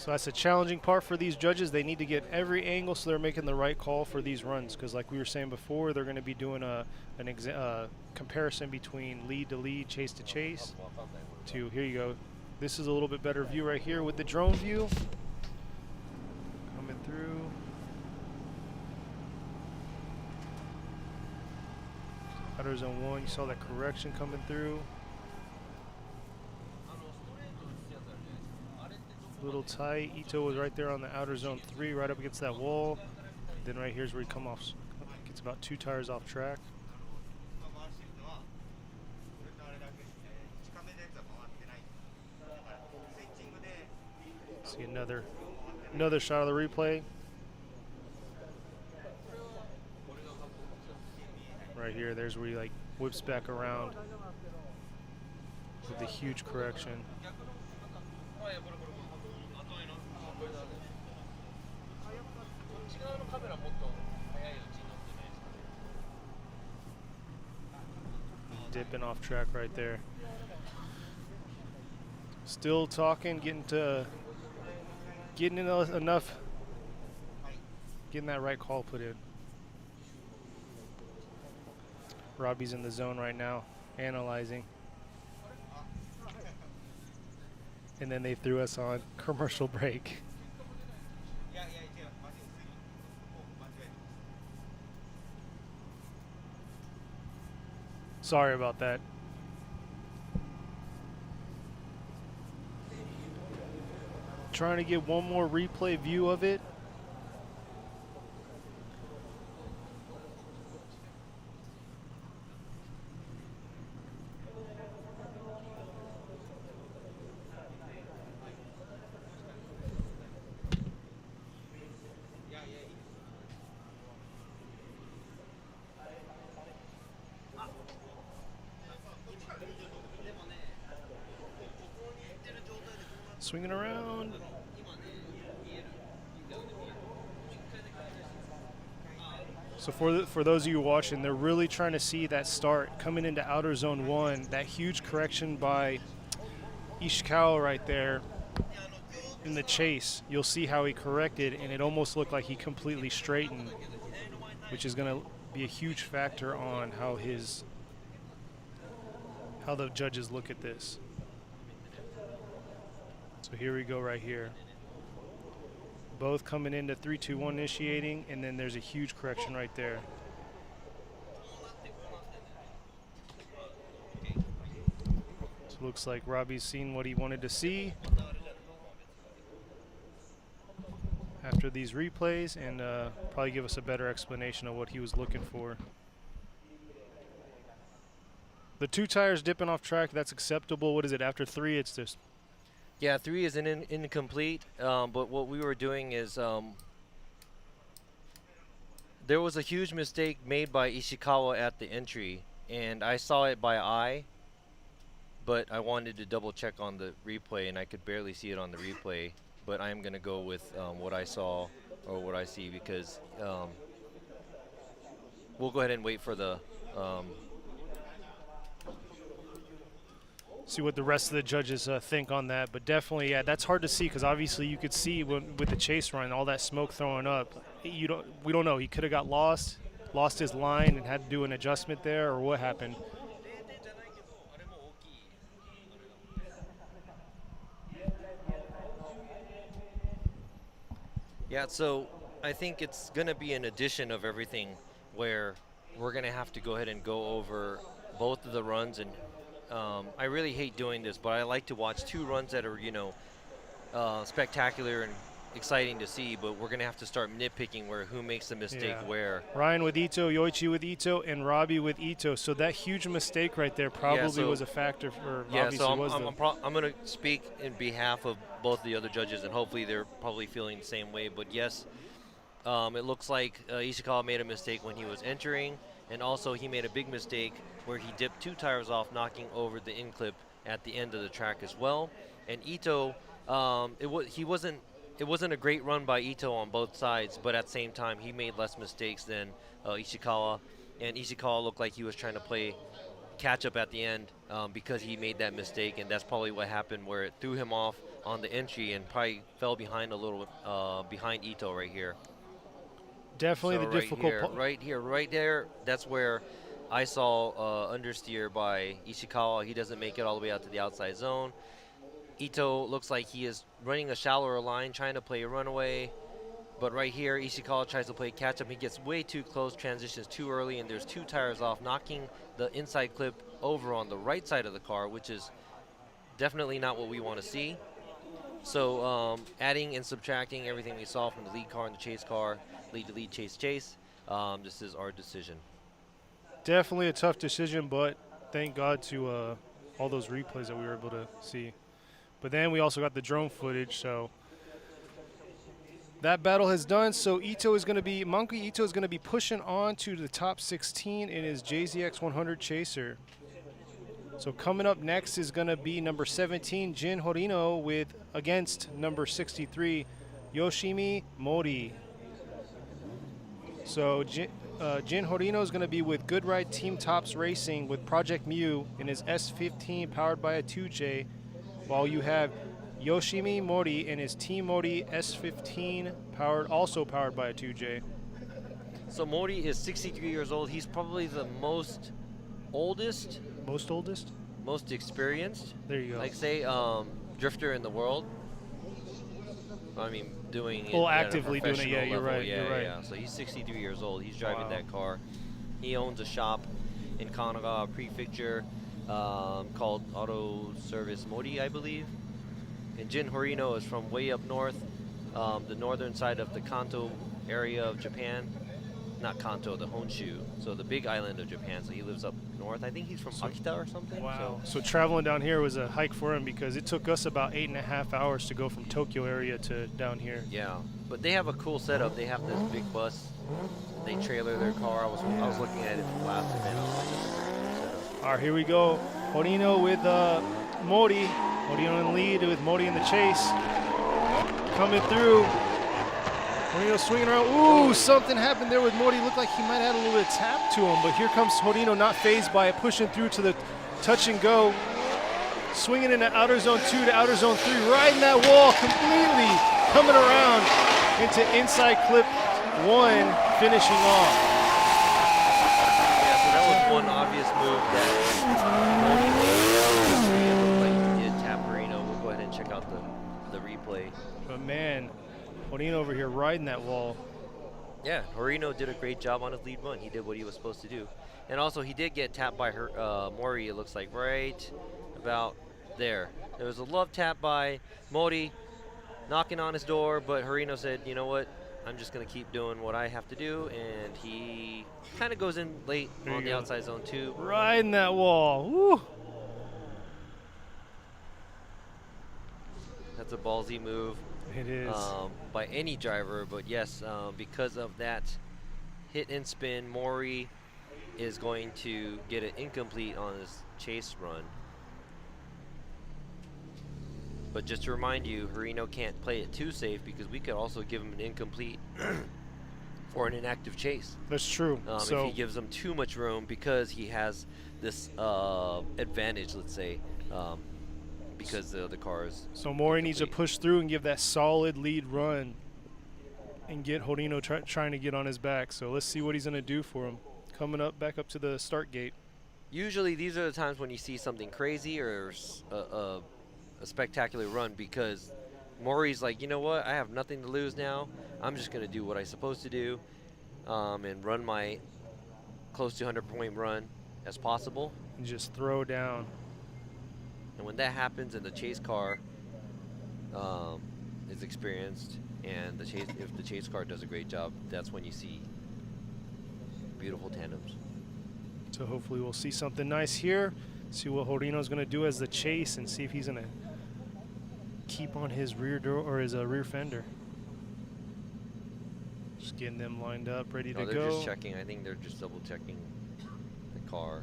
So that's a challenging part for these judges. They need to get every angle so they're making the right call for these runs. Because like we were saying before, they're going to be doing a comparison between lead to lead, chase to chase. Here you go. This is a little bit better view right here with the drone view. Coming through. Outer zone 1, you saw that correction coming through. Little tight. Ito was right there on the outer zone 3, right up against that wall. Then right here's where he come off. Gets about 2 tires off track. See another shot of the replay. Right here, there's where he like whips back around with the huge correction. Dipping off track right there. Still talking, getting in enough, getting that right call put in. Robbie's in the zone right now, analyzing. And then they threw us on commercial break. Sorry about that. Trying to get one more replay view of it. Swinging around. So for those of you watching, they're really trying to see that start coming into outer zone 1, that huge correction by Ishikawa right there in the chase. You'll see how he corrected, and it almost looked like he completely straightened, which is going to be a huge factor on how the judges look at this. So here we go right here. Both coming into 3-2-1 initiating, and then there's a huge correction right there. So looks like Robbie's seen what he wanted to see after these replays, and probably give us a better explanation of what he was looking for. The 2 tires dipping off track, that's acceptable. What is it, after 3 it's just... Yeah, 3 is an incomplete, but what we were doing is there was a huge mistake made by Ishikawa at the entry, and I saw it by eye, but I wanted to double check on the replay, and I could barely see it on the replay, but I am going to go with what I saw or what I see, because we'll go ahead and wait for the see what the rest of the judges think on that. But definitely, yeah, that's hard to see, because obviously you could see with the chase run, all that smoke throwing up. We don't know. He could have got lost his line and had to do an adjustment there, or what happened. Yeah, so I think it's going to be an addition of everything, where we're going to have to go ahead and go over both of the runs. And I really hate doing this, but I like to watch 2 runs that are, spectacular and exciting to see, but we're going to have to start nitpicking who makes the mistake where. Ryan with Ito, Yoichi with Ito, and Robbie with Ito. So that huge mistake right there probably was a factor for. Yeah, so I'm going to speak in behalf of both the other judges, and hopefully they're probably feeling the same way. But yes, it looks like Ishikawa made a mistake when he was entering, and also he made a big mistake where he dipped 2 tires off, knocking over the in-clip at the end of the track as well. And Ito, it wasn't a great run by Ito on both sides, but at the same time, he made less mistakes than Ishikawa. And Ishikawa looked like he was trying to play catch up at the end because he made that mistake, and that's probably what happened where it threw him off on the entry and probably fell behind a little behind Ito right here. Definitely So the difficult right there, that's where I saw understeer by Ishikawa. He doesn't make it all the way out to the outside zone. Ito looks like he is running a shallower line, trying to play a runaway. But right here, Ishikawa tries to play catch up. He gets way too close, transitions too early, and there's 2 tires off, knocking the inside clip over on the right side of the car, which is definitely not what we want to see. So adding and subtracting everything we saw from the lead car and the chase car, lead to lead, chase, chase, this is our decision. Definitely a tough decision, but thank God to all those replays that we were able to see. But then we also got the drone footage, so that battle has done. So Monkey Ito is going to be pushing on to the top 16 in his JZX 100 Chaser. So coming up next is going to be number 17, Jin Horino, against number 63, Yoshimi Mori. So Jin Horino is going to be with Good Ride Team Tops Racing with Project Mew in his S15 powered by a 2J, while you have Yoshimi Mori in his Team Mori S15 also powered by a 2J. So Mori is 63 years old. He's probably the most oldest, most experienced. There you go. Like say drifter in the world. I mean, doing well, it actively doing it. Yeah, level. you're right. Yeah, you're right. Yeah. So he's 63 years old. He's driving that car. He owns a shop in Kanagawa Prefecture called Auto Service Mori, I believe. And Jin Horino is from way up north, the northern side of the Kanto area of Japan. Not Kanto, the Honshu. So the big island of Japan. So he lives up north. I think he's from Akita or something. Wow. So traveling down here was a hike for him because it took us about 8.5 hours to go from Tokyo area to down here. Yeah, but they have a cool setup. They have this big bus. They trailer their car. I was looking at it from last event. All right, here we go. Horino with Mori. Horino in the lead with Mori in the chase. Coming through. Horino swinging around. Ooh, something happened there with Mori. Looked like he might have had a little bit of tap to him, but here comes Horino, not phased by it, pushing through to the touch and go. Swinging into outer zone 2 to outer zone 3, riding that wall completely, coming around into inside clip 1, finishing off. Yeah, so that was one obvious move that looked like he did tap Horino. We'll go ahead and check out the replay. But man, Horino over here riding that wall. Yeah, Horino did a great job on his lead run. He did what he was supposed to do. And also, he did get tapped by Mori, it looks like, right about there. There was a love tap by Mori, knocking on his door, but Horino said, you know what, I'm just going to keep doing what I have to do, and he kind of goes in late on the outside zone 2. Riding that wall. Woo. That's a ballsy move. It is. By any driver, but yes, because of that hit and spin, Mori is going to get it incomplete on his chase run. But just to remind you, Horino can't play it too safe because we could also give him an incomplete for an inactive chase. That's true. If he gives him too much room because he has this advantage, let's say, because the other car is. So Mori needs to push through and give that solid lead run and get Horino trying to get on his back. So let's see what he's going to do for him. Coming up back up to the start gate. Usually these are the times when you see something crazy or a spectacular run, because Mori's like, you know what, I have nothing to lose now. I'm just going to do what I'm supposed to do and run my close to 100-point run as possible. And just throw down. And when that happens and the chase car is experienced and if the chase car does a great job, that's when you see beautiful tandems. So hopefully we'll see something nice here. See what Horino's going to do as the chase and see if he's going to keep on his rear door or his rear fender. Just getting them lined up, ready to go. They're just checking. I think they're just double checking the car.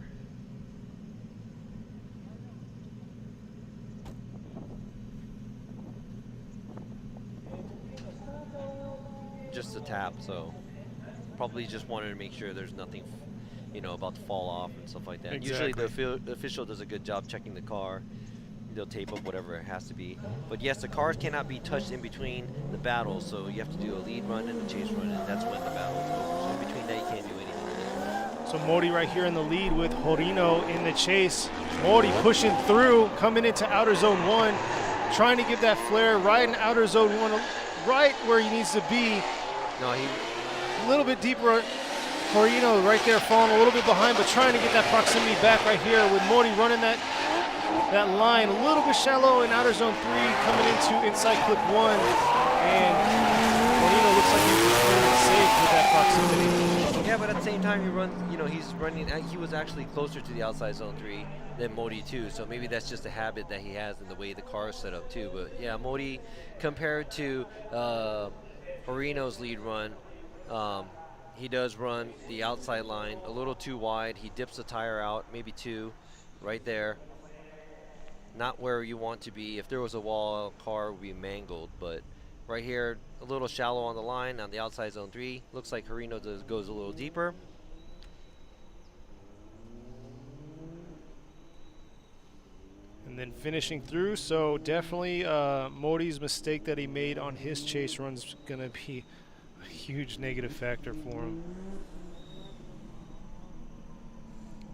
Just a tap, so probably just wanted to make sure there's nothing about to fall off and stuff like that. Exactly. Usually the official does a good job checking the car. They'll tape up whatever it has to be. But yes, the cars cannot be touched in between the battles, so you have to do a lead run and a chase run, and that's when the battle is over. So in between that, you can't do anything. So Mori right here in the lead with Horino in the chase. Mori pushing through, coming into outer zone 1, trying to give that flare right in outer zone 1, right where he needs to be. No, he a little bit deeper. Horino right there falling a little bit behind, but trying to get that proximity back right here with Mori running that line a little bit shallow in outer zone 3, coming into inside clip 1, and Horino looks like he's really safe with that proximity. Yeah, but at the same time, he's running. He was actually closer to the outside zone 3 than Mori too. So maybe that's just a habit that he has in the way the car is set up too. But yeah, Mori compared to Horino's lead run, he does run the outside line a little too wide. He dips the tire out, maybe 2, right there. Not where you want to be. If there was a wall, car would be mangled. But right here, a little shallow on the line on the outside zone 3. Looks like Horino goes a little deeper. And then finishing through, so definitely Mori's mistake that he made on his chase run's gonna be a huge negative factor for him.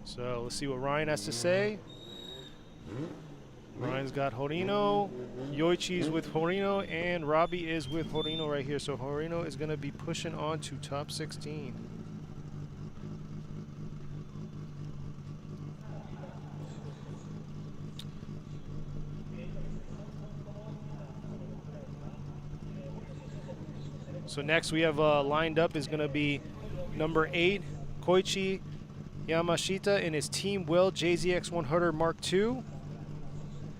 So let's see what Ryan has to say. Ryan's got Horino, Yoichi's with Horino, and Robbie is with Horino right here. So Horino is going to be pushing on to top 16. So next we have lined up is going to be number 8, Koichi Yamashita in his Team Will JZX 100 Mark II.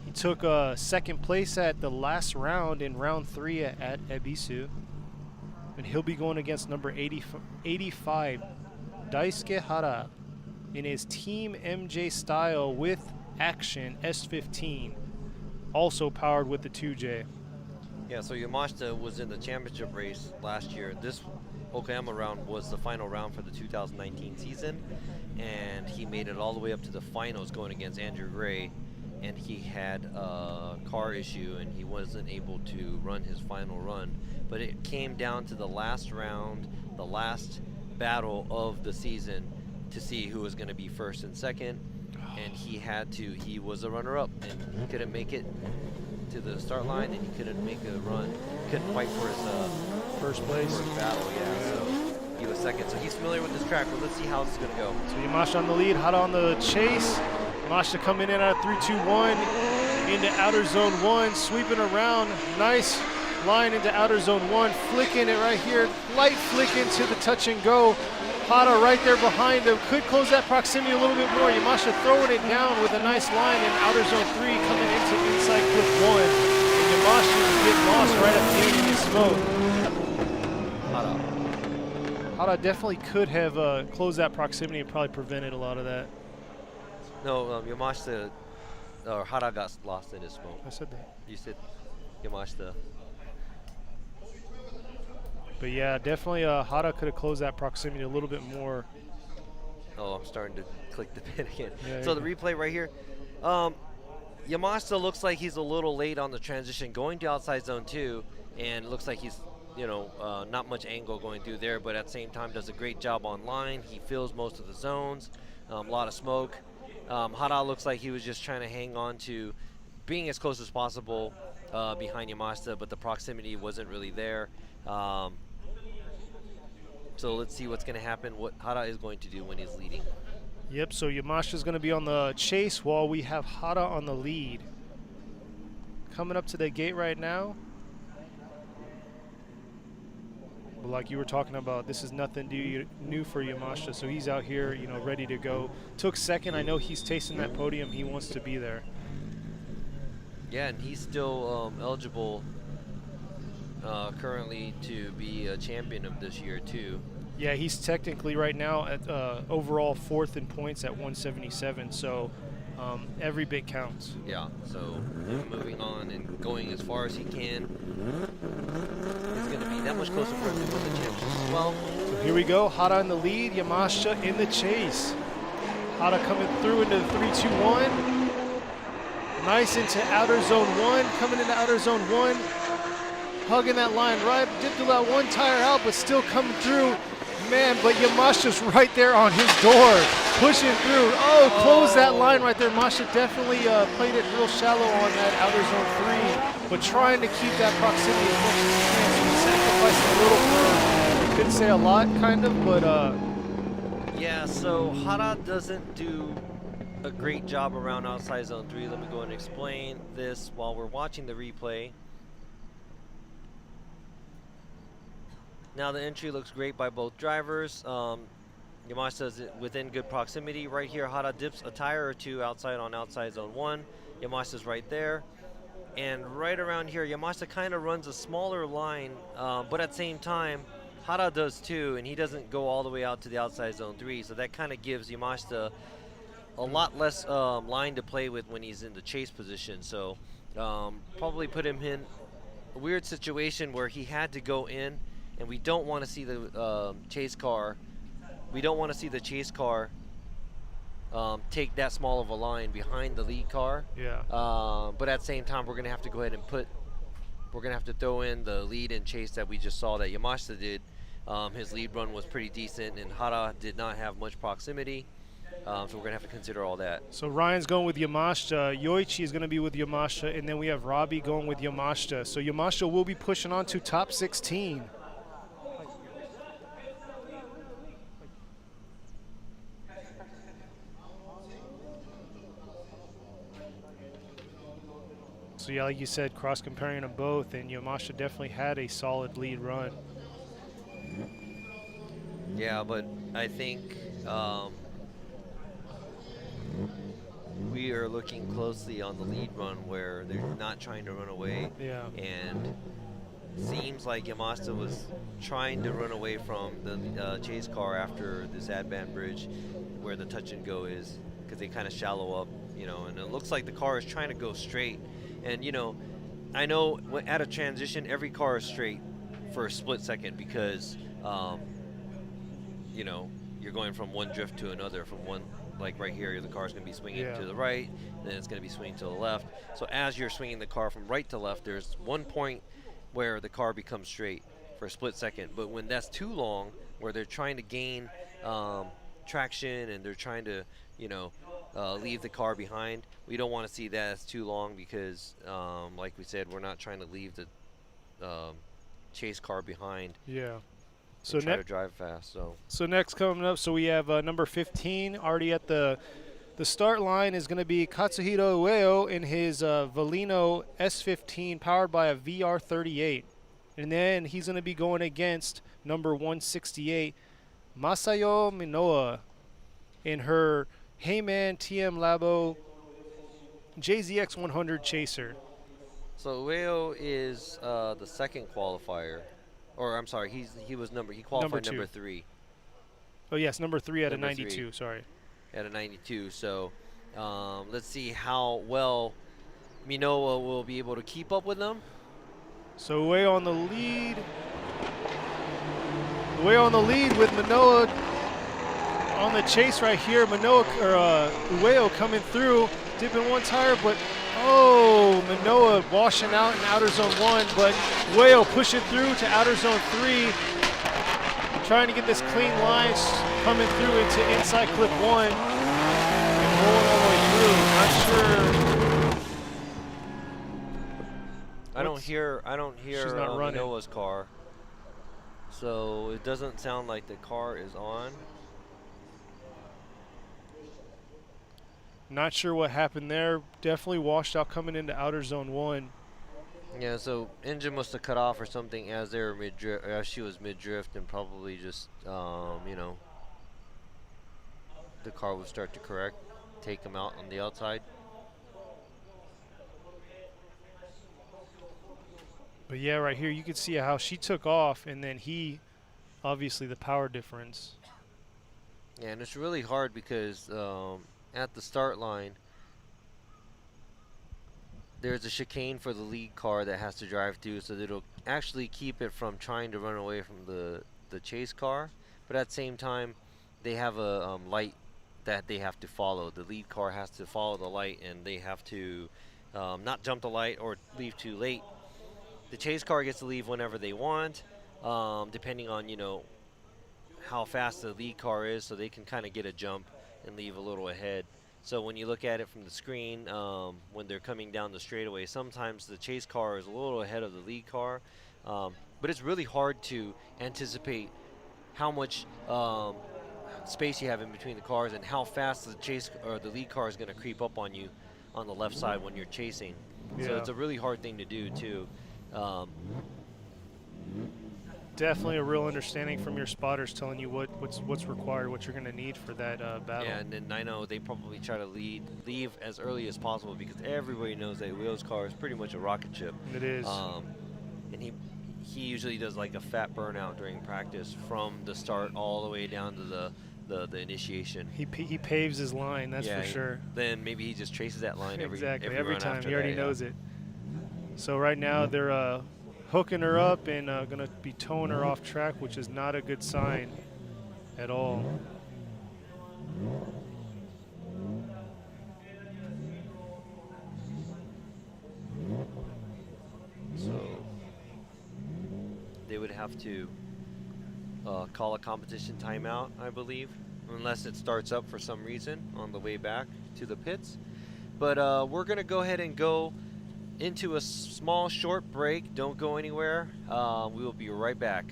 He took second place at the last round in round 3 at Ebisu. And he'll be going against number 85, Daisuke Hara, in his Team MJ style with Action S15, also powered with the 2J. Yeah, so Yamashita was in the championship race last year. This Okayama round was the final round for the 2019 season, and he made it all the way up to the finals going against Andrew Gray. And he had a car issue and he wasn't able to run his final run. But it came down to the last round, the last battle of the season to see who was going to be first and second. And he was a runner-up and he couldn't make it to the start line and he couldn't make a run. Couldn't fight for his first battle, yeah. So he was second. So he's familiar with this track, but let's see how this is going to go. So Yamashita on the lead, Hara on the chase. Yamashita coming in at 3-2-1 into outer zone 1, sweeping around. Nice line into outer zone 1, flicking it right here. Light flick into the touch and go. Hara right there behind him. Could close that proximity a little bit more. Yamashita throwing it down with a nice line in outer zone 3 coming into inside clip 1. And Yamashita getting lost right at the end in the smoke. Hara definitely could have closed that proximity and probably prevented a lot of that. No, Yamashita, or Hara got lost in his smoke. I said that. You said Yamashita. But yeah, definitely Hara could have closed that proximity a little bit more. Oh, I'm starting to click the pin again. Yeah, so the replay right here. Yamashita looks like he's a little late on the transition going to outside zone 2, and looks like he's, not much angle going through there, but at the same time does a great job on line. He fills most of the zones, a lot of smoke. Hara looks like he was just trying to hang on to being as close as possible behind Yamashita, but the proximity wasn't really there. So let's see what's going to happen, what Hara is going to do when he's leading. Yep, so Yamashita's going to be on the chase while we have Hara on the lead. Coming up to the gate right now. But like you were talking about, this is nothing new for Yamashita, so he's out here, ready to go. Took second. I know he's tasting that podium. He wants to be there. Yeah, and he's still eligible currently to be a champion of this year too. Yeah, he's technically right now at overall 4th in points at 177, so every bit counts. Yeah, so moving on and going as far as he can is going to be that much closer for him to win the championship as well. So Here we go. Hara in the lead. Yamashita in the chase. Hara coming through into the 3-2-1. Nice into outer zone 1. Coming into outer zone 1. Hugging that line right. Dipped that one tire out, but still coming through. Man, but Yamashita's right there on his door. Pushing through. Oh, close that line right there. Yamashita definitely played it real shallow on that outer zone 3, but trying to keep that proximity as much as he can. So he's sacrificing a little. Couldn't say a lot, kind of, but yeah. So Hara doesn't do a great job around outside zone 3. Let me go and explain this while we're watching the replay. Now the entry looks great by both drivers. Yamashita's within good proximity. Right here, Hara dips a tire or two outside on outside zone 1. Yamashita's right there. And right around here, Yamashita kind of runs a smaller line, but at the same time, Hara does too, and he doesn't go all the way out to the outside zone 3. So that kind of gives Yamashita a lot less line to play with when he's in the chase position. So probably put him in a weird situation where he had to go in, and we don't want to see the chase car. We don't want to see the chase car take that small of a line behind the lead car. Yeah. But at the same time, we're gonna have to go ahead and we're gonna have to throw in the lead and chase that we just saw that Yamashita did. His lead run was pretty decent, and Hara did not have much proximity. So we're gonna have to consider all that. So Ryan's going with Yamashita. Yoichi is going to be with Yamashita, and then we have Robbie going with Yamashita. So Yamashita will be pushing on to top 16. So yeah, like you said, cross-comparing them both, and Yamashita definitely had a solid lead run. Yeah, but I think we are looking closely on the lead run where they're not trying to run away. Yeah. And seems like Yamashita was trying to run away from the chase car after this ad-band bridge where the touch and go is, because they kind of shallow up, you know, and it looks like the car is trying to go straight. And, you know, I know at a transition, every car is straight for a split second because, you know, you're going from one drift to another, from one, like right here, the car's going to be swinging to the right, then it's going to be swinging to the left. So as you're swinging the car from right to left, there's one point where the car becomes straight for a split second. But when that's too long, where they're trying to gain traction and they're trying to, you know, leave the car behind, we don't want to see that as too long because, like we said, we're not trying to leave the chase car behind. Yeah. So try to drive fast. So next coming up, so we have number 15 already at the start line is going to be Katsuhiro Ueo in his Valino S15 powered by a VR38, and then he's going to be going against number 168 Masayo Minoa in her Heyman TM Labo JZX 100 Chaser. So Ueo is the second qualifier, or I'm sorry, he qualified number 3. Oh yes, number 3 at a 92. Sorry. At a 92. So let's see how well Minoa will be able to keep up with them. So Ueo on the lead. Ueo on the lead with Minoa on the chase right here. Ueo coming through, dipping one tire, but Minoa washing out in outer zone 1, but Ueo pushing through to outer zone 3, trying to get this clean line coming through into inside clip 1 and rolling all the way through. Not sure. I don't hear Minoa's car, so it doesn't sound like the car is on. Not sure what happened there. Definitely washed out coming into outer zone 1. Yeah, so engine must have cut off or something as they were mid-drift, as she was mid-drift, and probably just, you know, the car would start to take them out on the outside. But yeah, right here you can see how she took off, and then he, obviously the power difference. Yeah, and it's really hard because at the start line, there's a chicane for the lead car that has to drive through, so that it'll actually keep it from trying to run away from the chase car. but at the same time, they have a light that they have to follow. The lead car has to follow the light, and they have to not jump the light or leave too late. The chase car gets to leave whenever they want, depending on, you know, how fast the lead car is, so they can kind of get a jump and leave a little ahead. So when you look at it from the screen, when they're coming down the straightaway, sometimes the chase car is a little ahead of the lead car, but it's really hard to anticipate how much space you have in between the cars and how fast the chase or the lead car is going to creep up on you on the left side when you're chasing. Yeah. So it's a really hard thing to do too. Definitely a real understanding from your spotters telling you what's required, what you're going to need for that battle. Yeah, and then I know they probably try to leave as early as possible because everybody knows that Wheel's car is pretty much a rocket ship. It is. And he usually does like a fat burnout during practice from the start all the way down to the initiation. He paves his line, that's for sure. Then maybe he just traces that line every time. He already knows it. So right now they're hooking her up and going to be towing her off track, which is not a good sign at all. So they would have to call a competition timeout, I believe, unless it starts up for some reason on the way back to the pits. But we're going to go ahead and go into a small short break. Don't go anywhere. We will be right back.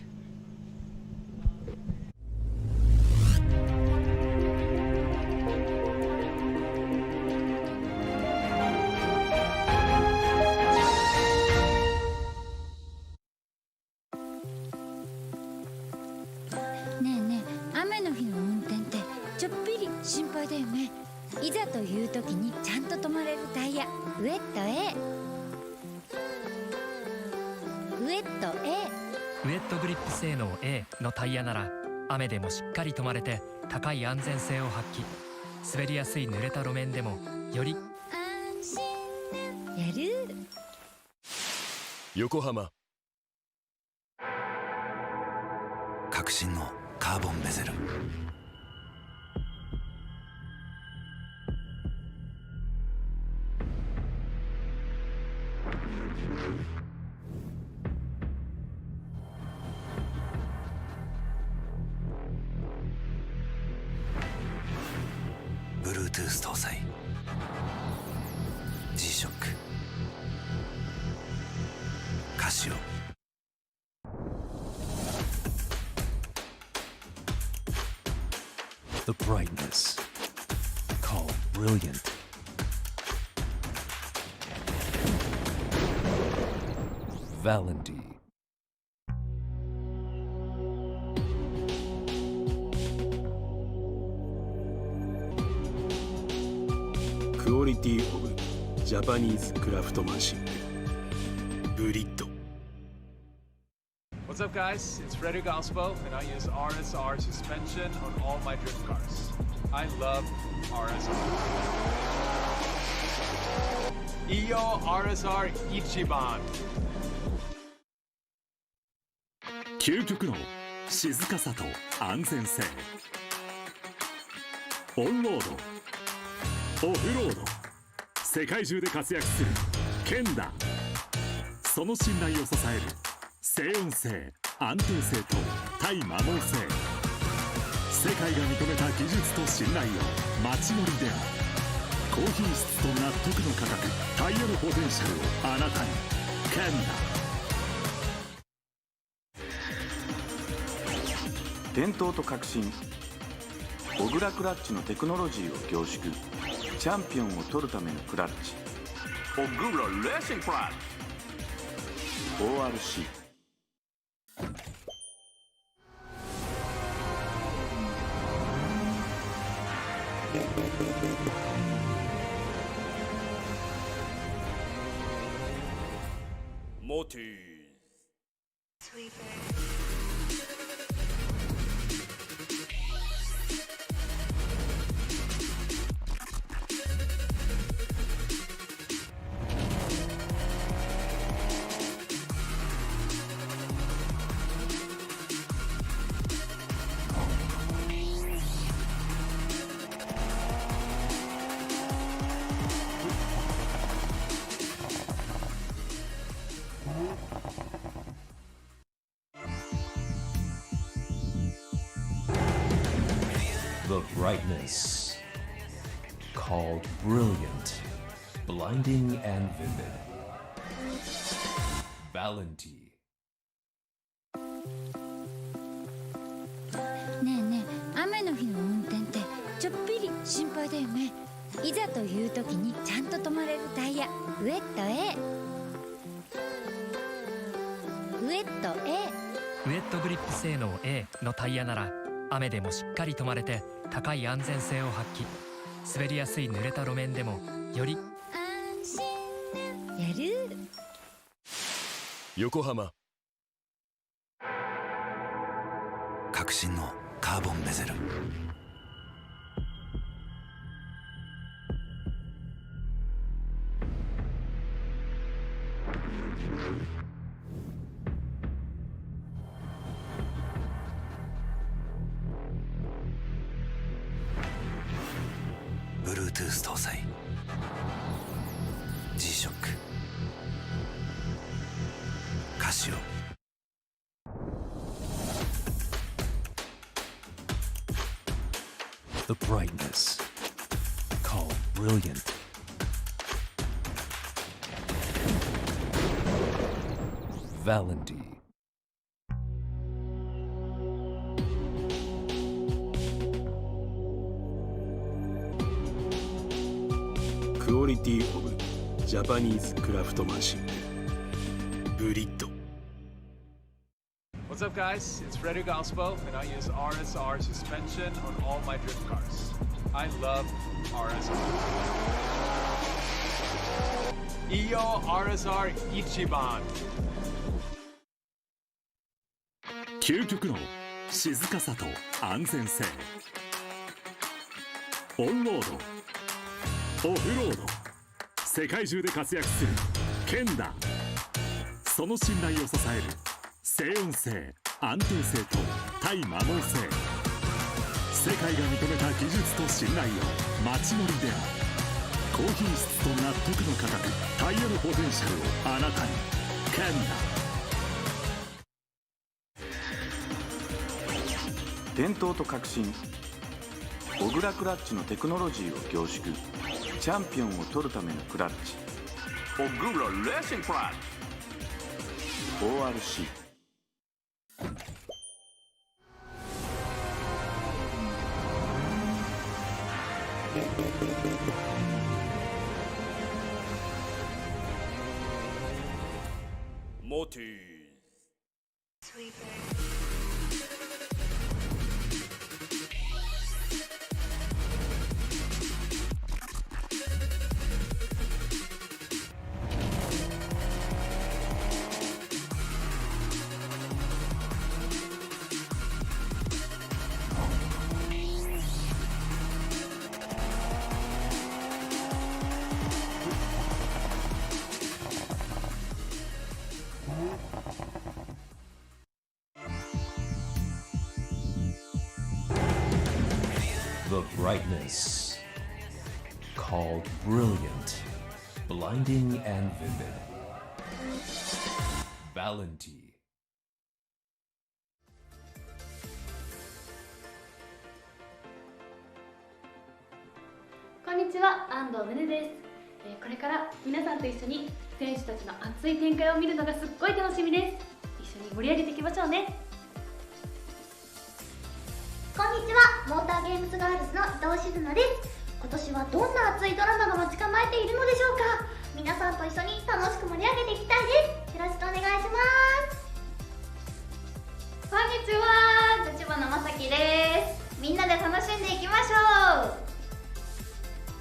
いざという時にちゃんと止まれるタイヤ、ウェット A。 ウェット A。 ウェットグリップ性能 A のタイヤなら雨でもしっかり止まれて高い安全性を発揮。滑りやすい濡れた路面でもより安心なやる。横浜革新のカーボンベゼル。Bluetooth 搭載 G-SHOCK カシオ。The brightness called brilliant. Valenti. Quality of Japanese craftsmanship. Grid. What's up, guys? It's Frederick Ospo, and I use RSR suspension on all my drift cars. I love RSR. Iyo RSR Ichiban. 究極の静かさと安全性。オンロード、オフロード、世界中で活躍するケンダ。その信頼を支える静音性、安定性と対摩耗性。世界が認めた技術と信頼を街乗りである。高品質と納得の価格、タイヤのポテンシャルをあなたに。ケンダ。伝統と革新、小倉クラッチのテクノロジーを凝縮。チャンピオンを取るためのクラッチ、小倉レーシングクラッチ ORC。 モティ brightness called brilliant, blinding and vivid. Valenti. ねえねえ、雨の日の運転ってちょっぴり心配だよね。いざという時にちゃんと止まれるタイヤ、ウエット A。 ウエット A。 ウエットグリップ性能 A のタイヤなら雨でもしっかり止まれて高い安全性を発揮。滑りやすい濡れた路面でもより安心なやる。横浜。革新のカーボンベゼル。Bluetooth 搭載 G-SHOCK カシオ。The brightness called brilliant. Valenti. クオリティオブジャパニーズクラフトマンシップグリッド。 What's up, guys? It's Frederick Ospo, and I use RSR suspension on all my drift cars. I love RSR. Iyo RSR Ichiban. 究極の静かさと安全性。オンロード、オフロード、世界中で活躍するケンダ。その信頼を支える静音性、安定性と対摩耗性。世界が認めた技術と信頼を街乗りである。高品質と納得の価格、タイヤのポテンシャルをあなたに。ケンダ。伝統と革新、小倉クラッチのテクノロジーを凝縮。チャンピオンを取るためのクラッチ、小倉レーシングクラッチ ORC。 モティー The brightness called brilliant, blinding and vivid. Valenti. こんにちは、安藤宗です。これから皆さんと一緒に選手たちの熱い展開を見るのがすっごい楽しみです。一緒に盛り上げていきましょうね。こんにちは、モーターゲームズガールズの伊藤静奈です。今年はどんな熱いドラマが待ち構えているのでしょうか。皆さんと一緒に楽しく盛り上げていきたいです。よろしくお願いします。こんにちは、立花正樹です。みんなで楽しんでいきましょう。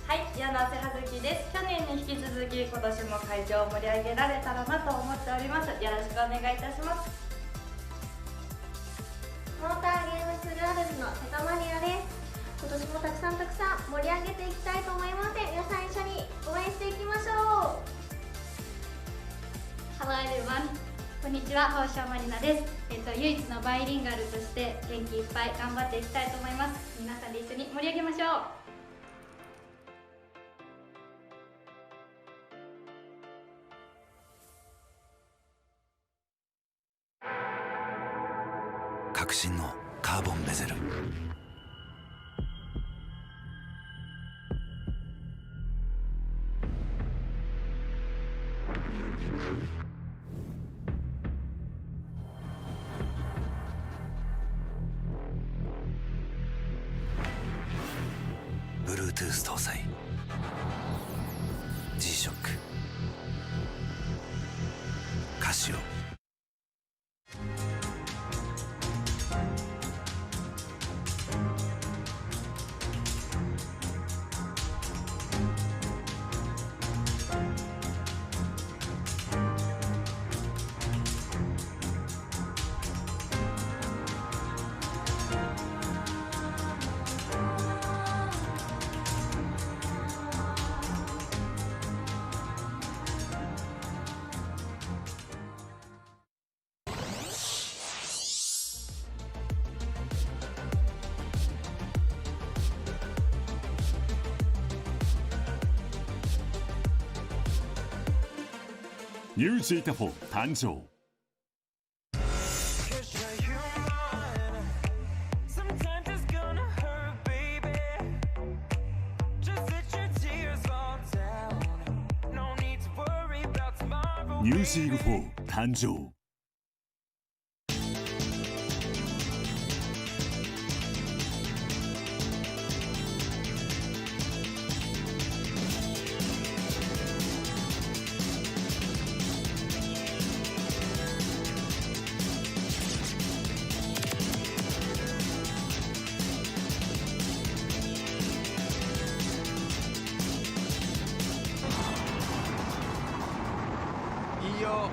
はい、柳瀬葉月です。去年に引き続き今年も会場を盛り上げられたらなと思っております。よろしくお願いいたします。モーターゲームズガールズの瀬戸マリアです。今年もたくさん盛り上げていきたいと思いますので、皆さん一緒に応援していきましょう。 Hello everyone、 こんにちは、ファウストマリナです。唯一のバイリンガルとして元気いっぱい頑張っていきたいと思います。皆さんで一緒に盛り上げましょう。革新のカーボンベゼル Bluetooth 搭載 G-SHOCK カシオユージ・タフォ誕生。ニュージーグ4誕生。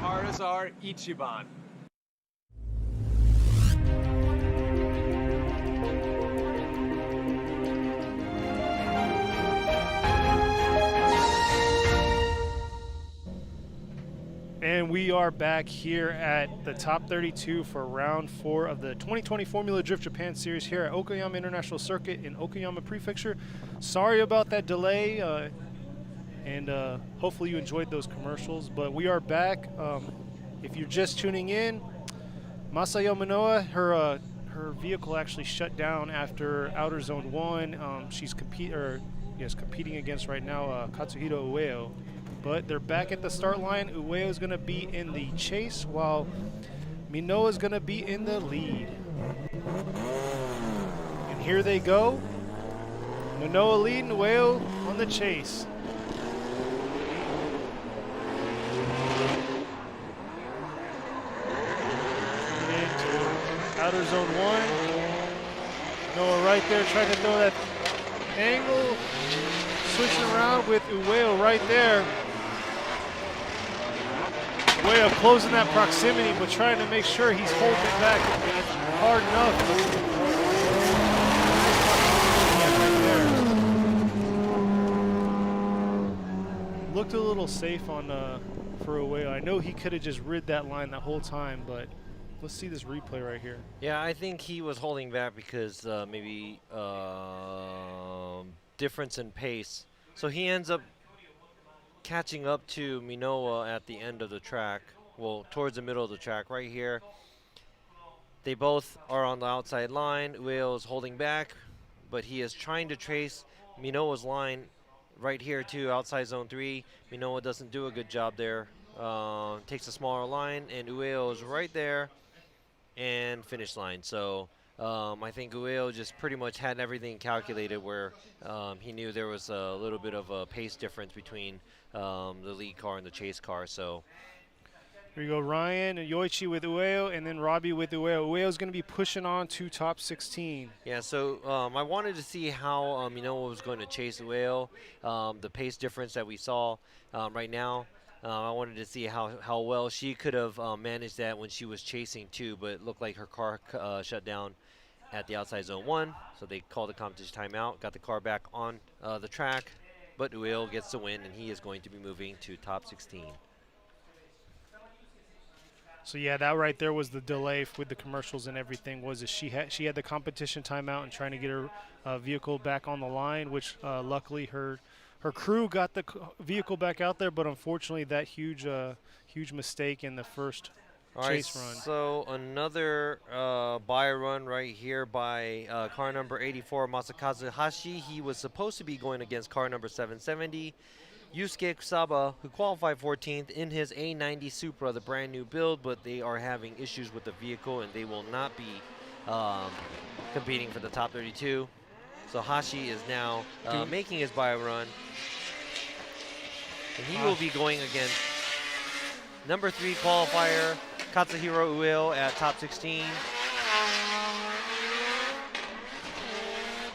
RSR Ichiban. And we are back here at the top 32 for round 4 of the 2020 Formula Drift Japan Series here at Okayama International Circuit in Okayama Prefecture. Sorry about that delay, and hopefully you enjoyed those commercials, but we are back. If you're just tuning in, Masayo Minoa, her vehicle actually shut down after Outer Zone 1. She's competing against right now Katsuhiro Ueo. But they're back at the start line. Ueo is going to be in the chase, while Minoa is going to be in the lead. And here they go. Minoa leading, Ueo on the chase. Into Outer Zone 1. Minoa right there trying to throw that angle. Switching around with Ueo right there. Ueo closing that proximity, but trying to make sure he's holding it back hard enough. Right there. Looked a little safe on for Ueo. I know he could have just rid that line that whole time, but let's see this replay right here. Yeah, I think he was holding back because maybe difference in pace. So he ends up catching up to Minoa at the end of the track, well, towards the middle of the track right here. They both are on the outside line. Ueo is holding back, but he is trying to trace Minoa's line right here too, outside zone 3. Minoa doesn't do a good job there. Takes a smaller line, and Ueo is right there and finish line. So I think Ueo just pretty much had everything calculated where he knew there was a little bit of a pace difference between the lead car and the chase car. So here we go, Ryan and Yoichi with Ueo, and then Robbie with Ueo. Ueo's going to be pushing on to top 16. Yeah, so I wanted to see how Minoa was going to chase Ueo. The pace difference that we saw right now, I wanted to see how well she could have managed that when she was chasing too, but it looked like her car shut down at the outside zone 1, so they called the competition timeout, got the car back on the track, but Ueo gets the win, and he is going to be moving to top 16. So yeah, that right there was the delay with the commercials and everything. Was that she had the competition timeout and trying to get her vehicle back on the line, which luckily her crew got the vehicle back out there, but unfortunately that huge mistake in the first chase run. So another buy run right here by car number 84, Matsukawa. He was supposed to be going against car number 770, Yusuke Kusaba, who qualified 14th in his A90 Supra, the brand new build, but they are having issues with the vehicle and they will not be competing for the top 32. So Hashi is now making his bio run. And he will be going against number 3 qualifier, Katsuhiro Ueo at top 16.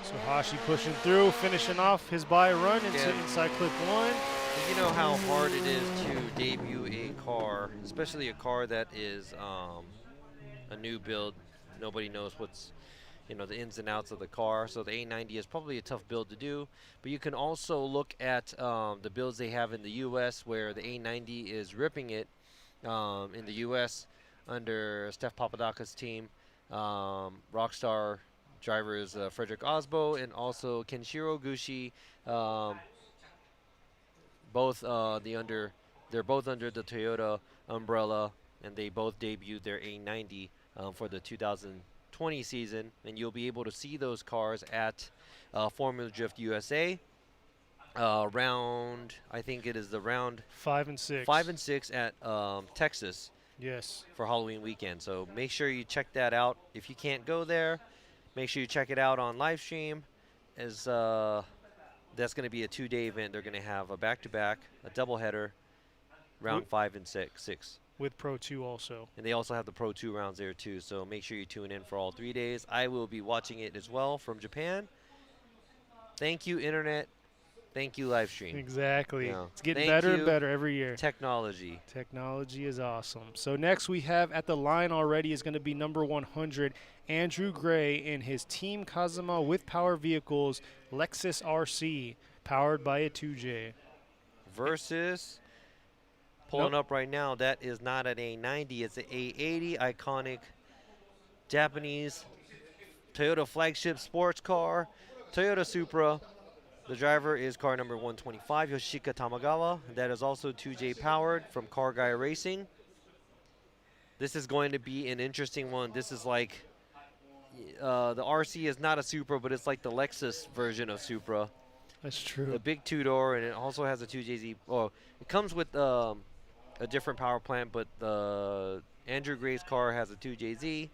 So Hashi pushing through, finishing off his bio run into inside clip 1. And you know how hard it is to debut a car, especially a car that is a new build. Nobody knows what's, the ins and outs of the car. So the A90 is probably a tough build to do. But you can also look at the builds they have in the U.S. where the A90 is ripping it in the U.S. under Steph Papadakis' team. Rockstar driver is Frederick Osbo and also Kenshiro Gushi. They're both under the Toyota umbrella, and they both debuted their A90 for the 2020 season. And you'll be able to see those cars at Formula Drift USA. I think it is the round 5 and 6. 5 and 6 at Texas. Yes. For Halloween weekend. So make sure you check that out. If you can't go there, make sure you check it out on live stream. As that's going to be a 2-day event. They're going to have a back-to-back, a doubleheader, round 5 and 6. With Pro 2 also. And they also have the Pro 2 rounds there too. So make sure you tune in for all 3 days. I will be watching it as well from Japan. Thank you, Internet. Thank you, live stream. Exactly. It's getting better and better every year. Technology. Technology is awesome. So next we have at the line already is going to be number 100, Andrew Gray in his Team Kazuma with Power Vehicles Lexus RC, powered by a 2J. Versus, pulling up right now, that is not an A90, it's an A80, iconic Japanese Toyota flagship sports car, Toyota Supra. The driver is car number 125, Yoshika Tamagawa. That is also 2J powered from Car Guy Racing. This is going to be an interesting one. This is like, the RC is not a Supra, but it's like the Lexus version of Supra. That's true. The big 2-door, and it also has a 2JZ. Oh, it comes with a different power plant, but Andrew Gray's car has a 2JZ.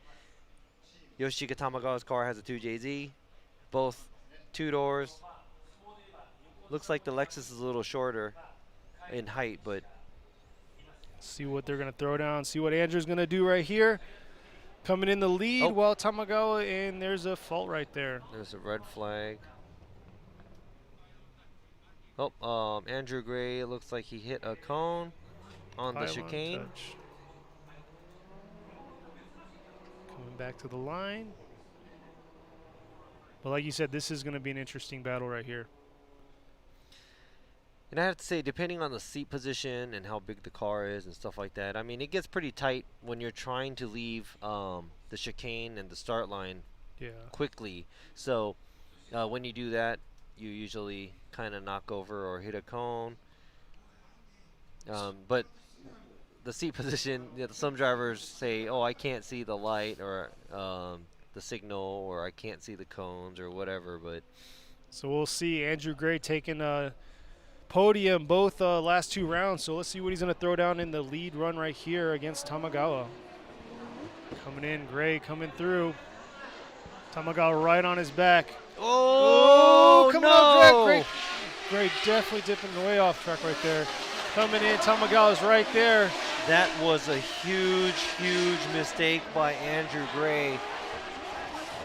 Yoshika Tamagawa's car has a 2JZ. Both 2 doors. Looks like the Lexus is a little shorter in height, but see what they're going to throw down. See what Andrew's going to do right here. Coming in the lead while Tamagawa, and there's a fault right there. There's a red flag. Andrew Gray, it looks like he hit a cone on the chicane. Coming back to the line. But like you said, this is going to be an interesting battle right here. And I have to say, depending on the seat position and how big the car is and stuff like that, I mean, it gets pretty tight when you're trying to leave the chicane and the start line quickly. So when you do that, you usually kind of knock over or hit a cone. But the seat position, some drivers say, oh, I can't see the light or the signal, or I can't see the cones or whatever. But so we'll see Andrew Gray taking podium both last 2 rounds. So let's see what he's going to throw down in the lead run right here against Tamagawa. Coming in, Gray coming through. Tamagawa right on his back. Oh, come no. on, Gray. Gray definitely dipping way off track right there. Coming in, Tamagawa's right there. That was a huge, huge mistake by Andrew Gray.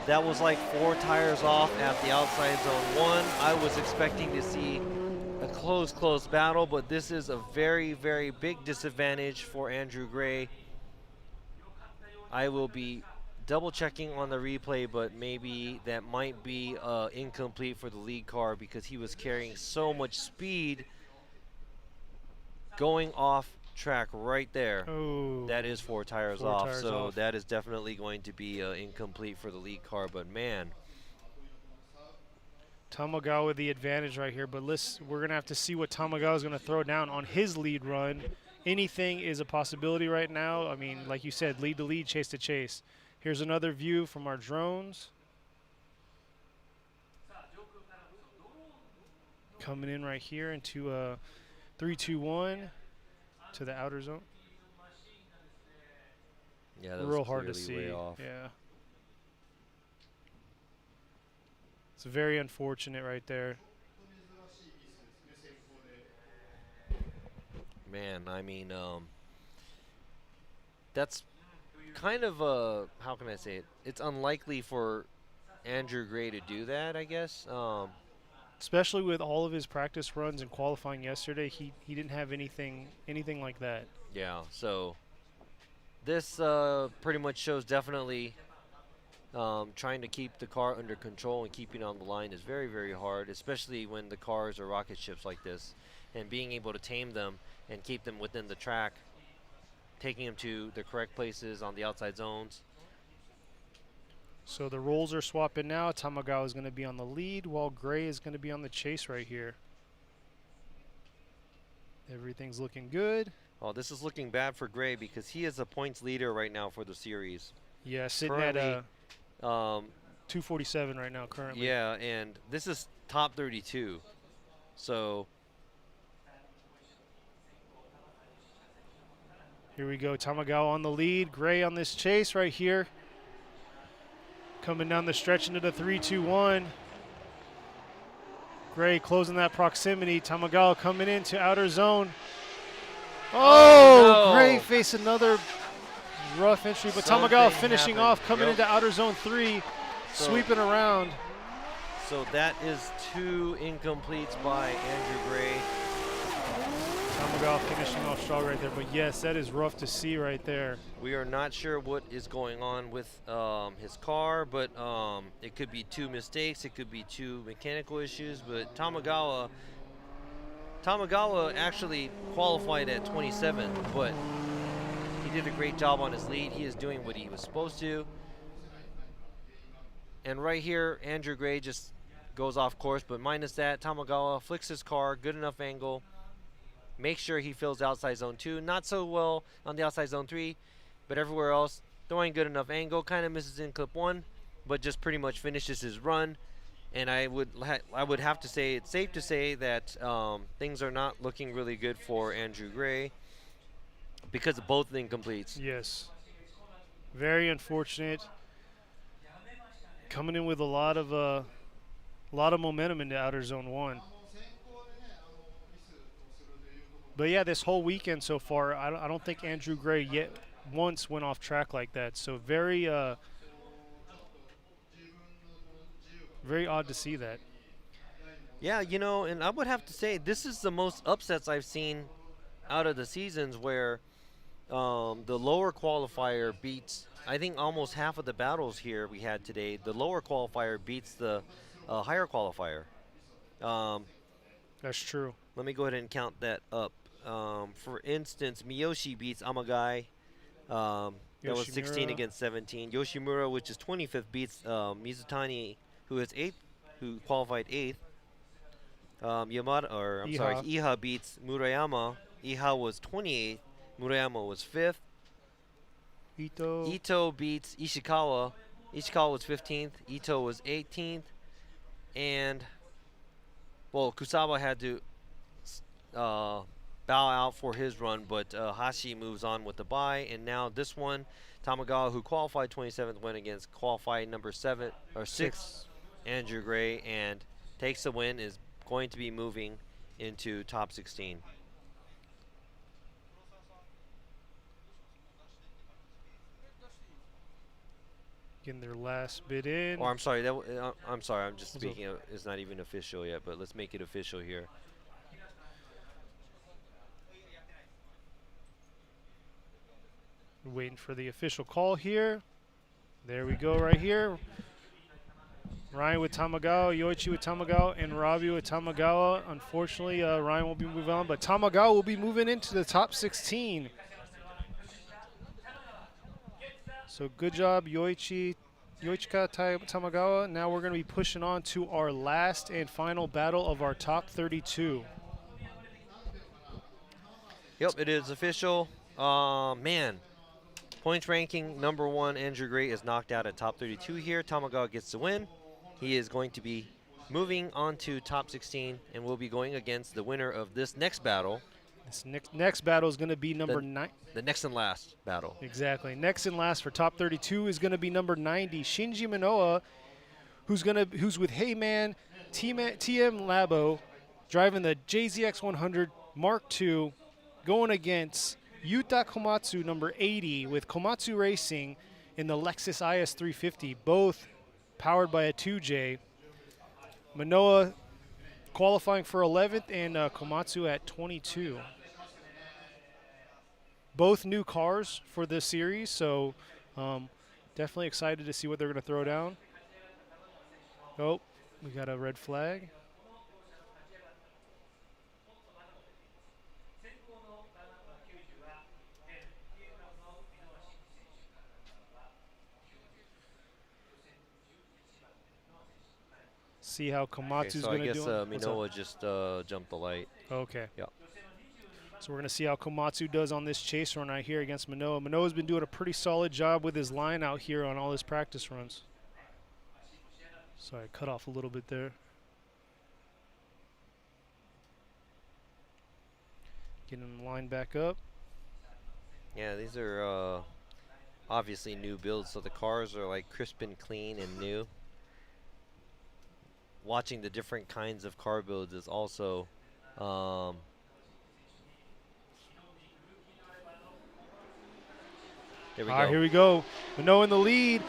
That was like 4 tires off at the outside zone 1. I was expecting to see a close battle, but this is a very, very big disadvantage for Andrew Gray. I will be double checking on the replay, but maybe that might be incomplete for the lead car because he was carrying so much speed going off track right there. Oh, that is 4 tires off, so that is definitely going to be incomplete for the lead car, but man. Tamagawa with the advantage right here, but we're going to have to see what Tamagawa is going to throw down on his lead run. Anything is a possibility right now. I mean, like you said, lead to lead, chase to chase. Here's another view from our drones. Coming in right here into a 3-2-1 to the outer zone. Yeah, that real was hard to clearly see. way off. Yeah. It's very unfortunate right there. Man, I mean, that's kind of how can I say it? It's unlikely for Andrew Gray to do that, I guess. Especially with all of his practice runs and qualifying yesterday, he didn't have anything like that. Yeah, so this pretty much shows definitely trying to keep the car under control and keeping on the line is very, very hard, especially when the cars are rocket ships like this. And being able to tame them and keep them within the track, taking them to the correct places on the outside zones. So the roles are swapping now. Tamagawa is going to be on the lead while Gray is going to be on the chase right here. Everything's looking good. Oh, this is looking bad for Gray because he is a points leader right now for the series. Yeah, sitting currently, at 247 right now currently. Yeah, and this is top 32. So here we go. Tamagawa on the lead. Gray on this chase right here. Coming down the stretch into the 3-2-1. Gray closing that proximity. Tamagawa coming into outer zone. Oh, no. Gray faced another rough entry, but Tamagawa finishing off, coming into outer zone 3, sweeping around. So that is 2 incompletes by Andrew Gray. Tamagawa finishing off strong right there, but yes, that is rough to see right there. We are not sure what is going on with his car, but it could be 2 mistakes, it could be 2 mechanical issues, but Tamagawa actually qualified at 27, but he did a great job on his lead. He is doing what he was supposed to. And right here, Andrew Gray just goes off course, but minus that, Tamagawa flicks his car, good enough angle, makes sure he fills outside zone 2. Not so well on the outside zone 3, but everywhere else, throwing good enough angle, kind of misses in clip 1, but just pretty much finishes his run. And I would have to say it's safe to say that things are not looking really good for Andrew Gray because of both the incompletes. Yes, very unfortunate. Coming in with a lot of momentum into outer zone 1. But yeah, this whole weekend so far, I don't think Andrew Gray yet once went off track like that. So very odd to see that. Yeah, you know, and I would have to say this is the most upsets I've seen out of the seasons where the lower qualifier beats, I think almost half of the battles here we had today, the lower qualifier beats the higher qualifier. That's true. Let me go ahead and count that up. For instance, Miyoshi beats Amagai. That was 16 against 17. Yoshimura, which is 25th, beats Mizutani, who is 8th, who qualified 8th. Yamada, or I'm sorry, Iha beats Murayama. Iha was 28th. Murayama was 5th. Ito beats Ishikawa. Ishikawa was 15th. Ito was 18th. And, well, Kusawa had to bow out for his run, but Hashi moves on with the bye. And now this one, Tamagawa, who qualified 27th, went against qualified number 6, Andrew Gray, and takes the win, is going to be moving into top 16. Getting their last bit in. Or I'm sorry, I'm sorry, I'm just speaking. It's not even official yet, but let's make it official here. Waiting for the official call here. There we go right here. Ryan with Tamagawa, Yoichi with Tamagawa, and Robbie with Tamagawa. Unfortunately, Ryan won't be moving on, but Tamagawa will be moving into the top 16. So good job, Yoichika Tamagawa. Now we're going to be pushing on to our last and final battle of our top 32. Yep, it is official. Man, points ranking number 1, Andrew Gray is knocked out at top 32 here. Tamagawa gets the win. He is going to be moving on to top 16 and will be going against the winner of this next battle. This next battle is going to be number 9. The next and last battle. Exactly. Next and last for top 32 is going to be number 90, Shinji Minoa, who's with Heyman TM Labo, driving the JZX 100 Mark II, going against Yuta Komatsu number 80 with Komatsu Racing in the Lexus IS 350, both powered by a 2J. Manoa qualifying for 11th and Komatsu at 22. Both new cars for this series, so definitely excited to see what they're going to throw down. Oh, we got a red flag. See how Komatsu's going to do. So I guess Minoa just jumped the light. Okay. Yeah. So we're going to see how Komatsu does on this chase run right here against Manoa. Manoa's been doing a pretty solid job with his line out here on all his practice runs. Sorry, cut off a little bit there. Getting the line back up. Yeah, these are obviously new builds, so the cars are like crisp and clean and new. Watching the different kinds of car builds is also there we All go. right, here we go. Manoa in the lead.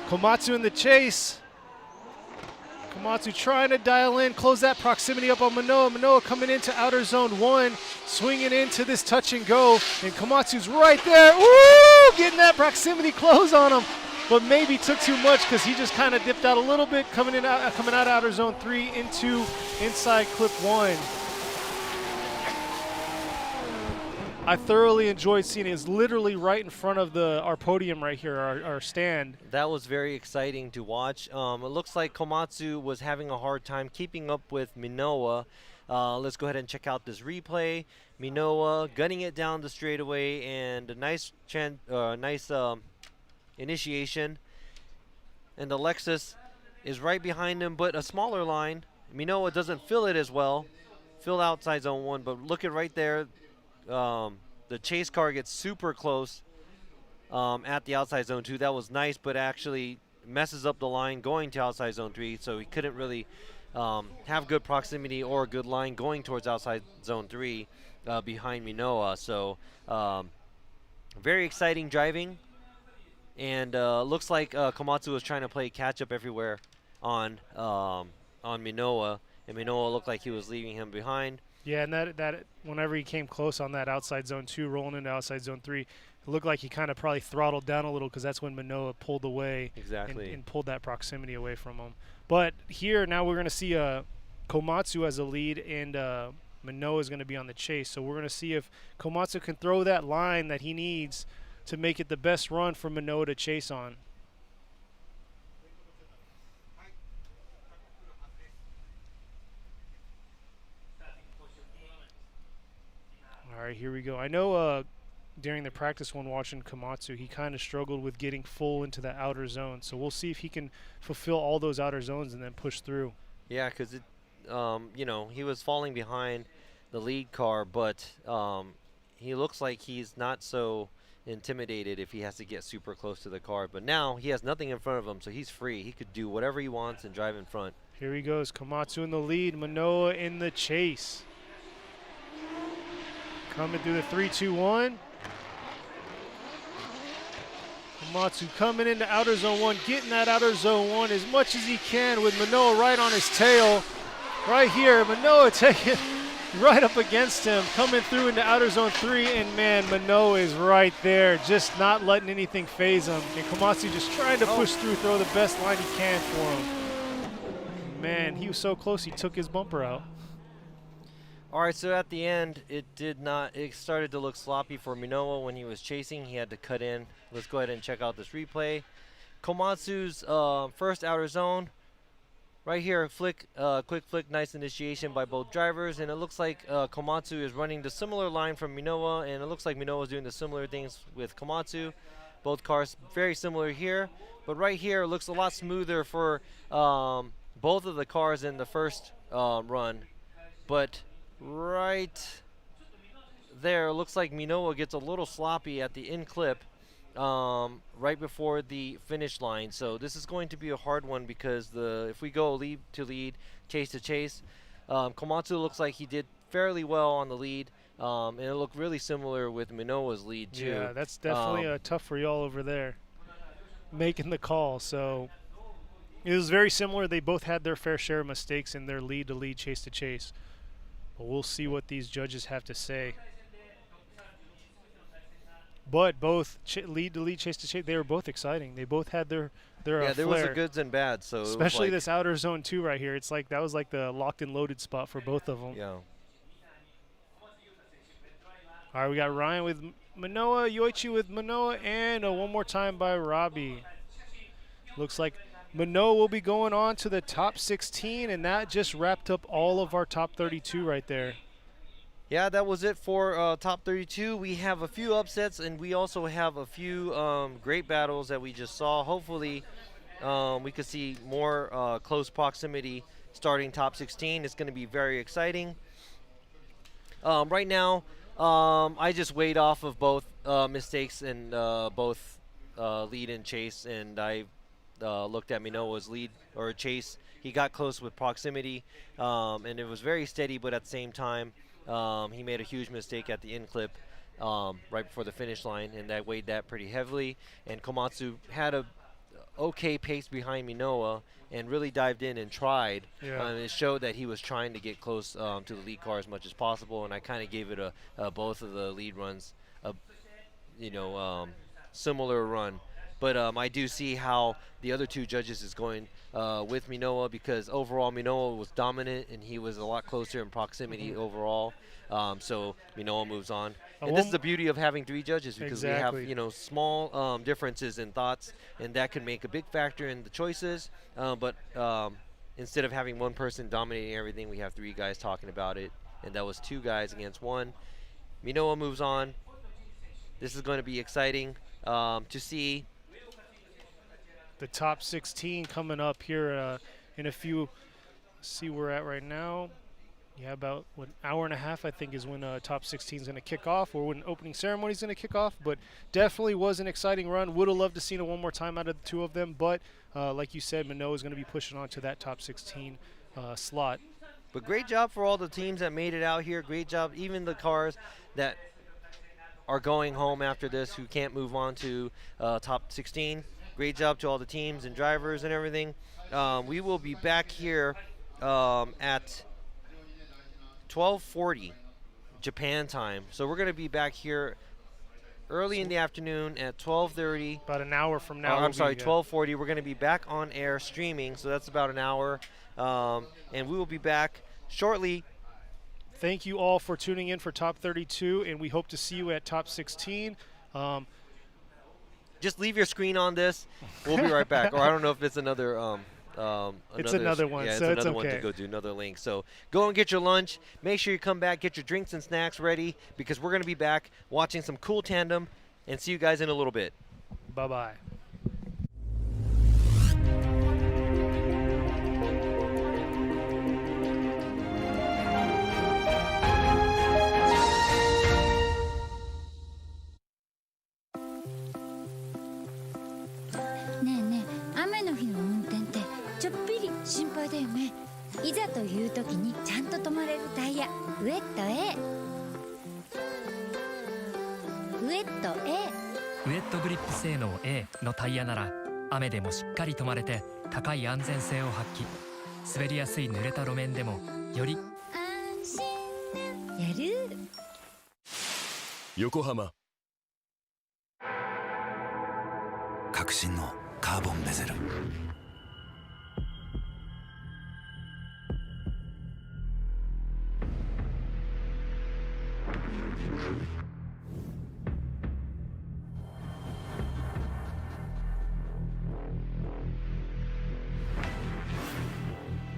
Komatsu in the chase. Komatsu trying to dial in, close that proximity up on Manoa. Manoa coming into outer zone 1, swinging into this touch and go, and Komatsu's right there. Woo! Getting that proximity close on him, but maybe took too much because he just kind of dipped out a little bit, coming out of outer zone 3 into inside clip 1. I thoroughly enjoyed seeing it. It's literally right in front of our podium right here, our stand. That was very exciting to watch. It looks like Komatsu was having a hard time keeping up with Minoa. Let's go ahead and check out this replay. Minoa gunning it down the straightaway, and a nice initiation. And the Lexus is right behind him, but a smaller line. Minoa doesn't fill it as well. Fill outside zone 1, but look at right there. The chase car gets super close at the outside zone 2. That was nice, but actually messes up the line going to outside zone 3, so he couldn't really have good proximity or a good line going towards outside zone 3 behind Minoa. So very exciting driving, and looks like Komatsu was trying to play catch up everywhere on Minoa, and Minoa looked like he was leaving him behind. Yeah, and that whenever he came close on that outside zone 2, rolling into outside zone 3, it looked like he kind of probably throttled down a little because that's when Manoa pulled away. Exactly. And pulled that proximity away from him. But here now we're going to see Komatsu as a lead, and Manoa is going to be on the chase. So we're going to see if Komatsu can throw that line that he needs to make it the best run for Manoa to chase on. All right, here we go. I know during the practice one watching Komatsu, he kind of struggled with getting full into the outer zone. So we'll see if he can fulfill all those outer zones and then push through. Yeah, because he was falling behind the lead car, but he looks like he's not so intimidated if he has to get super close to the car. But now he has nothing in front of him, so he's free. He could do whatever he wants and drive in front. Here he goes. Komatsu in the lead, Manoa in the chase. Coming through the 3-2-1. Komatsu coming into outer zone 1, getting that outer zone 1 as much as he can with Manoa right on his tail. Right here, Manoa taking right up against him, coming through into outer zone 3, and man, Manoa is right there, just not letting anything phase him. And Komatsu just trying to push through, throw the best line he can for him. Man, he was so close, he took his bumper out. All right, so at the end, it started to look sloppy for Minoa when he was chasing. He had to cut in. Let's go ahead and check out this replay. Komatsu's first outer zone. Right here, quick flick, nice initiation by both drivers. And it looks like Komatsu is running the similar line from Minoa, and it looks like Minoa is doing the similar things with Komatsu. Both cars very similar here. But right here, it looks a lot smoother for both of the cars in the first run. But right there, looks like Minoa gets a little sloppy at the in clip, right before the finish line. So this is going to be a hard one because if we go lead to lead, chase to chase, Komatsu looks like he did fairly well on the lead, and it looked really similar with Minoa's lead too. Yeah, that's definitely tough for y'all over there making the call. So it was very similar. They both had their fair share of mistakes in their lead to lead, chase to chase. But we'll see what these judges have to say. But both lead to lead, chase to chase, they were both exciting. They both had their yeah, there flair. was a goods and bads. So especially this outer zone 2 right here. It's like that was like the locked and loaded spot for both of them. Yeah. All right, we got Ryan with Manoa, Yoichi with Manoa, and one more time by Robbie. Looks like Manoa will be going on to the top 16, and that just wrapped up all of our top 32 right there. Yeah, that was it for top 32. We have a few upsets, and we also have a few great battles that we just saw. Hopefully, we could see more close proximity starting top 16. It's going to be very exciting. Right now, I just weighed off of both mistakes and both lead and chase, and I looked at Minoa's lead or chase. He got close with proximity, and it was very steady, but at the same time, he made a huge mistake at the end clip right before the finish line, and that weighed that pretty heavily. And Komatsu had a okay pace behind Minoa and really dived in and tried. Yeah. And it showed that he was trying to get close to the lead car as much as possible, and I kind of gave it both of the lead runs a similar run. But I do see how the other two judges is going with Minoa, because overall Minoa was dominant and he was a lot closer in proximity overall. So Minoa moves on. And this is the beauty of having three judges, because we have small differences in thoughts, and that can make a big factor in the choices. But instead of having one person dominating everything, we have three guys talking about it, and that was two guys against one. Minoa moves on. This is going to be exciting to see. The top 16 coming up here in a few. See where we're at right now. Yeah, about an hour and a half, I think, is when top 16 is going to kick off, or when opening ceremony is going to kick off. But definitely was an exciting run. Would have loved to seen it one more time out of the two of them. But like you said, Manoa is going to be pushing on to that top 16 slot. But great job for all the teams that made it out here. Great job, even the cars that are going home after this who can't move on to top 16. Great job to all the teams and drivers and everything. We will be back here at 12:40 Japan time. So we're going to be back here early in the afternoon at 12:30. About an hour from now. I'm sorry, 12:40. We're going to be back on air streaming, so that's about an hour. And we will be back shortly. Thank you all for tuning in for top 32, and we hope to see you at top 16. Just leave your screen on this. We'll be right back. Or I don't know if it's another. It's another one. Yeah, so it's another okay. one to go do, another link. So go and get your lunch. Make sure you come back, get your drinks and snacks ready, because we're going to be back watching some cool tandem, and see you guys in a little bit. Bye-bye.ね。いざという時にちゃんと止まれるタイヤ、ウェット A。ウェット A。ウェットグリップ性能 A のタイヤなら雨でもしっかり止まれて高い安全性を発揮。滑りやすい濡れた路面でもより安心なやる。横浜。革新のカーボンベゼル。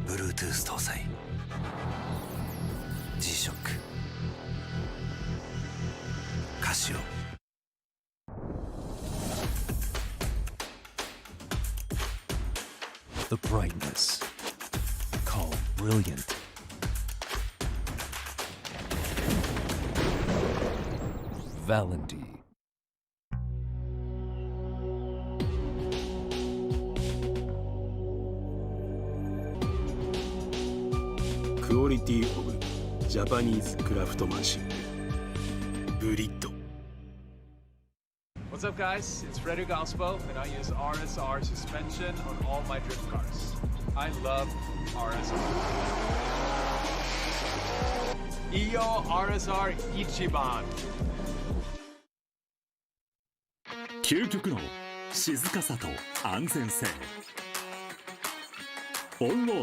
Bluetooth 搭載 G-SHOCK カシオ。The brightness called brilliant. Valendy. ティオブジャパニーズクラフトマンシップグリッド。 What's up, guys? It's Frederick Alspo, and I use RSR suspension on all my drift cars. I love RSR. Iyo RSR Ichiban. 究極の静かさと安全性。オンロー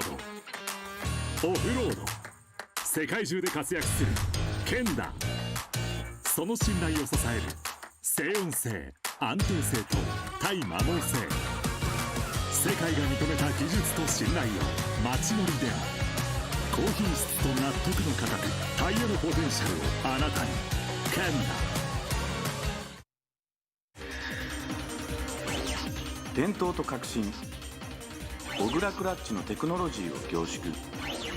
ド、オフロード、世界中で活躍するケンダ。その信頼を支える静音性、安定性と対摩耗性。世界が認めた技術と信頼を街乗りである。高品質と納得の価格、タイヤのポテンシャルをあなたに。ケンダ。伝統と革新、小倉クラッチのテクノロジーを凝縮。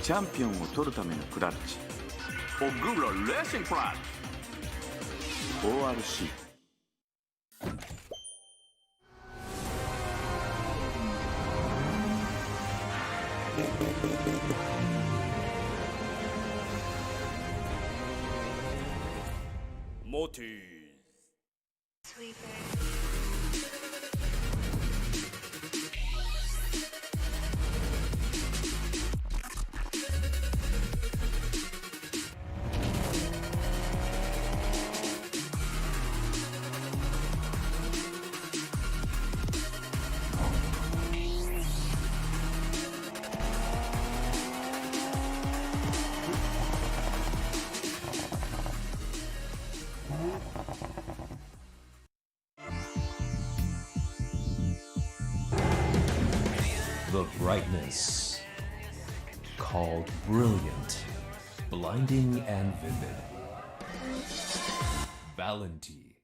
チャンピオンを取るためのクラッチ、小倉レーシングクラッチ ORC。 モティThe brightness, called brilliant, blinding and vivid. Valenti.